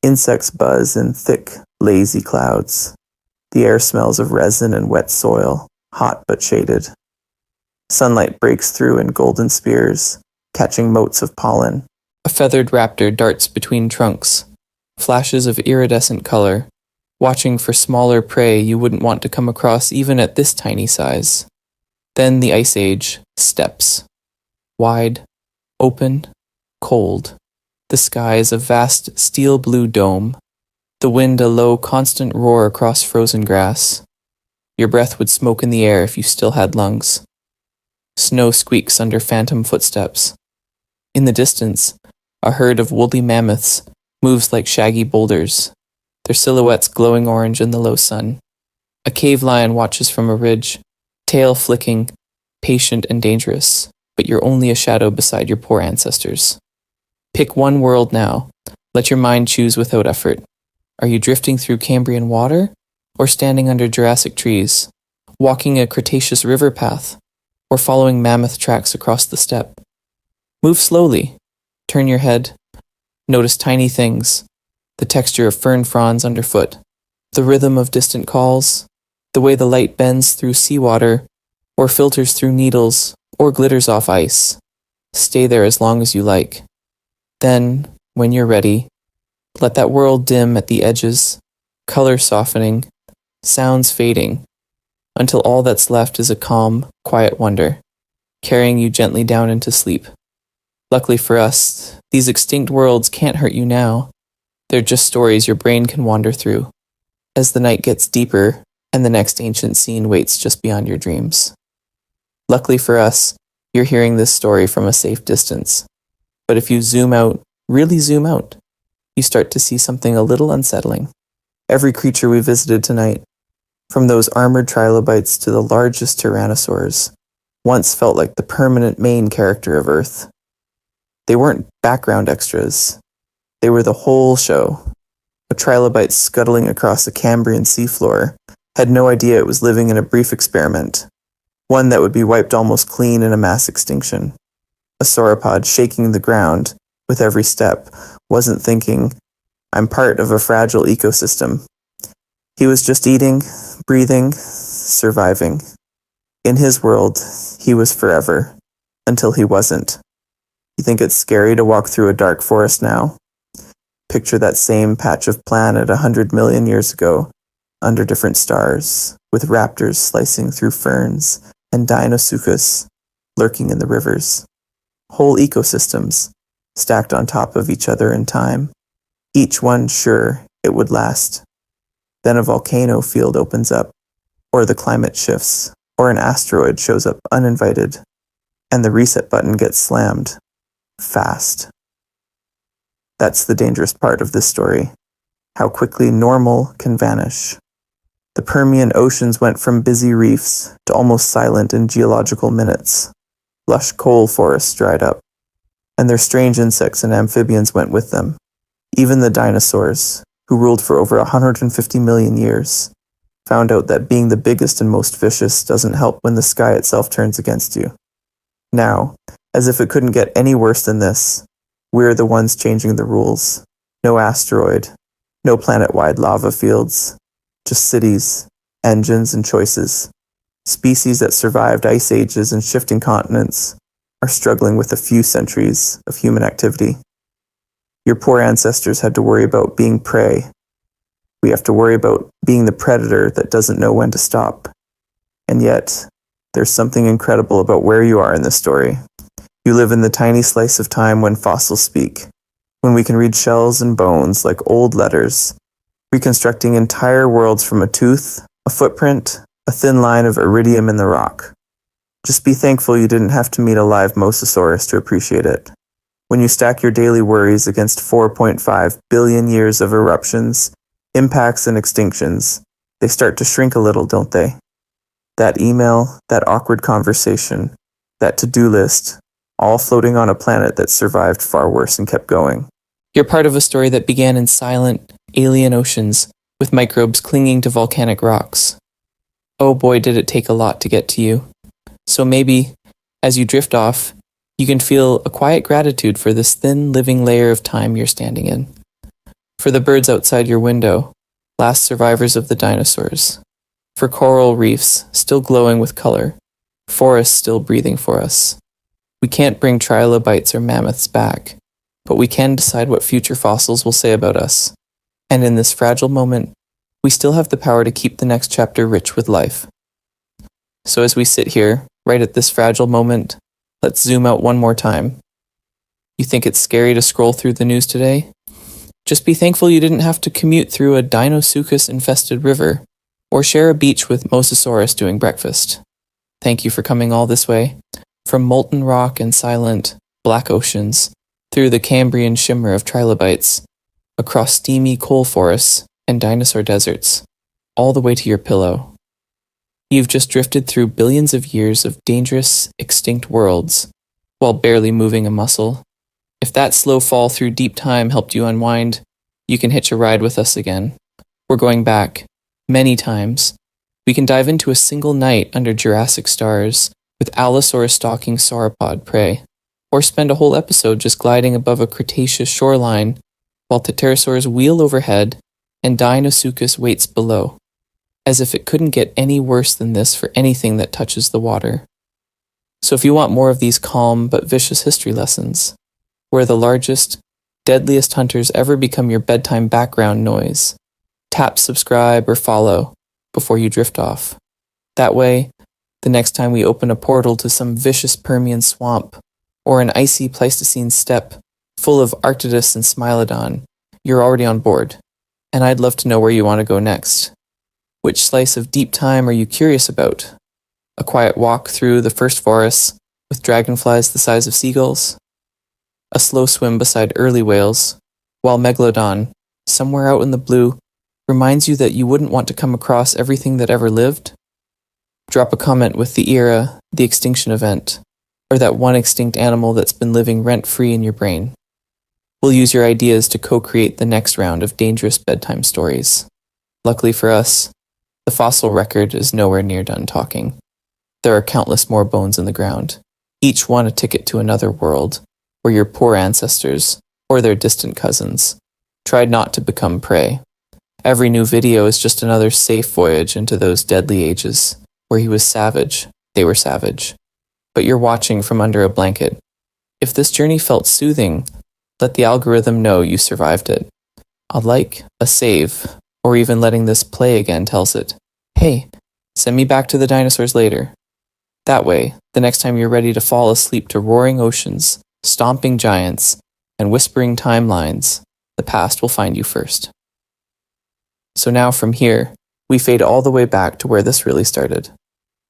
Insects buzz in thick, lazy clouds. The air smells of resin and wet soil, hot but shaded. Sunlight breaks through in golden spears, catching motes of pollen. A feathered raptor darts between trunks, flashes of iridescent color, watching for smaller prey you wouldn't want to come across even at this tiny size. Then the Ice Age steps. Wide, open, cold. The sky is a vast steel-blue dome. The wind a low, constant roar across frozen grass. Your breath would smoke in the air if you still had lungs. Snow squeaks under phantom footsteps. In the distance, a herd of woolly mammoths moves like shaggy boulders, their silhouettes glowing orange in the low sun. A cave lion watches from a ridge, tail flicking, patient and dangerous, but you're only a shadow beside your poor ancestors. Pick one world now. Let your mind choose without effort. Are you drifting through Cambrian water, or standing under Jurassic trees, walking a Cretaceous river path, or following mammoth tracks across the steppe? Move slowly. Turn your head. Notice tiny things, the texture of fern fronds underfoot, the rhythm of distant calls, the way the light bends through seawater, or filters through needles, or glitters off ice. Stay there as long as you like. Then, when you're ready, let that world dim at the edges, color softening, sounds fading, until all that's left is a calm, quiet wonder, carrying you gently down into sleep. Luckily for us, these extinct worlds can't hurt you now. They're just stories your brain can wander through, as the night gets deeper and the next ancient scene waits just beyond your dreams. Luckily for us, you're hearing this story from a safe distance. But if you zoom out, really zoom out, you start to see something a little unsettling. Every creature we visited tonight, from those armored trilobites to the largest tyrannosaurs, once felt like the permanent main character of Earth. They weren't background extras. They were the whole show. A trilobite scuttling across the Cambrian seafloor had no idea it was living in a brief experiment, one that would be wiped almost clean in a mass extinction. A sauropod shaking the ground with every step wasn't thinking, I'm part of a fragile ecosystem. He was just eating, breathing, surviving. In his world, he was forever, until he wasn't. You think it's scary to walk through a dark forest now? Picture that same patch of planet 100 million years ago, under different stars, with raptors slicing through ferns and dinosaurs lurking in the rivers. Whole ecosystems, stacked on top of each other in time, each one sure it would last. Then a volcano field opens up, or the climate shifts, or an asteroid shows up uninvited, and the reset button gets slammed. Fast. That's the dangerous part of this story, how quickly normal can vanish. The Permian oceans went from busy reefs to almost silent in geological minutes. Lush coal forests dried up, and their strange insects and amphibians went with them. Even the dinosaurs, who ruled for over 150 million years, found out that being the biggest and most vicious doesn't help when the sky itself turns against you. Now, as if it couldn't get any worse than this, we're the ones changing the rules. No asteroid, no planet-wide lava fields, just cities, engines, and choices. Species that survived ice ages and shifting continents are struggling with a few centuries of human activity. Your poor ancestors had to worry about being prey. We have to worry about being the predator that doesn't know when to stop. And yet, there's something incredible about where you are in this story. You live in the tiny slice of time when fossils speak, when we can read shells and bones like old letters, reconstructing entire worlds from a tooth, a footprint, a thin line of iridium in the rock. Just be thankful you didn't have to meet a live mosasaurus to appreciate it. When you stack your daily worries against 4.5 billion years of eruptions, impacts, and extinctions, they start to shrink a little, don't they? That email, that awkward conversation, that to-do list, all floating on a planet that survived far worse and kept going. You're part of a story that began in silent, alien oceans, with microbes clinging to volcanic rocks. Oh boy, did it take a lot to get to you. So maybe, as you drift off, you can feel a quiet gratitude for this thin, living layer of time you're standing in. For the birds outside your window, last survivors of the dinosaurs. For coral reefs still glowing with color, forests still breathing for us. We can't bring trilobites or mammoths back, but we can decide what future fossils will say about us. And in this fragile moment, we still have the power to keep the next chapter rich with life. So as we sit here, right at this fragile moment, let's zoom out one more time. You think it's scary to scroll through the news today? Just be thankful you didn't have to commute through a dinosaur-infested river, or share a beach with Mosasaurus doing breakfast. Thank you for coming all this way. From molten rock and silent, black oceans, through the Cambrian shimmer of trilobites, across steamy coal forests and dinosaur deserts, all the way to your pillow. You've just drifted through billions of years of dangerous, extinct worlds, while barely moving a muscle. If that slow fall through deep time helped you unwind, you can hitch a ride with us again. We're going back, many times. We can dive into a single night under Jurassic stars, with Allosaurus stalking sauropod prey, or spend a whole episode just gliding above a Cretaceous shoreline while pterosaurs wheel overhead and Dinosuchus waits below, as if it couldn't get any worse than this for anything that touches the water. So if you want more of these calm but vicious history lessons, where the largest, deadliest hunters ever become your bedtime background noise, tap subscribe or follow before you drift off. That way, the next time we open a portal to some vicious Permian swamp or an icy Pleistocene steppe full of Arctidus and Smilodon, you're already on board, and I'd love to know where you want to go next. Which slice of deep time are you curious about? A quiet walk through the first forests with dragonflies the size of seagulls? A slow swim beside early whales, while Megalodon, somewhere out in the blue, reminds you that you wouldn't want to come across everything that ever lived? Drop a comment with the era, the extinction event, or that one extinct animal that's been living rent-free in your brain. We'll use your ideas to co-create the next round of dangerous bedtime stories. Luckily for us, the fossil record is nowhere near done talking. There are countless more bones in the ground, each one a ticket to another world, where your poor ancestors, or their distant cousins, tried not to become prey. Every new video is just another safe voyage into those deadly ages, where he was savage, they were savage. But you're watching from under a blanket. If this journey felt soothing, let the algorithm know you survived it. A like, a save, or even letting this play again tells it, hey, send me back to the dinosaurs later. That way, the next time you're ready to fall asleep to roaring oceans, stomping giants, and whispering timelines, the past will find you first. So now from here, we fade all the way back to where this really started.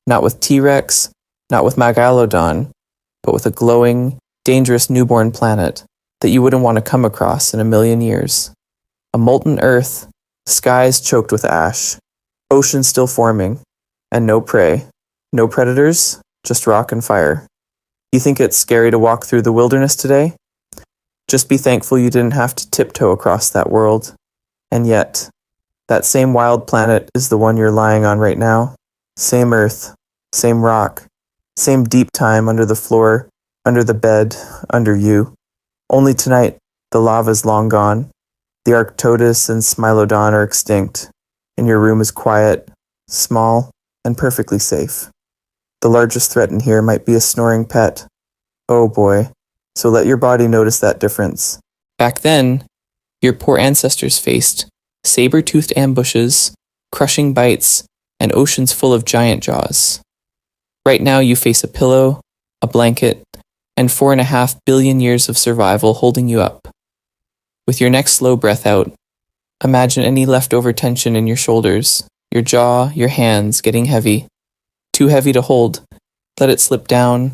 Not with T-Rex, not with Megalodon, but with a glowing, dangerous newborn planet that you wouldn't want to come across in a million years. A molten earth, skies choked with ash, oceans still forming, and no prey. No predators, just rock and fire. You think it's scary to walk through the wilderness today? Just be thankful you didn't have to tiptoe across that world. And yet, that same wild planet is the one you're lying on right now. Same earth, same rock, same deep time under the floor, under the bed, under you. Only tonight, the lava's long gone. The Arctodus and Smilodon are extinct, and your room is quiet, small, and perfectly safe. The largest threat in here might be a snoring pet. Oh boy, so let your body notice that difference. Back then, your poor ancestors faced saber-toothed ambushes, crushing bites, and oceans full of giant jaws. Right now you face a pillow, a blanket, and 4.5 billion years of survival holding you up. With your next slow breath out, imagine any leftover tension in your shoulders, your jaw, your hands getting heavy. Too heavy to hold, let it slip down,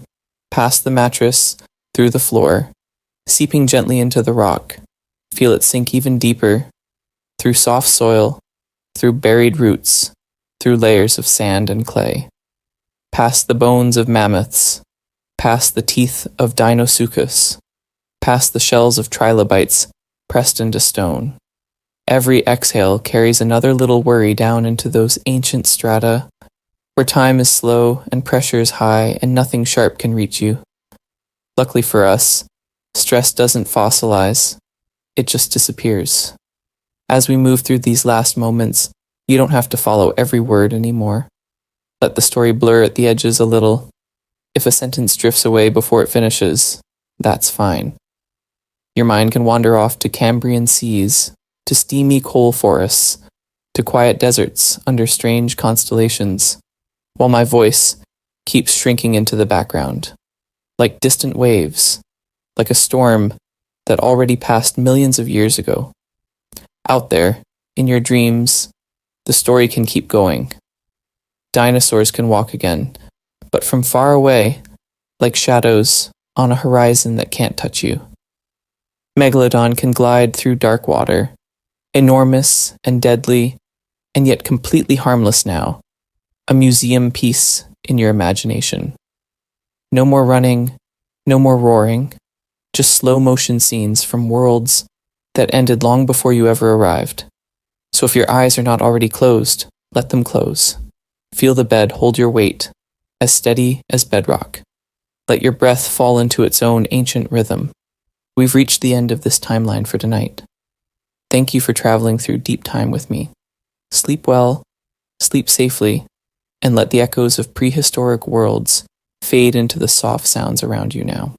past the mattress, through the floor, seeping gently into the rock. Feel it sink even deeper, through soft soil, through buried roots, through layers of sand and clay. Past the bones of mammoths, past the teeth of Dinosuchus, past the shells of trilobites pressed into stone. Every exhale carries another little worry down into those ancient strata where time is slow and pressure is high and nothing sharp can reach you. Luckily for us, stress doesn't fossilize, it just disappears. As we move through these last moments, you don't have to follow every word anymore. Let the story blur at the edges a little. If a sentence drifts away before it finishes, that's fine. Your mind can wander off to Cambrian seas, to steamy coal forests, to quiet deserts under strange constellations, while my voice keeps shrinking into the background, like distant waves, like a storm that already passed millions of years ago. Out there, in your dreams, the story can keep going. Dinosaurs can walk again, but from far away, like shadows on a horizon that can't touch you. Megalodon can glide through dark water, enormous and deadly, and yet completely harmless now, a museum piece in your imagination. No more running, no more roaring, just slow motion scenes from worlds that ended long before you ever arrived. So if your eyes are not already closed, let them close. Feel the bed hold your weight, as steady as bedrock. Let your breath fall into its own ancient rhythm. We've reached the end of this timeline for tonight. Thank you for traveling through deep time with me. Sleep well, sleep safely, and let the echoes of prehistoric worlds fade into the soft sounds around you now.